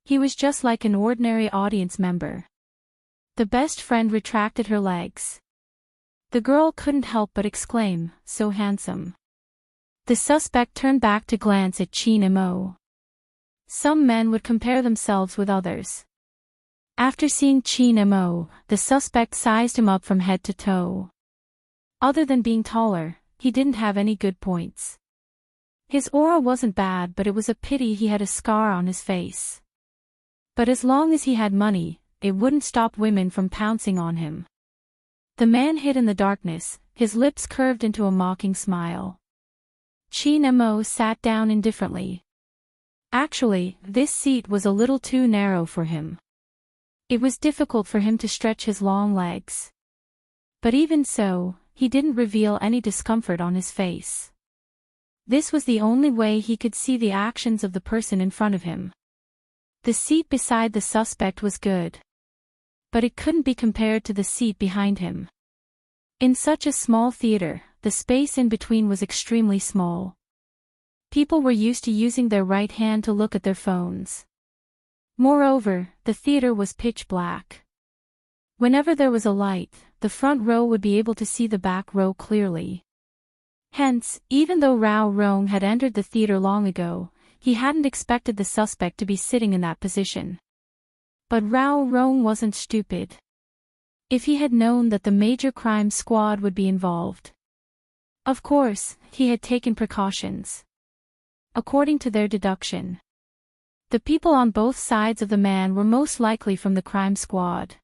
He was just like an ordinary audience member. The best friend retracted her legs. The girl couldn't help but exclaim, "So handsome." The suspect turned back to glance at Chin Mo. Some men would compare themselves with others. After seeing Chin Mo, the suspect sized him up from head to toe. Other than being taller, he didn't have any good points. His aura wasn't bad, but it was a pity he had a scar on his face. But as long as he had money, it wouldn't stop women from pouncing on him. The man hid in the darkness, his lips curved into a mocking smile. Chin Mo sat down indifferently. Actually, this seat was a little too narrow for him. It was difficult for him to stretch his long legs. But even so, he didn't reveal any discomfort on his face. This was the only way he could see the actions of the person in front of him. The seat beside the suspect was good. But it couldn't be compared to the seat behind him. In such a small theater, the space in between was extremely small. People were used to using their right hand to look at their phones. Moreover, the theater was pitch black. Whenever there was a light, the front row would be able to see the back row clearly. Hence, even though Rao Rong had entered the theater long ago, he hadn't expected the suspect to be sitting in that position. But Rao Rong wasn't stupid. If he had known that the major crime squad would be involved. Of course, he had taken precautions. According to their deduction, the people on both sides of the man were most likely from the crime squad.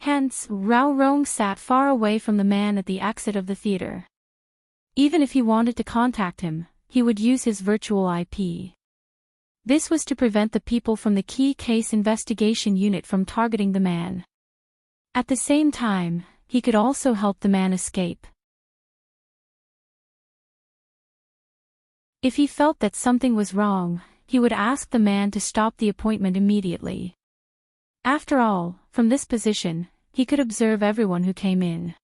Hence, Rao Rong sat far away from the man at the exit of the theater. Even if he wanted to contact him, he would use his virtual IP. This was to prevent the people from the key case investigation unit from targeting the man. At the same time, he could also help the man escape. If he felt that something was wrong, he would ask the man to stop the appointment immediately. After all, from this position, he could observe everyone who came in.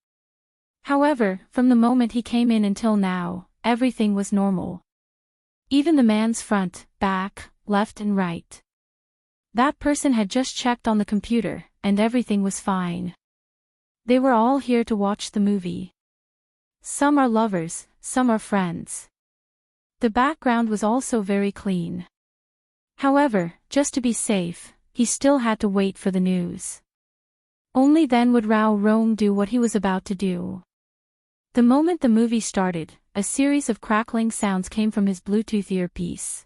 However, from the moment he came in until now, everything was normal. Even the man's front, back, left and right. That person had just checked on the computer, and everything was fine. They were all here to watch the movie. Some are lovers, some are friends. The background was also very clean. However, just to be safe, he still had to wait for the news. Only then would Rao Rong do what he was about to do. The moment the movie started, a series of crackling sounds came from his Bluetooth earpiece.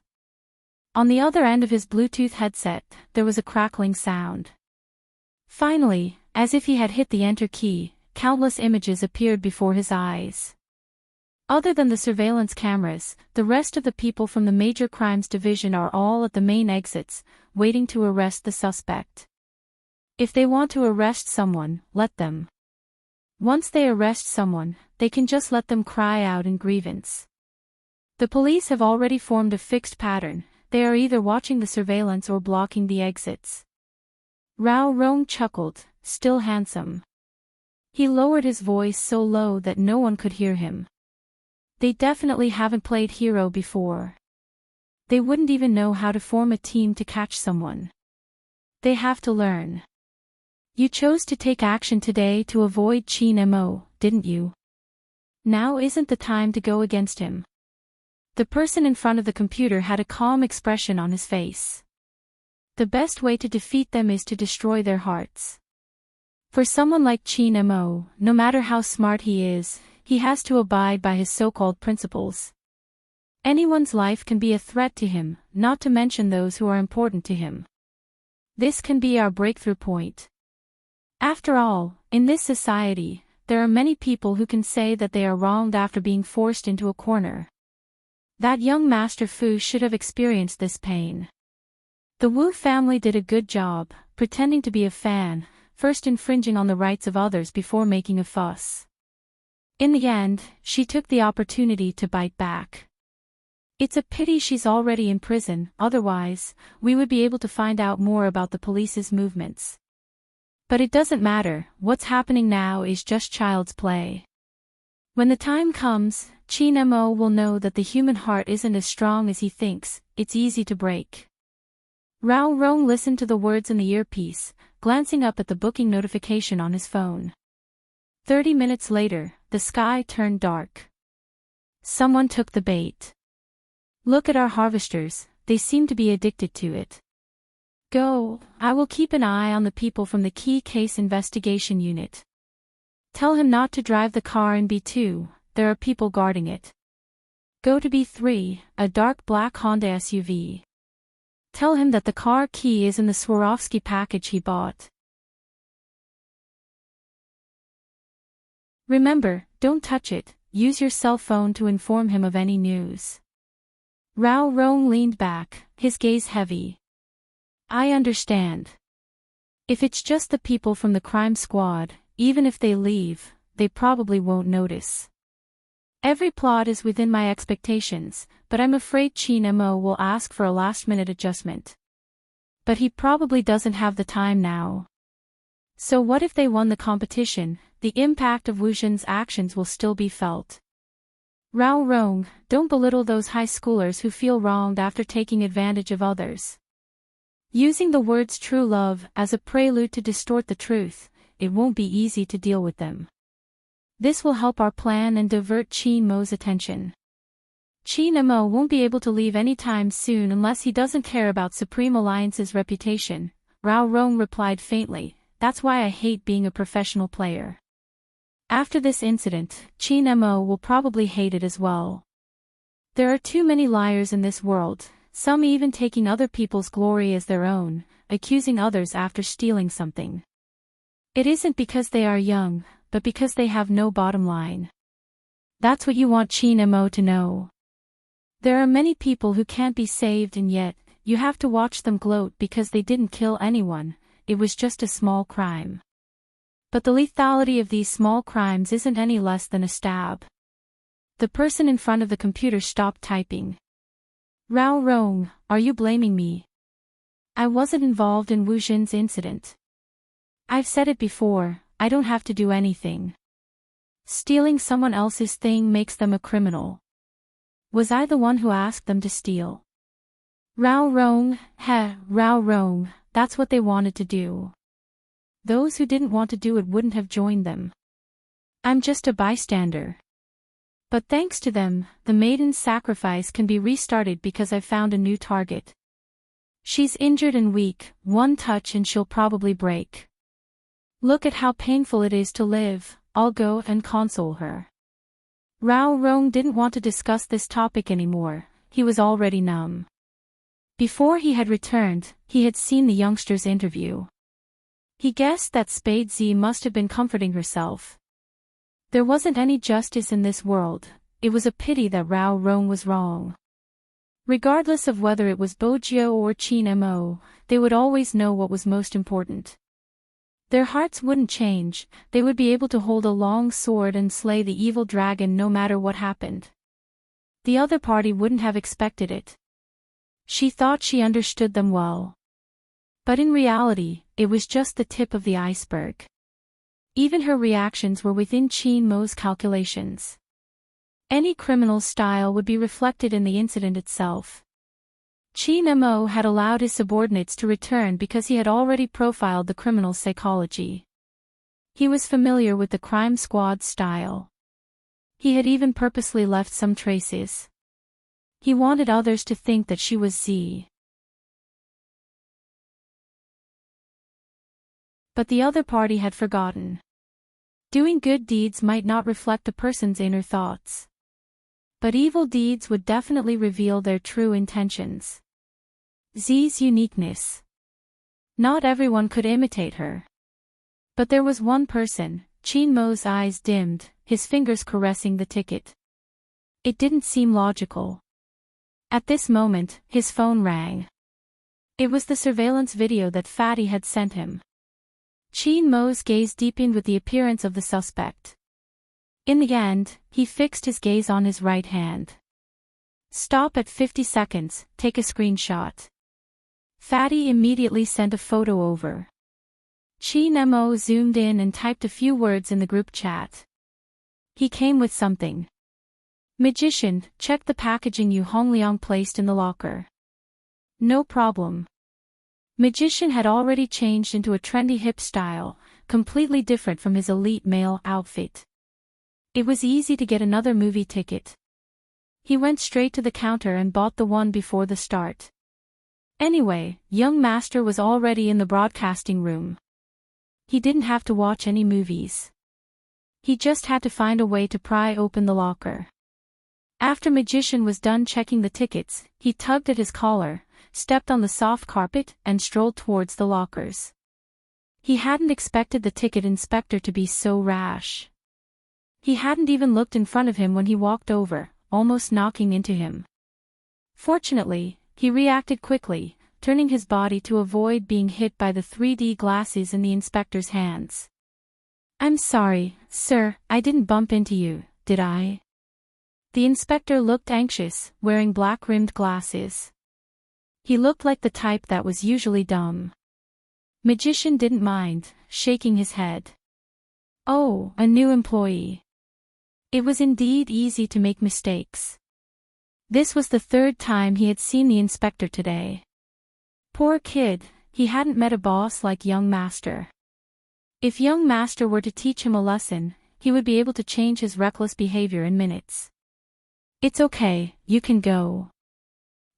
On the other end of his Bluetooth headset, there was a crackling sound. Finally, as if he had hit the enter key, countless images appeared before his eyes. Other than the surveillance cameras, the rest of the people from the Major Crimes Division are all at the main exits, waiting to arrest the suspect. If they want to arrest someone, let them. Once they arrest someone, they can just let them cry out in grievance. The police have already formed a fixed pattern, they are either watching the surveillance or blocking the exits. Rao Rong chuckled, still handsome. He lowered his voice so low that no one could hear him. They definitely haven't played hero before. They wouldn't even know how to form a team to catch someone. They have to learn. You chose to take action today to avoid Chin Mo, didn't you? Now isn't the time to go against him. The person in front of the computer had a calm expression on his face. The best way to defeat them is to destroy their hearts. For someone like Chin Mo, no matter how smart he is, he has to abide by his so-called principles. Anyone's life can be a threat to him, not to mention those who are important to him. This can be our breakthrough point. After all, in this society, there are many people who can say that they are wronged after being forced into a corner. That young Master Fu should have experienced this pain. The Wu family did a good job, pretending to be a fan, first infringing on the rights of others before making a fuss. In the end, she took the opportunity to bite back. It's a pity she's already in prison, otherwise, we would be able to find out more about the police's movements. But it doesn't matter, what's happening now is just child's play. When the time comes, Chin Mo will know that the human heart isn't as strong as he thinks, it's easy to break. Rao Rong listened to the words in the earpiece, glancing up at the booking notification on his phone. 30 minutes later, the sky turned dark. Someone took the bait. Look at our harvesters, they seem to be addicted to it. Go, I will keep an eye on the people from the Key Case Investigation Unit. Tell him not to drive the car in B2, there are people guarding it. Go to B3, a dark black Honda SUV. Tell him that the car key is in the Swarovski package he bought. Remember, don't touch it, use your cell phone to inform him of any news. Rao Rong leaned back, his gaze heavy. I understand. If it's just the people from the crime squad, even if they leave, they probably won't notice. Every plot is within my expectations, but I'm afraid Chin Mo will ask for a last-minute adjustment. But he probably doesn't have the time now. So what if they won the competition? The impact of Wu Zhen's actions will still be felt. Rao Rong, don't belittle those high schoolers who feel wronged after taking advantage of others. Using the words true love as a prelude to distort the truth, it won't be easy to deal with them. This will help our plan and divert Chin Mo's attention. Chin Mo won't be able to leave anytime soon unless he doesn't care about Supreme Alliance's reputation, Rao Rong replied faintly, that's why I hate being a professional player. After this incident, Chin Mo will probably hate it as well. There are too many liars in this world, some even taking other people's glory as their own, accusing others after stealing something. It isn't because they are young, but because they have no bottom line. That's what you want Chin Mo to know. There are many people who can't be saved and yet, you have to watch them gloat because they didn't kill anyone, it was just a small crime. But the lethality of these small crimes isn't any less than a stab. The person in front of the computer stopped typing. Rao Rong, are you blaming me? I wasn't involved in Wu Zhen's incident. I've said it before, I don't have to do anything. Stealing someone else's thing makes them a criminal. Was I the one who asked them to steal? Rao Rong, Rao Rong, that's what they wanted to do. Those who didn't want to do it wouldn't have joined them. I'm just a bystander. But thanks to them, the maiden's sacrifice can be restarted because I've found a new target. She's injured and weak, one touch and she'll probably break. Look at how painful it is to live, I'll go and console her. Rao Rong didn't want to discuss this topic anymore, he was already numb. Before he had returned, he had seen the youngster's interview. He guessed that Spade Z must have been comforting herself. There wasn't any justice in this world, it was a pity that Rao Rong was wrong. Regardless of whether it was Bojio or Chin Mo, they would always know what was most important. Their hearts wouldn't change, they would be able to hold a long sword and slay the evil dragon no matter what happened. The other party wouldn't have expected it. She thought she understood them well. But in reality, it was just the tip of the iceberg. Even her reactions were within Chin Mo's calculations. Any criminal's style would be reflected in the incident itself. Chin Mo had allowed his subordinates to return because he had already profiled the criminal's psychology. He was familiar with the crime squad's style. He had even purposely left some traces. He wanted others to think that she was Z. But the other party had forgotten. Doing good deeds might not reflect a person's inner thoughts. But evil deeds would definitely reveal their true intentions. Z's uniqueness. Not everyone could imitate her. But there was one person, Chin Mo's eyes dimmed, his fingers caressing the ticket. It didn't seem logical. At this moment, his phone rang. It was the surveillance video that Fatty had sent him. Chin Mo's gaze deepened with the appearance of the suspect. In the end, he fixed his gaze on his right hand. Stop at 50 seconds, take a screenshot. Fatty immediately sent a photo over. Chin Mo zoomed in and typed a few words in the group chat. He came with something. Magician, check the packaging Yu Hongliang placed in the locker. No problem. Magician had already changed into a trendy hip style, completely different from his elite male outfit. It was easy to get another movie ticket. He went straight to the counter and bought the one before the start. Anyway, young Master was already in the broadcasting room. He didn't have to watch any movies. He just had to find a way to pry open the locker. After Magician was done checking the tickets, he tugged at his collar, stepped on the soft carpet, and strolled towards the lockers. He hadn't expected the ticket inspector to be so rash. He hadn't even looked in front of him when he walked over, almost knocking into him. Fortunately, he reacted quickly, turning his body to avoid being hit by the 3D glasses in the inspector's hands. "I'm sorry, sir, I didn't bump into you, did I?" The inspector looked anxious, wearing black-rimmed glasses. He looked like the type that was usually dumb. Magician didn't mind, shaking his head. Oh, a new employee. It was indeed easy to make mistakes. This was the third time he had seen the inspector today. Poor kid, he hadn't met a boss like young Master. If young Master were to teach him a lesson, he would be able to change his reckless behavior in minutes. "It's okay, you can go."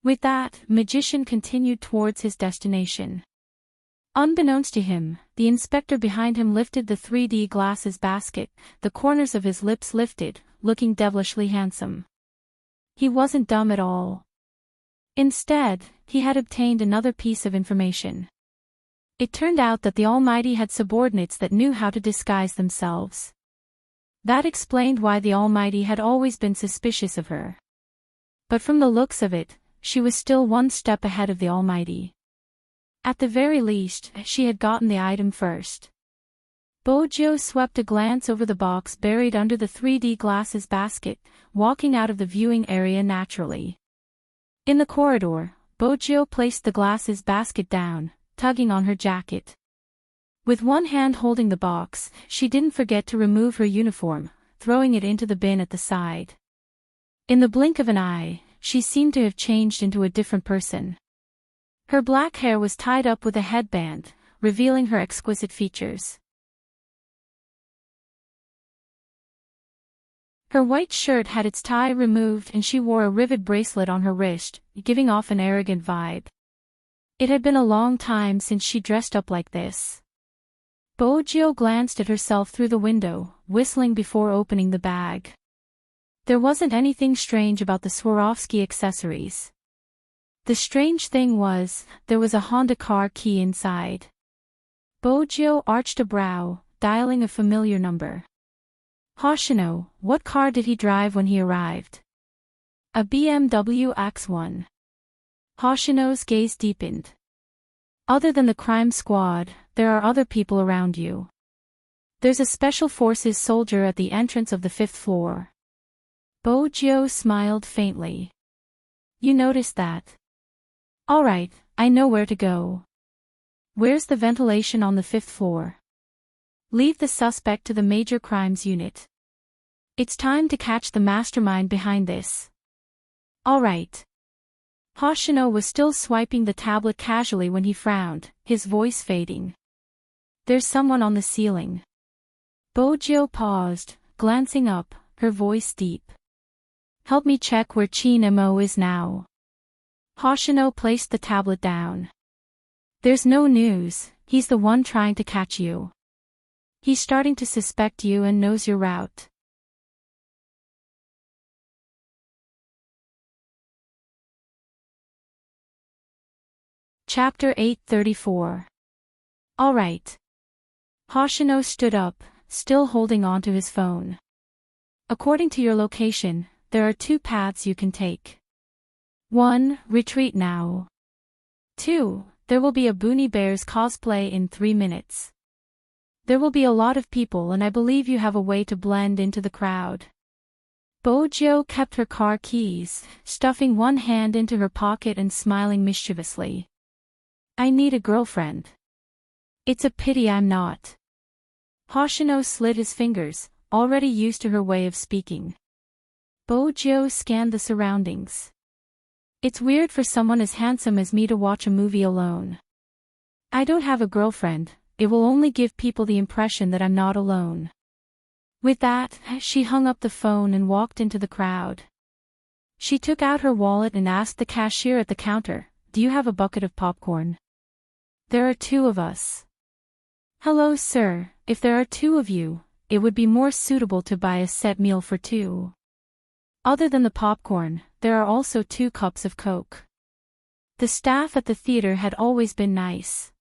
With that, Magician continued towards his destination. Unbeknownst to him, the inspector behind him lifted the 3D glasses basket, the corners of his lips lifted, looking devilishly handsome. He wasn't dumb at all. Instead, he had obtained another piece of information. It turned out that the Almighty had subordinates that knew how to disguise themselves. That explained why the Almighty had always been suspicious of her. But from the looks of it, she was still one step ahead of the Almighty. At the very least, she had gotten the item first. Bojo swept a glance over the box buried under the 3D glasses basket, walking out of the viewing area naturally. In the corridor, Bojo placed the glasses basket down, tugging on her jacket. With one hand holding the box, she didn't forget to remove her uniform, throwing it into the bin at the side. In the blink of an eye, she seemed to have changed into a different person. Her black hair was tied up with a headband, revealing her exquisite features. Her white shirt had its tie removed and she wore a rivet bracelet on her wrist, giving off an arrogant vibe. It had been a long time since she dressed up like this. Bojo glanced at herself through the window, whistling before opening the bag. There wasn't anything strange about the Swarovski accessories. The strange thing was, there was a Honda car key inside. Bojo arched a brow, dialing a familiar number. Hoshino, what car did he drive when he arrived? A BMW X1. Hoshino's gaze deepened. Other than the crime squad, there are other people around you. There's a special forces soldier at the entrance of the 5th floor. Bojo smiled faintly. You noticed that? Alright, I know where to go. Where's the ventilation on the 5th floor? Leave the suspect to the major crimes unit. It's time to catch the mastermind behind this. Alright. Hoshino was still swiping the tablet casually when he frowned, his voice fading. There's someone on the ceiling. Bojo paused, glancing up, her voice deep. Help me check where Chinemo is now. Hoshino placed the tablet down. There's no news, he's the one trying to catch you. He's starting to suspect you and knows your route. Chapter 834. Alright. Hoshino stood up, still holding on to his phone. According to your location, there are 2 paths you can take. 1. Retreat now. 2. There will be a Boonie Bears cosplay in 3 minutes. There will be a lot of people and I believe you have a way to blend into the crowd. Bojo kept her car keys, stuffing one hand into her pocket and smiling mischievously. I need a girlfriend. It's a pity I'm not. Hoshino slid his fingers, already used to her way of speaking. Bojo scanned the surroundings. It's weird for someone as handsome as me to watch a movie alone. I don't have a girlfriend, it will only give people the impression that I'm not alone. With that, she hung up the phone and walked into the crowd. She took out her wallet and asked the cashier at the counter, "Do you have a bucket of popcorn?" "There are 2 of us." "Hello, sir, if there are 2 of you, it would be more suitable to buy a set meal for 2. Other than the popcorn, there are also 2 cups of Coke." The staff at the theater had always been nice.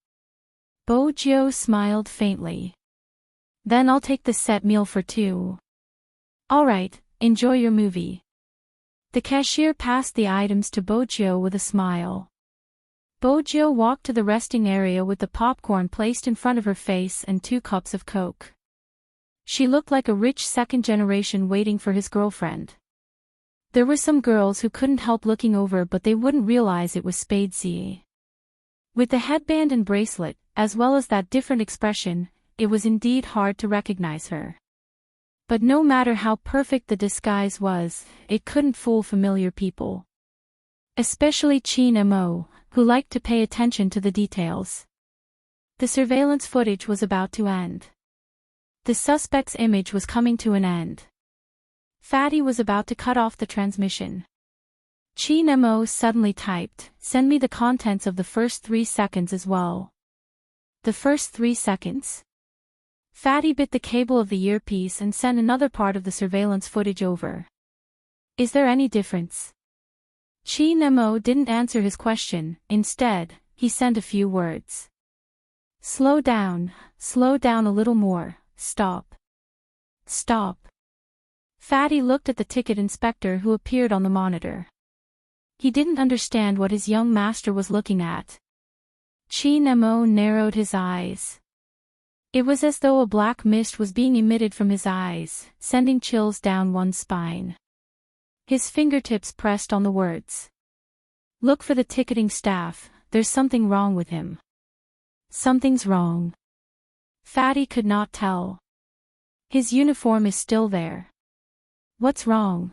Bojo smiled faintly. "Then I'll take the set meal for 2. "All right, enjoy your movie." The cashier passed the items to Bojo with a smile. Bojo walked to the resting area with the popcorn placed in front of her face and 2 cups of Coke. She looked like a rich second generation waiting for his girlfriend. There were some girls who couldn't help looking over, but they wouldn't realize it was Spadesy. With the headband and bracelet, as well as that different expression, it was indeed hard to recognize her. But no matter how perfect the disguise was, it couldn't fool familiar people. Especially Chin Mo, who liked to pay attention to the details. The surveillance footage was about to end. The suspect's image was coming to an end. Fatty was about to cut off the transmission. Chin Mo suddenly typed, "Send me the contents of the first 3 seconds as well." The first 3 seconds? Fatty bit the cable of the earpiece and sent another part of the surveillance footage over. "Is there any difference?" Chin Mo didn't answer his question. Instead, he sent a few words. Slow down a little more, stop. Stop." Fatty looked at the ticket inspector who appeared on the monitor. He didn't understand what his young master was looking at. Chin Mo narrowed his eyes. It was as though a black mist was being emitted from his eyes, sending chills down one's spine. His fingertips pressed on the words. "Look for the ticketing staff, there's something wrong with him." Something's wrong. Fatty could not tell. His uniform is still there. What's wrong?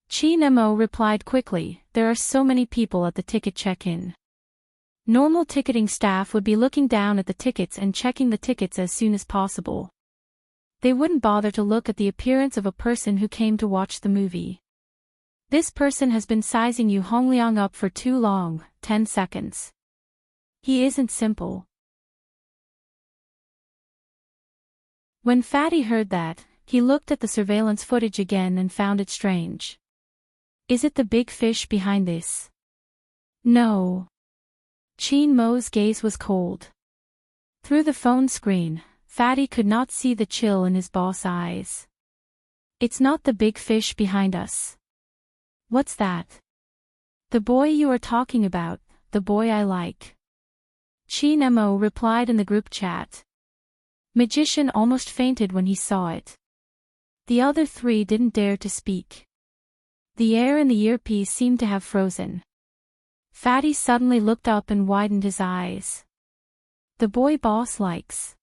Chin Mo replied quickly, "There are so many people at the ticket check-in. Normal ticketing staff would be looking down at the tickets and checking the tickets as soon as possible. They wouldn't bother to look at the appearance of a person who came to watch the movie. This person has been sizing you Hongliang up for too long, 10 seconds. He isn't simple." When Fatty heard that, he looked at the surveillance footage again and found it strange. Is it the big fish behind this? No. Chin Mo's gaze was cold. Through the phone screen, Fatty could not see the chill in his boss' eyes. It's not the big fish behind us. What's that? The boy you are talking about, the boy I like. Chin Mo replied in the group chat. Magician almost fainted when he saw it. The other 3 didn't dare to speak. The air in the earpiece seemed to have frozen. Fatty suddenly looked up and widened his eyes. The boy boss likes.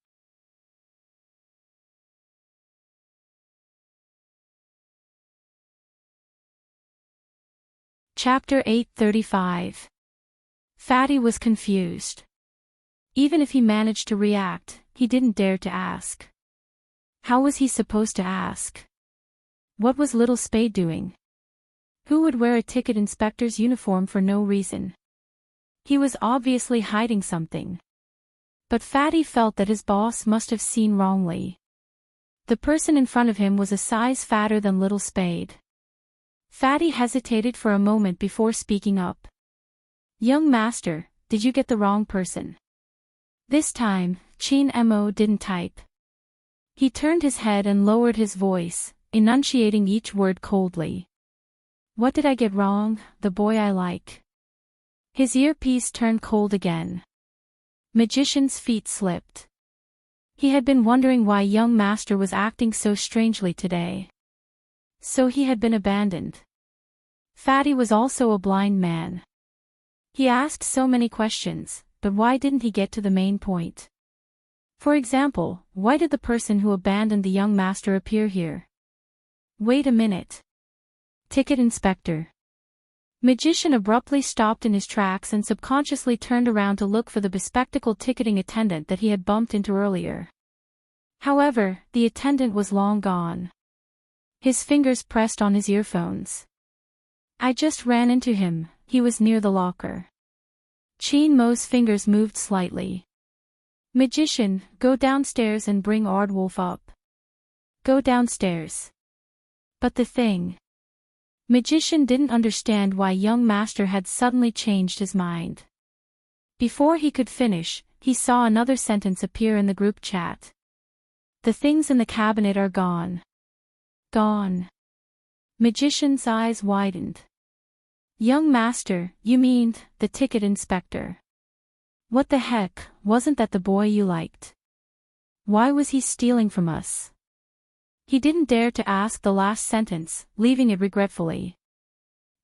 Chapter 835. Fatty was confused. Even if he managed to react, he didn't dare to ask. How was he supposed to ask? What was little Spade doing? Who would wear a ticket inspector's uniform for no reason? He was obviously hiding something. But Fatty felt that his boss must have seen wrongly. The person in front of him was a size fatter than little Spade. Fatty hesitated for a moment before speaking up. Young master, did you get the wrong person? This time, Chin Mo didn't type. He turned his head and lowered his voice, enunciating each word coldly. What did I get wrong, the boy I like? His earpiece turned cold again. Magician's feet slipped. He had been wondering why young master was acting so strangely today. So he had been abandoned. Fatty was also a blind man. He asked so many questions, but why didn't he get to the main point? For example, why did the person who abandoned the young master appear here? Wait a minute. Ticket inspector. Magician abruptly stopped in his tracks and subconsciously turned around to look for the bespectacled ticketing attendant that he had bumped into earlier. However, the attendant was long gone. His fingers pressed on his earphones. I just ran into him, he was near the locker. Chin Mo's fingers moved slightly. Magician, go downstairs and bring Aardwolf up. Go downstairs. But the thing. Magician didn't understand why young master had suddenly changed his mind. Before he could finish, he saw another sentence appear in the group chat. The things in the cabinet are gone. Gone. Magician's eyes widened. Young master, you mean, the ticket inspector. What the heck, wasn't that the boy you liked? Why was he stealing from us? He didn't dare to ask the last sentence, leaving it regretfully.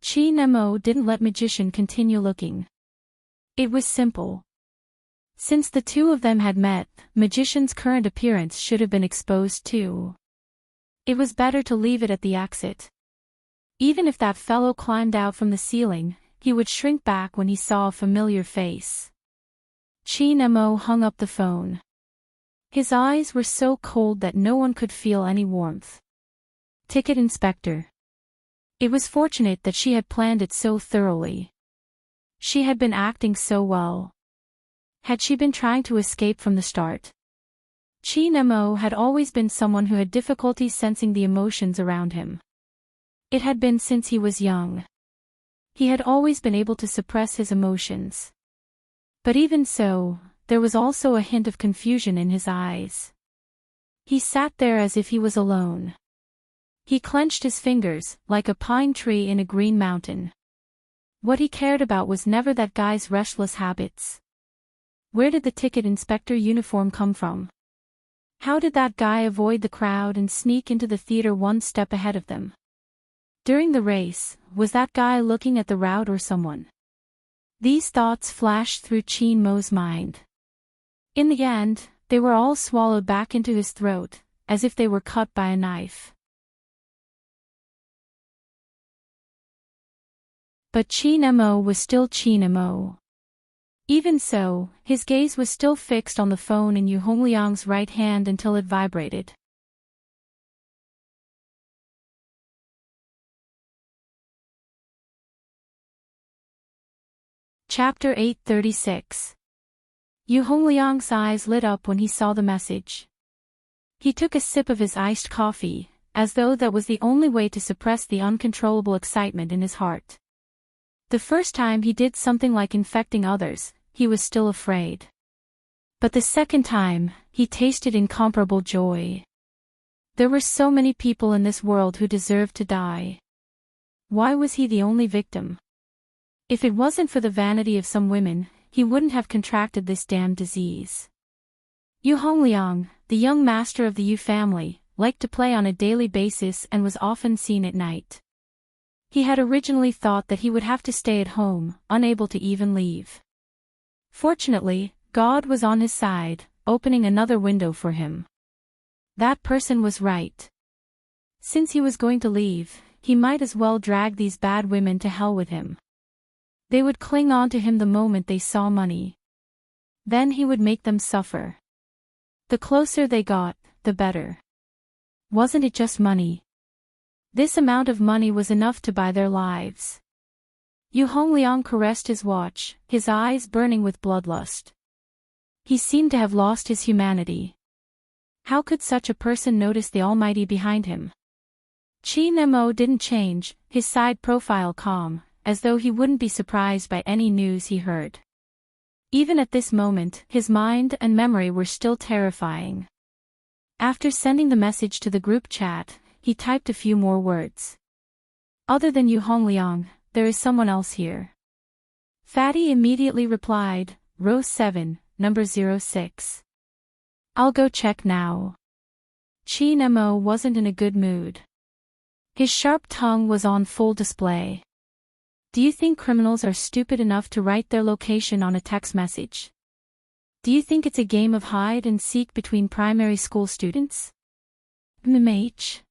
Chin Mo didn't let Magician continue looking. It was simple. Since the two of them had met, Magician's current appearance should have been exposed too. It was better to leave it at the exit. Even if that fellow climbed out from the ceiling, he would shrink back when he saw a familiar face. Chin Mo hung up the phone. His eyes were so cold that no one could feel any warmth. Ticket inspector. It was fortunate that she had planned it so thoroughly. She had been acting so well. Had she been trying to escape from the start? Chin Mo had always been someone who had difficulty sensing the emotions around him. It had been since he was young. He had always been able to suppress his emotions. But even so, there was also a hint of confusion in his eyes. He sat there as if he was alone. He clenched his fingers, like a pine tree in a green mountain. What he cared about was never that guy's restless habits. Where did the ticket inspector uniform come from? How did that guy avoid the crowd and sneak into the theater one step ahead of them? During the race, was that guy looking at the route or someone? These thoughts flashed through Chin Mo's mind. In the end, they were all swallowed back into his throat, as if they were cut by a knife. But Chin Mo was still Chin Mo. Even so, his gaze was still fixed on the phone in Yu Hongliang's right hand until it vibrated. Chapter 836. Yu Hongliang's eyes lit up when he saw the message. He took a sip of his iced coffee, as though that was the only way to suppress the uncontrollable excitement in his heart. The first time he did something like infecting others, he was still afraid. But the second time, he tasted incomparable joy. There were so many people in this world who deserved to die. Why was he the only victim? If it wasn't for the vanity of some women, he wouldn't have contracted this damned disease. Yu Hongliang, the young master of the Yu family, liked to play on a daily basis and was often seen at night. He had originally thought that he would have to stay at home, unable to even leave. Fortunately, God was on his side, opening another window for him. That person was right. Since he was going to leave, he might as well drag these bad women to hell with him. They would cling on to him the moment they saw money. Then he would make them suffer. The closer they got, the better. Wasn't it just money? This amount of money was enough to buy their lives. Yu Hongliang caressed his watch, his eyes burning with bloodlust. He seemed to have lost his humanity. How could such a person notice the Almighty behind him? Chin Mo didn't change, his side profile calm, as though he wouldn't be surprised by any news he heard. Even at this moment, his mind and memory were still terrifying. After sending the message to the group chat, he typed a few more words. Other than Yu Hongliang, there is someone else here. Fatty immediately replied, row 7, number 06. I'll go check now. Chin Mo wasn't in a good mood. His sharp tongue was on full display. Do you think criminals are stupid enough to write their location on a text message? Do you think it's a game of hide and seek between primary school students? MMH.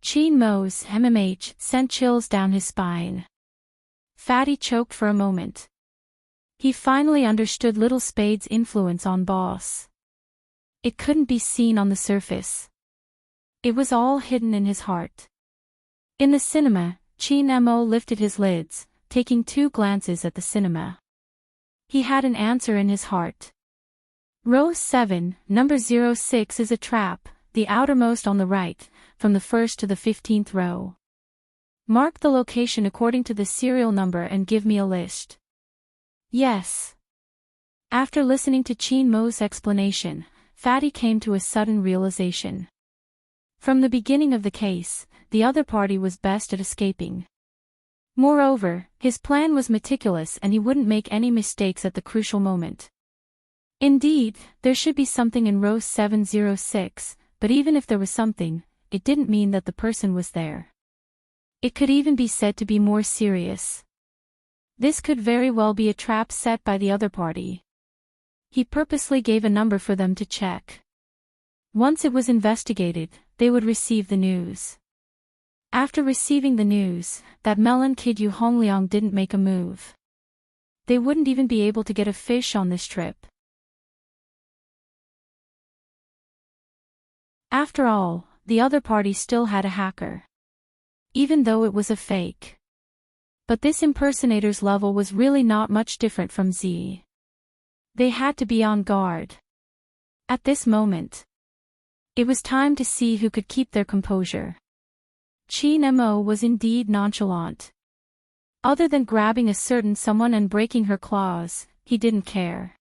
Chin Mo's MMH sent chills down his spine. Fatty choked for a moment. He finally understood Little Spade's influence on Boss. It couldn't be seen on the surface. It was all hidden in his heart. In the cinema, Chin Mo lifted his lids, taking 2 glances at the cinema. He had an answer in his heart. Row 7, number 06 is a trap, the outermost on the right, from the 1st to the 15th row. Mark the location according to the serial number and give me a list. Yes. After listening to Chin Mo's explanation, Fatty came to a sudden realization. From the beginning of the case, the other party was best at escaping. Moreover, his plan was meticulous and he wouldn't make any mistakes at the crucial moment. Indeed, there should be something in row 706, but even if there was something, it didn't mean that the person was there. It could even be said to be more serious. This could very well be a trap set by the other party. He purposely gave a number for them to check. Once it was investigated, they would receive the news. After receiving the news, that melon kid Yu Hongliang didn't make a move. They wouldn't even be able to get a fish on this trip. After all, the other party still had a hacker. Even though it was a fake. But this impersonator's level was really not much different from Z. They had to be on guard. At this moment, it was time to see who could keep their composure. Chin Mo was indeed nonchalant. Other than grabbing a certain someone and breaking her claws, he didn't care.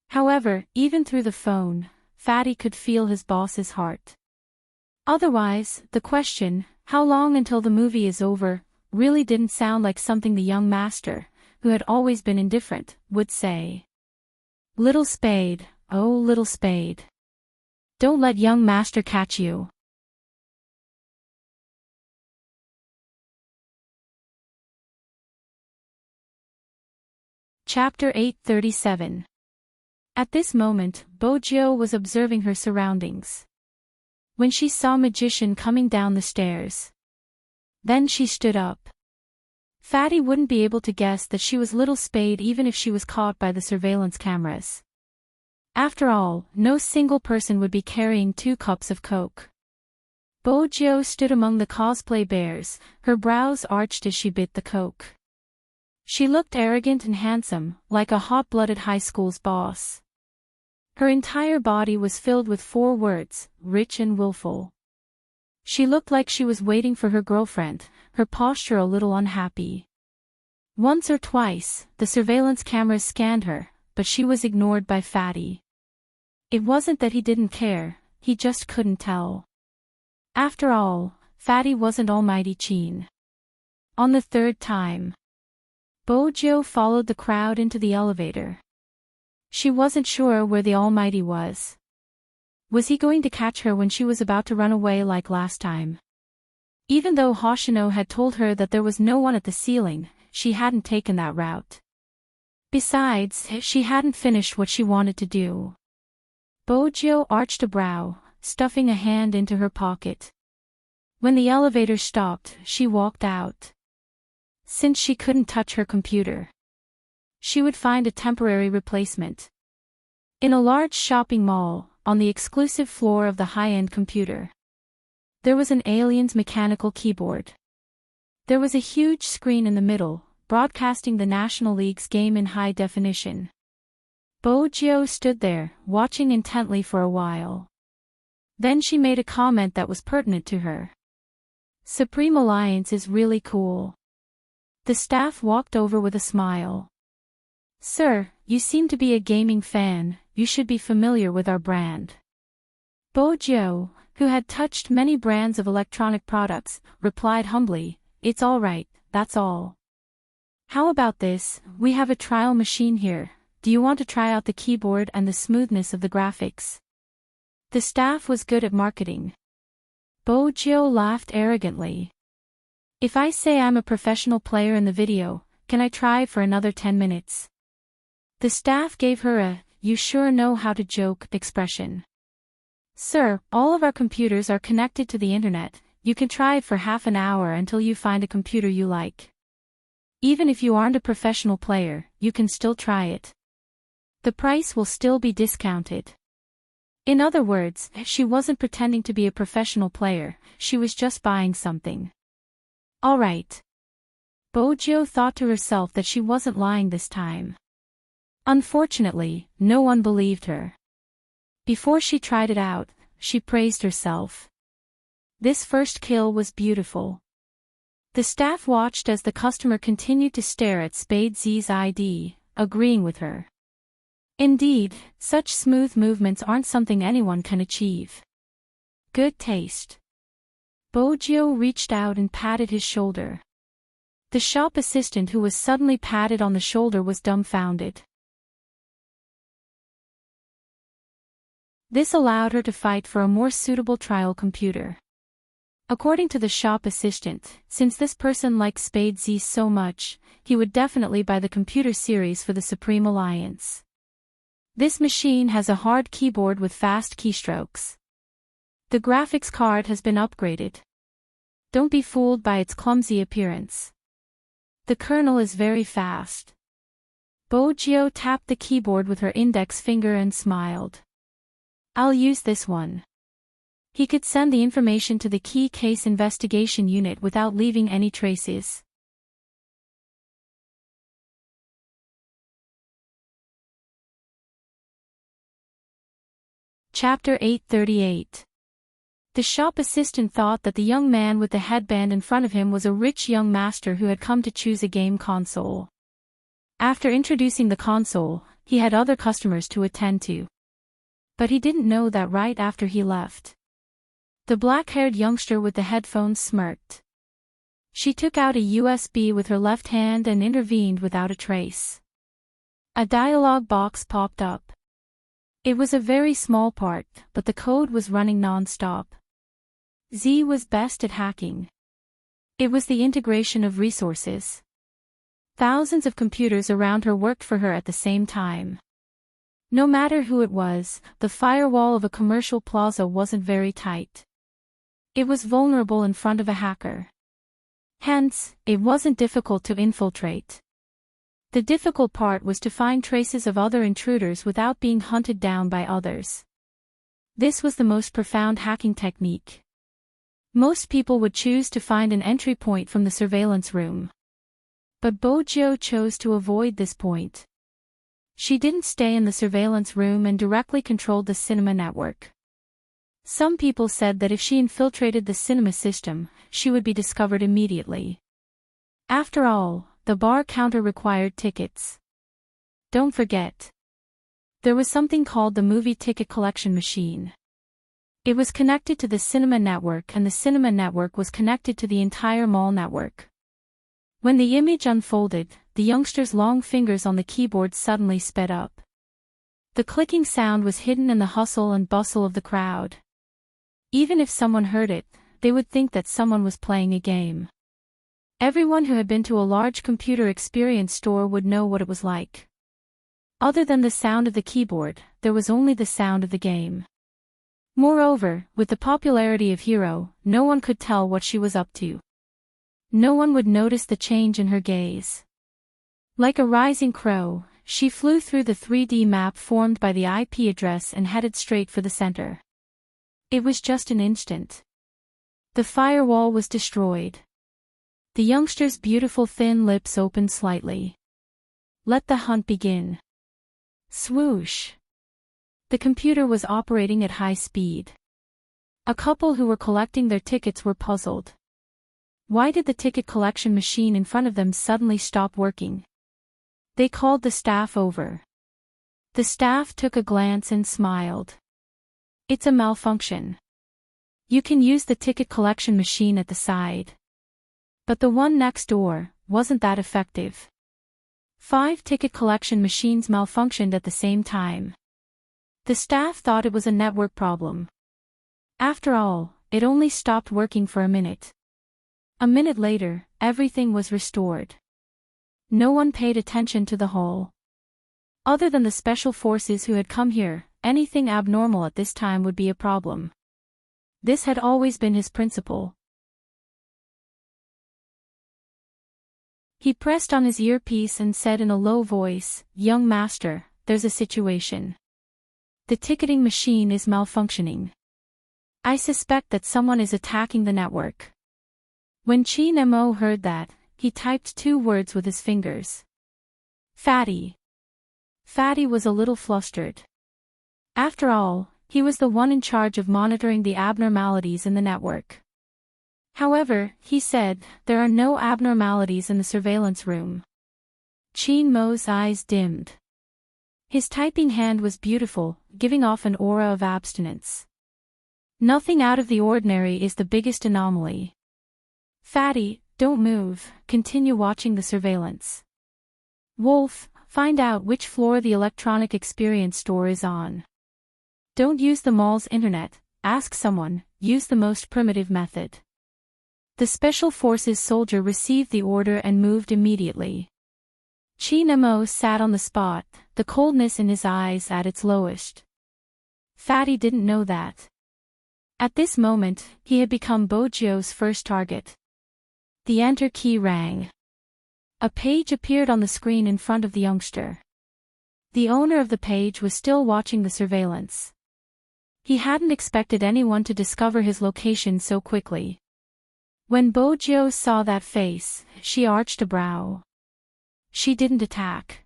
However, even through the phone, Fatty could feel his boss's heart. Otherwise, the question, how long until the movie is over, really didn't sound like something the young master, who had always been indifferent, would say. Little Spade, oh Little Spade. Don't let young master catch you. Chapter 837. At this moment, Bojo was observing her surroundings. When she saw Magician coming down the stairs. Then she stood up. Fatty wouldn't be able to guess that she was Little Spade even if she was caught by the surveillance cameras. After all, no single person would be carrying 2 cups of Coke. Bojo stood among the cosplay bears, her brows arched as she bit the Coke. She looked arrogant and handsome, like a hot-blooded high school's boss. Her entire body was filled with 4 words, rich and willful. She looked like she was waiting for her girlfriend, her posture a little unhappy. Once or twice, the surveillance cameras scanned her, but she was ignored by Fatty. It wasn't that he didn't care, he just couldn't tell. After all, Fatty wasn't Almighty Chin. On the 3rd time, Bojo followed the crowd into the elevator. She wasn't sure where the Almighty was. Was he going to catch her when she was about to run away like last time? Even though Hoshino had told her that there was no one at the ceiling, she hadn't taken that route. Besides, she hadn't finished what she wanted to do. Bojo arched a brow, stuffing a hand into her pocket. When the elevator stopped, she walked out. Since she couldn't touch her computer, she would find a temporary replacement. In a large shopping mall, on the exclusive floor of the high-end computer, there was an alien's mechanical keyboard. There was a huge screen in the middle, broadcasting the National League's game in high definition. Bojo stood there, watching intently for a while. Then she made a comment that was pertinent to her. Supreme Alliance is really cool. The staff walked over with a smile. Sir, you seem to be a gaming fan, you should be familiar with our brand. Bojo, who had touched many brands of electronic products, replied humbly, it's all right, that's all. How about this, we have a trial machine here, do you want to try out the keyboard and the smoothness of the graphics? The staff was good at marketing. Bojo laughed arrogantly. If I say I'm a professional player in the video, can I try for another 10 minutes? The staff gave her a, you sure know how to joke, expression. Sir, all of our computers are connected to the internet, you can try it for half an hour until you find a computer you like. Even if you aren't a professional player, you can still try it. The price will still be discounted. In other words, she wasn't pretending to be a professional player, she was just buying something. Alright. Bojo thought to herself that she wasn't lying this time. Unfortunately, no one believed her. Before she tried it out, she praised herself. This first kill was beautiful. The staff watched as the customer continued to stare at Spades's ID, agreeing with her. Indeed, such smooth movements aren't something anyone can achieve. Good taste. Bojo reached out and patted his shoulder. The shop assistant who was suddenly patted on the shoulder was dumbfounded. This allowed her to fight for a more suitable trial computer. According to the shop assistant, since this person likes Spadesy so much, he would definitely buy the computer series for the Supreme Alliance. This machine has a hard keyboard with fast keystrokes. The graphics card has been upgraded. Don't be fooled by its clumsy appearance. The kernel is very fast. Bojo tapped the keyboard with her index finger and smiled. I'll use this one. He could send the information to the key case investigation unit without leaving any traces. Chapter 838. The shop assistant thought that the young man with the headband in front of him was a rich young master who had come to choose a game console. After introducing the console, he had other customers to attend to. But he didn't know that right after he left. The black-haired youngster with the headphones smirked. She took out a USB with her left hand and intervened without a trace. A dialog box popped up. It was a very small part, but the code was running non-stop. Z was best at hacking. It was the integration of resources. Thousands of computers around her worked for her at the same time. No matter who it was, the firewall of a commercial plaza wasn't very tight. It was vulnerable in front of a hacker. Hence, it wasn't difficult to infiltrate. The difficult part was to find traces of other intruders without being hunted down by others. This was the most profound hacking technique. Most people would choose to find an entry point from the surveillance room. But Bojo chose to avoid this point. She didn't stay in the surveillance room and directly controlled the cinema network. Some people said that if she infiltrated the cinema system, she would be discovered immediately. After all, the bar counter required tickets. Don't forget. There was something called the movie ticket collection machine. It was connected to the cinema network and the cinema network was connected to the entire mall network. When the image unfolded, the youngster's long fingers on the keyboard suddenly sped up. The clicking sound was hidden in the hustle and bustle of the crowd. Even if someone heard it, they would think that someone was playing a game. Everyone who had been to a large computer experience store would know what it was like. Other than the sound of the keyboard, there was only the sound of the game. Moreover, with the popularity of Hero, no one could tell what she was up to. No one would notice the change in her gaze. Like a rising crow, she flew through the 3D map formed by the IP address and headed straight for the center. It was just an instant. The firewall was destroyed. The youngster's beautiful thin lips opened slightly. Let the hunt begin. Swoosh. The computer was operating at high speed. A couple who were collecting their tickets were puzzled. Why did the ticket collection machine in front of them suddenly stop working? They called the staff over. The staff took a glance and smiled. It's a malfunction. You can use the ticket collection machine at the side. But the one next door wasn't that effective. 5 ticket collection machines malfunctioned at the same time. The staff thought it was a network problem. After all, it only stopped working for a minute. A minute later, everything was restored. No one paid attention to the hole. Other than the special forces who had come here, anything abnormal at this time would be a problem. This had always been his principle. He pressed on his earpiece and said in a low voice, "Young master, there's a situation. The ticketing machine is malfunctioning. I suspect that someone is attacking the network." When Chin Mo heard that, he typed 2 words with his fingers. Fatty. Fatty was a little flustered. After all, he was the one in charge of monitoring the abnormalities in the network. However, he said, there are no abnormalities in the surveillance room. Chin Mo's eyes dimmed. His typing hand was beautiful, giving off an aura of abstinence. Nothing out of the ordinary is the biggest anomaly. Fatty, don't move, continue watching the surveillance. Wolf, find out which floor the electronic experience store is on. Don't use the mall's internet, ask someone, use the most primitive method. The Special Forces soldier received the order and moved immediately. Chin Mo sat on the spot, the coldness in his eyes at its lowest. Fatty didn't know that. At this moment, he had become Bojio's first target. The enter key rang. A page appeared on the screen in front of the youngster. The owner of the page was still watching the surveillance. He hadn't expected anyone to discover his location so quickly. When Bojio saw that face, she arched a brow. She didn't attack.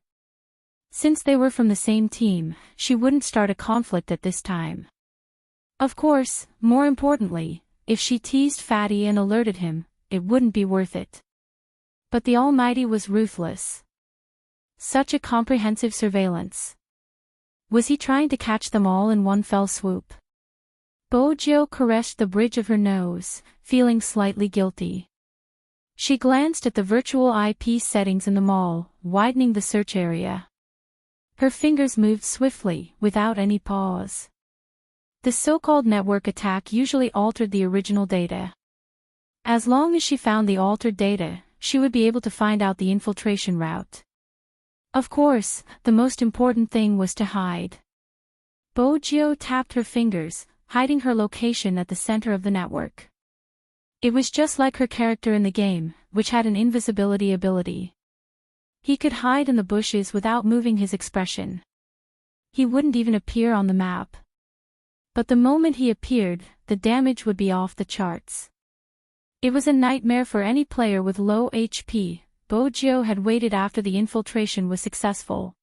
Since they were from the same team, she wouldn't start a conflict at this time. Of course, more importantly, if she teased Fatty and alerted him, it wouldn't be worth it. But the Almighty was ruthless. Such a comprehensive surveillance. Was he trying to catch them all in one fell swoop? Bojio caressed the bridge of her nose, feeling slightly guilty. She glanced at the virtual IP settings in the mall, widening the search area. Her fingers moved swiftly, without any pause. The so-called network attack usually altered the original data. As long as she found the altered data, she would be able to find out the infiltration route. Of course, the most important thing was to hide. Bojio tapped her fingers, hiding her location at the center of the network. It was just like her character in the game, which had an invisibility ability. He could hide in the bushes without moving his expression. He wouldn't even appear on the map. But the moment he appeared, the damage would be off the charts. It was a nightmare for any player with low HP. Bojio had waited after the infiltration was successful.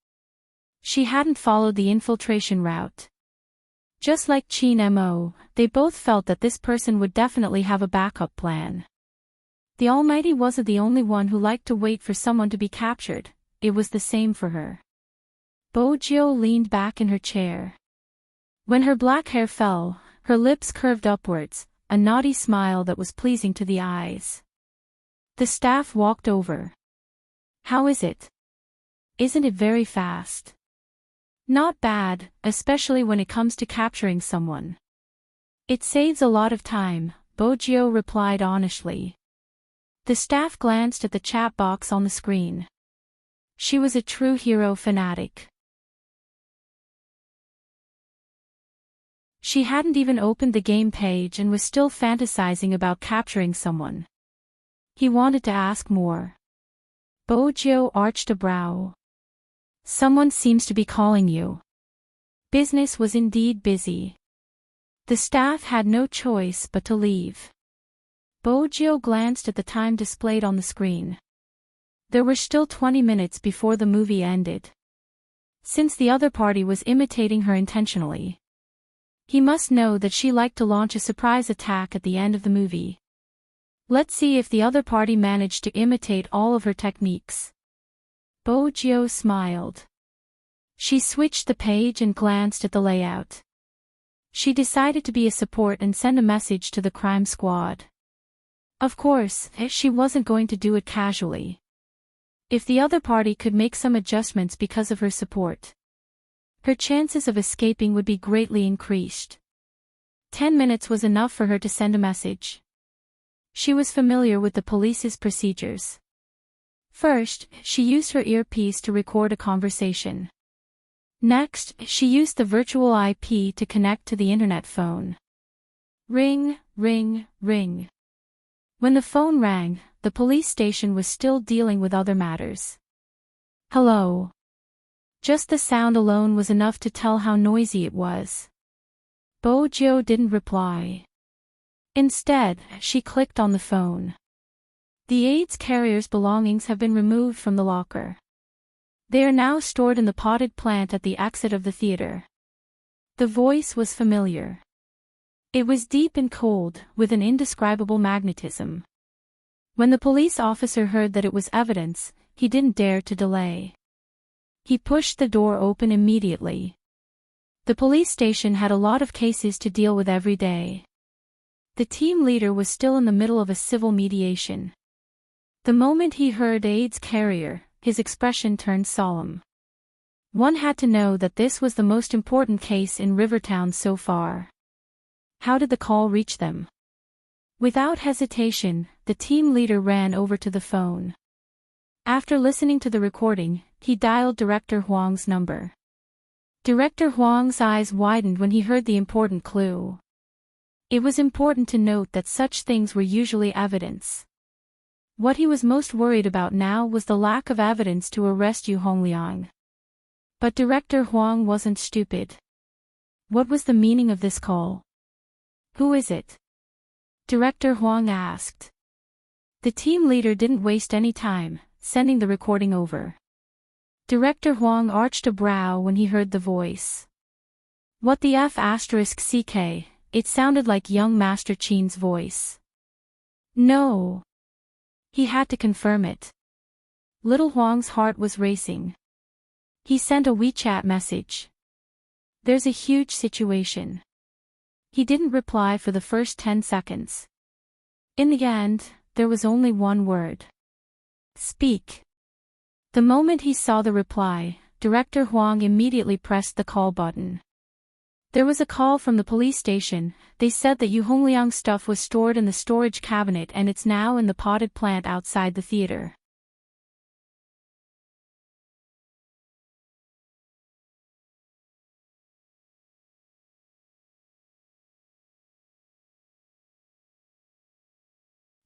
She hadn't followed the infiltration route. Just like Chin Mo, they both felt that this person would definitely have a backup plan. The Almighty wasn't the only one who liked to wait for someone to be captured, it was the same for her. Bojio leaned back in her chair. When her black hair fell, her lips curved upwards, a naughty smile that was pleasing to the eyes. The staff walked over. How is it? Isn't it very fast? Not bad, especially when it comes to capturing someone. It saves a lot of time, Bojio replied honestly. The staff glanced at the chat box on the screen. She was a true hero fanatic. She hadn't even opened the game page and was still fantasizing about capturing someone. He wanted to ask more. Bojio arched a brow. Someone seems to be calling you. Business was indeed busy. The staff had no choice but to leave. Bojio glanced at the time displayed on the screen. There were still 20 minutes before the movie ended. Since the other party was imitating her intentionally, he must know that she liked to launch a surprise attack at the end of the movie. Let's see if the other party managed to imitate all of her techniques. Bojio smiled. She switched the page and glanced at the layout. She decided to be a support and send a message to the crime squad. Of course, she wasn't going to do it casually. If the other party could make some adjustments because of her support, her chances of escaping would be greatly increased. 10 minutes was enough for her to send a message. She was familiar with the police's procedures. First, she used her earpiece to record a conversation. Next, she used the virtual IP to connect to the internet phone. Ring, ring, ring. When the phone rang, the police station was still dealing with other matters. Hello. Just the sound alone was enough to tell how noisy it was. Bojo didn't reply. Instead, she clicked on the phone. The AIDS carrier's belongings have been removed from the locker. They are now stored in the potted plant at the exit of the theater. The voice was familiar. It was deep and cold, with an indescribable magnetism. When the police officer heard that it was evidence, he didn't dare to delay. He pushed the door open immediately. The police station had a lot of cases to deal with every day. The team leader was still in the middle of a civil mediation. The moment he heard AIDS carrier, his expression turned solemn. One had to know that this was the most important case in Rivertown so far. How did the call reach them? Without hesitation, the team leader ran over to the phone. After listening to the recording, he dialed Director Huang's number. Director Huang's eyes widened when he heard the important clue. It was important to note that such things were usually evidence. What he was most worried about now was the lack of evidence to arrest Yu Hongliang. But Director Huang wasn't stupid. What was the meaning of this call? Who is it? Director Huang asked. The team leader didn't waste any time, sending the recording over. Director Huang arched a brow when he heard the voice. What the F***ck, it sounded like young Master Qin's voice. No. He had to confirm it. Little Huang's heart was racing. He sent a WeChat message. There's a huge situation. He didn't reply for the first 10 seconds. In the end, there was only one word. Speak. The moment he saw the reply, Director Huang immediately pressed the call button. There was a call from the police station. They said that Yu Hongliang's stuff was stored in the storage cabinet and it's now in the potted plant outside the theater.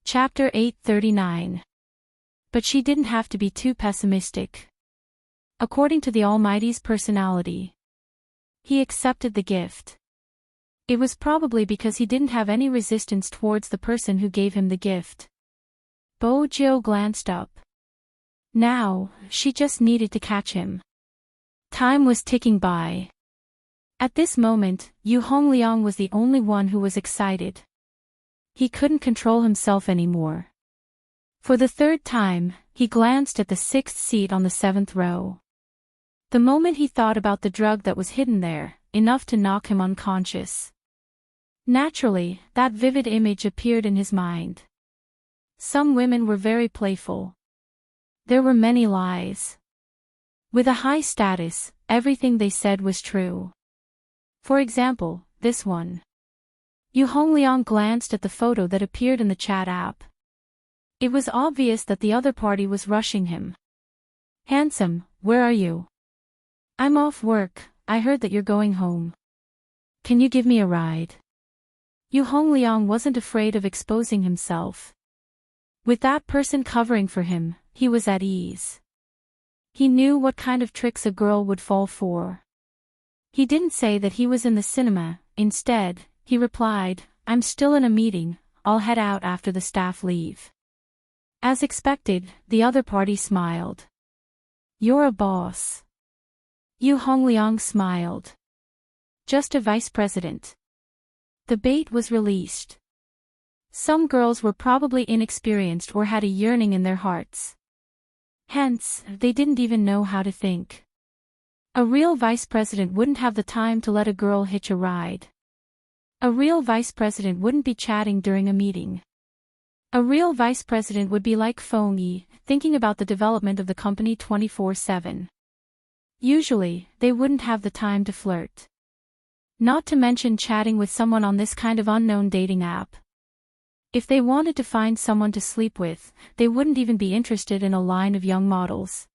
Chapter 839. But she didn't have to be too pessimistic. According to the Almighty's personality, he accepted the gift. It was probably because he didn't have any resistance towards the person who gave him the gift. Bojo glanced up. Now, she just needed to catch him. Time was ticking by. At this moment, Yu Hongliang was the only one who was excited. He couldn't control himself anymore. For the third time, he glanced at the sixth seat on the seventh row. The moment he thought about the drug that was hidden there, enough to knock him unconscious. Naturally, that vivid image appeared in his mind. Some women were very playful. There were many lies. With a high status, everything they said was true. For example, this one. Yu Hongliang glanced at the photo that appeared in the chat app. It was obvious that the other party was rushing him. Handsome, where are you? I'm off work, I heard that you're going home. Can you give me a ride? Yu Hongliang wasn't afraid of exposing himself. With that person covering for him, he was at ease. He knew what kind of tricks a girl would fall for. He didn't say that he was in the cinema. Instead, he replied, I'm still in a meeting, I'll head out after the staff leave. As expected, the other party smiled. You're a boss. Yu Hongliang smiled. Just a vice president. The bait was released. Some girls were probably inexperienced or had a yearning in their hearts. Hence, they didn't even know how to think. A real vice president wouldn't have the time to let a girl hitch a ride. A real vice president wouldn't be chatting during a meeting. A real vice president would be like Feng Yi, thinking about the development of the company 24/7. Usually, they wouldn't have the time to flirt. Not to mention chatting with someone on this kind of unknown dating app. If they wanted to find someone to sleep with, they wouldn't even be interested in a line of young models.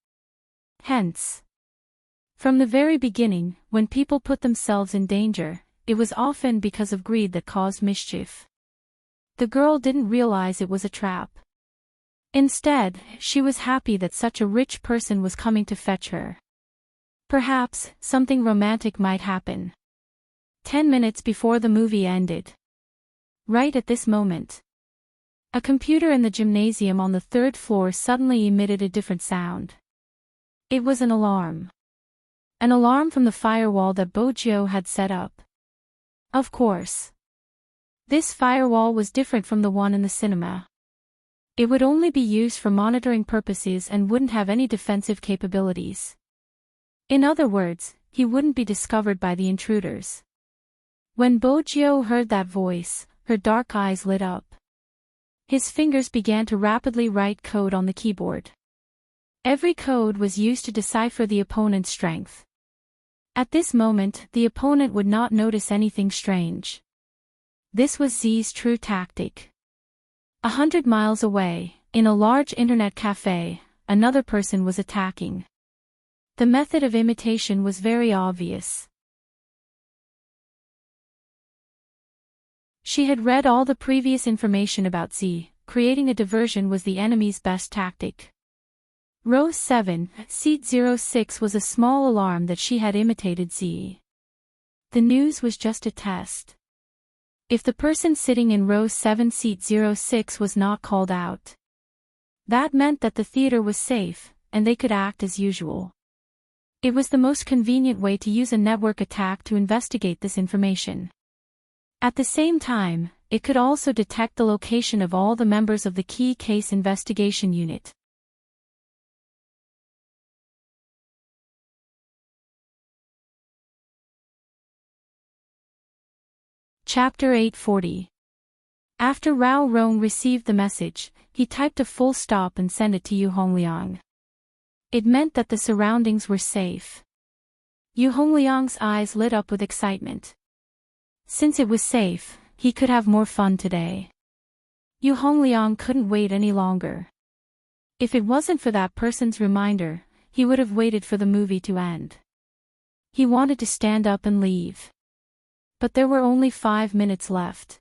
Hence, from the very beginning, when people put themselves in danger, it was often because of greed that caused mischief. The girl didn't realize it was a trap. Instead, she was happy that such a rich person was coming to fetch her. Perhaps, something romantic might happen. 10 minutes before the movie ended. Right at this moment, a computer in the gymnasium on the 3rd floor suddenly emitted a different sound. It was an alarm. An alarm from the firewall that Bojo had set up. Of course. This firewall was different from the one in the cinema. It would only be used for monitoring purposes and wouldn't have any defensive capabilities. In other words, he wouldn't be discovered by the intruders. When Bojo heard that voice, her dark eyes lit up. His fingers began to rapidly write code on the keyboard. Every code was used to decipher the opponent's strength. At this moment, the opponent would not notice anything strange. This was Z's true tactic. 100 miles away, in a large internet cafe, another person was attacking. The method of imitation was very obvious. She had read all the previous information about Z. Creating a diversion was the enemy's best tactic. Row 7, seat 06 was a small alarm that she had imitated Z. The news was just a test. If the person sitting in row 7 seat 06 was not called out, that meant that the theater was safe, and they could act as usual. It was the most convenient way to use a network attack to investigate this information. At the same time, it could also detect the location of all the members of the Key Case Investigation Unit. Chapter 840. After Rao Rong received the message, he typed a full stop and sent it to Yu Hongliang. It meant that the surroundings were safe. Yu Hongliang's eyes lit up with excitement. Since it was safe, he could have more fun today. Yu Hongliang couldn't wait any longer. If it wasn't for that person's reminder, he would have waited for the movie to end. He wanted to stand up and leave. But there were only 5 minutes left.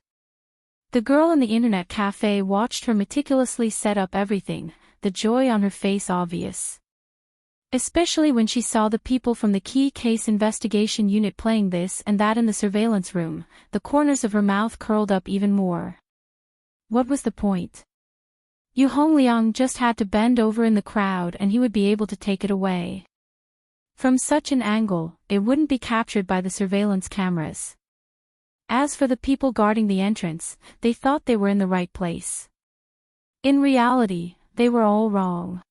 The girl in the internet cafe watched her meticulously set up everything, the joy on her face obvious. Especially when she saw the people from the Key Case Investigation Unit playing this and that in the surveillance room, the corners of her mouth curled up even more. What was the point? Yu Hongliang just had to bend over in the crowd and he would be able to take it away. From such an angle, it wouldn't be captured by the surveillance cameras. As for the people guarding the entrance, they thought they were in the right place. In reality, they were all wrong.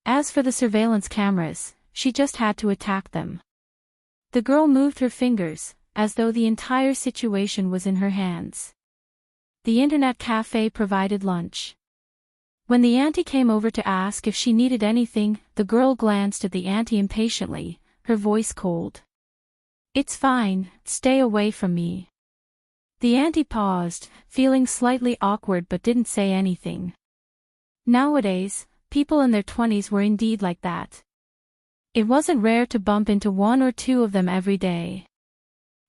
As for the surveillance cameras, she just had to attack them. The girl moved her fingers, as though the entire situation was in her hands. The internet cafe provided lunch. When the auntie came over to ask if she needed anything, the girl glanced at the auntie impatiently, her voice cold. "It's fine, stay away from me." The auntie paused, feeling slightly awkward but didn't say anything. Nowadays, people in their 20s were indeed like that. It wasn't rare to bump into 1 or 2 of them every day.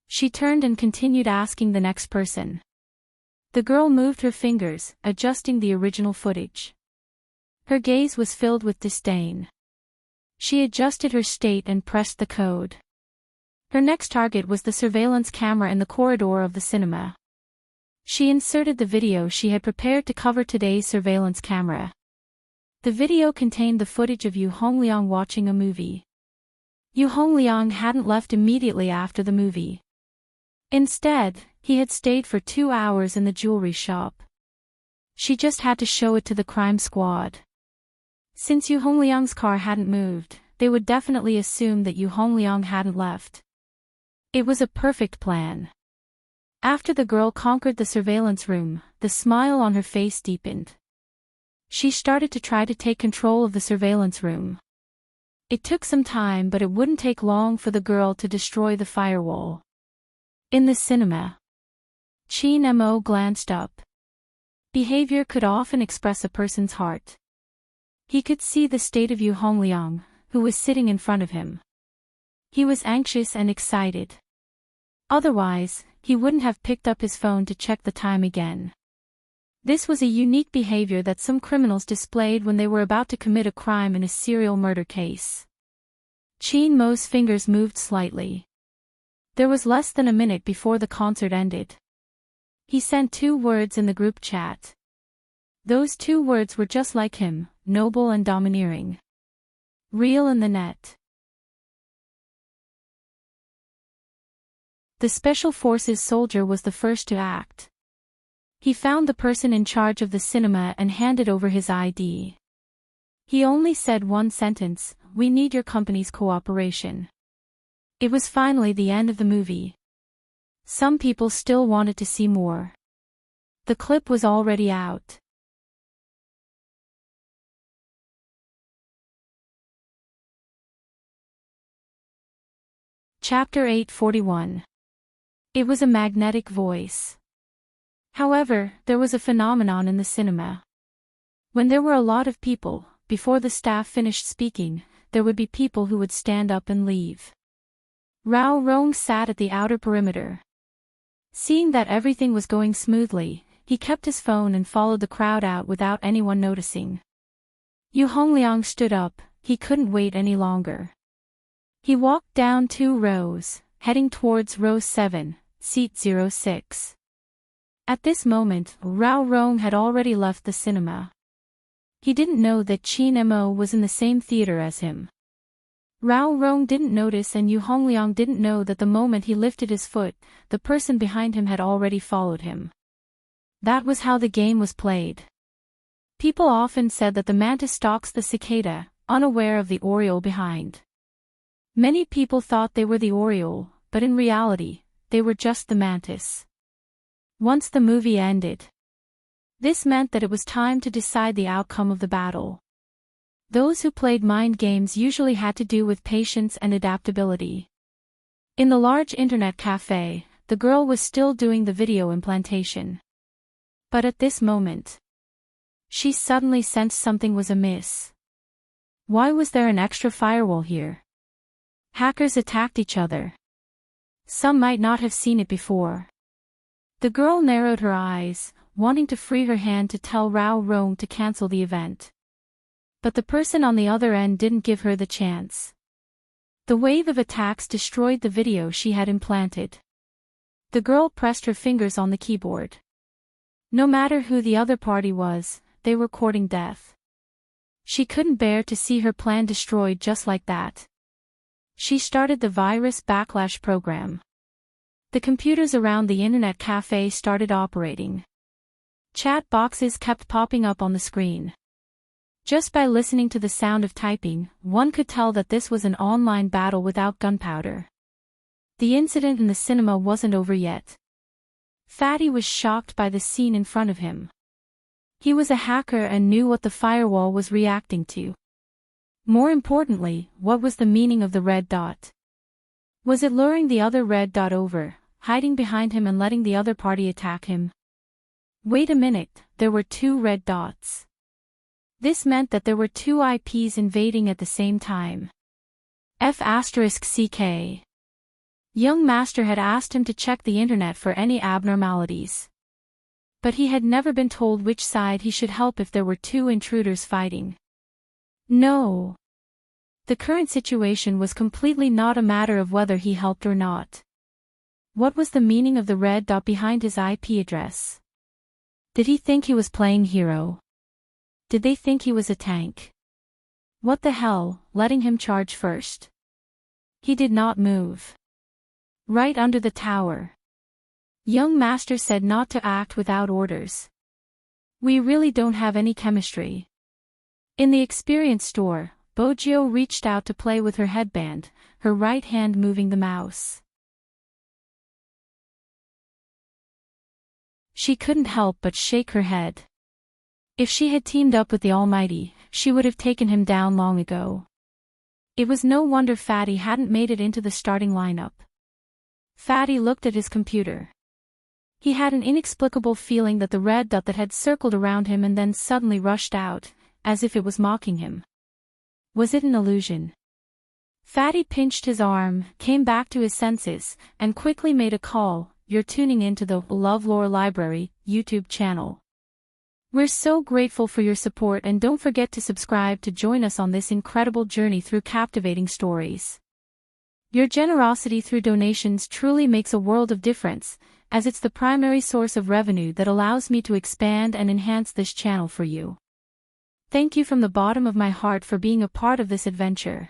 She turned and continued asking the next person. The girl moved her fingers, adjusting the original footage. Her gaze was filled with disdain. She adjusted her state and pressed the code. Her next target was the surveillance camera in the corridor of the cinema. She inserted the video she had prepared to cover today's surveillance camera. The video contained the footage of Yu Hongliang watching a movie. Yu Hongliang hadn't left immediately after the movie. Instead, he had stayed for 2 hours in the jewelry shop. She just had to show it to the crime squad. Since Yu Hongliang's car hadn't moved, they would definitely assume that Yu Hongliang hadn't left. It was a perfect plan. After the girl conquered the surveillance room, the smile on her face deepened. She started to try to take control of the surveillance room. It took some time, but it wouldn't take long for the girl to destroy the firewall. In the cinema, Chin Mo glanced up. Behavior could often express a person's heart. He could see the state of Yu Hongliang, who was sitting in front of him. He was anxious and excited. Otherwise, he wouldn't have picked up his phone to check the time again. This was a unique behavior that some criminals displayed when they were about to commit a crime in a serial murder case. Chin Mo's fingers moved slightly. There was less than a minute before the concert ended. He sent 2 words in the group chat. Those 2 words were just like him, noble and domineering. Real in the net. The Special Forces soldier was the first to act. He found the person in charge of the cinema and handed over his ID. He only said one sentence, "We need your company's cooperation." It was finally the end of the movie. Some people still wanted to see more. The clip was already out. Chapter 841. It was a magnetic voice. However, there was a phenomenon in the cinema. When there were a lot of people, before the staff finished speaking, there would be people who would stand up and leave. Rao Rong sat at the outer perimeter. Seeing that everything was going smoothly, he kept his phone and followed the crowd out without anyone noticing. Yu Hongliang stood up, he couldn't wait any longer. He walked down 2 rows, heading towards row 7, seat 06. At this moment, Rao Rong had already left the cinema. He didn't know that Chin Mo was in the same theater as him. Rao Rong didn't notice and Yu Hongliang didn't know that the moment he lifted his foot, the person behind him had already followed him. That was how the game was played. People often said that the mantis stalks the cicada, unaware of the oriole behind. Many people thought they were the oriole, but in reality, they were just the mantis. Once the movie ended, this meant that it was time to decide the outcome of the battle. Those who played mind games usually had to do with patience and adaptability. In the large internet cafe, the girl was still doing the video implantation. But at this moment, she suddenly sensed something was amiss. Why was there an extra firewall here? Hackers attacked each other. Some might not have seen it before. The girl narrowed her eyes, wanting to free her hand to tell Rao Rong to cancel the event. But the person on the other end didn't give her the chance. The wave of attacks destroyed the video she had implanted. The girl pressed her fingers on the keyboard. No matter who the other party was, they were courting death. She couldn't bear to see her plan destroyed just like that. She started the virus backlash program. The computers around the internet cafe started operating. Chat boxes kept popping up on the screen. Just by listening to the sound of typing, one could tell that this was an online battle without gunpowder. The incident in the cinema wasn't over yet. Fatty was shocked by the scene in front of him. He was a hacker and knew what the firewall was reacting to. More importantly, what was the meaning of the red dot? Was it luring the other red dot over, hiding behind him and letting the other party attack him? Wait a minute, there were 2 red dots. This meant that there were 2 IPs invading at the same time. F*CK. Young Master had asked him to check the internet for any abnormalities. But he had never been told which side he should help if there were 2 intruders fighting. No. The current situation was completely not a matter of whether he helped or not. What was the meaning of the red dot behind his IP address? Did he think he was playing hero? Did they think he was a tank? What the hell, letting him charge first? He did not move. Right under the tower. Young Master said not to act without orders. We really don't have any chemistry. In the experience store, Bojio reached out to play with her headband, her right hand moving the mouse. She couldn't help but shake her head. If she had teamed up with the Almighty, she would have taken him down long ago. It was no wonder Fatty hadn't made it into the starting lineup. Fatty looked at his computer. He had an inexplicable feeling that the red dot that had circled around him and then suddenly rushed out, as if it was mocking him. Was it an illusion? Fatty pinched his arm, came back to his senses, and quickly made a call. You're tuning into the LoveLore Library YouTube channel. We're so grateful for your support, and don't forget to subscribe to join us on this incredible journey through captivating stories. Your generosity through donations truly makes a world of difference, as it's the primary source of revenue that allows me to expand and enhance this channel for you. Thank you from the bottom of my heart for being a part of this adventure.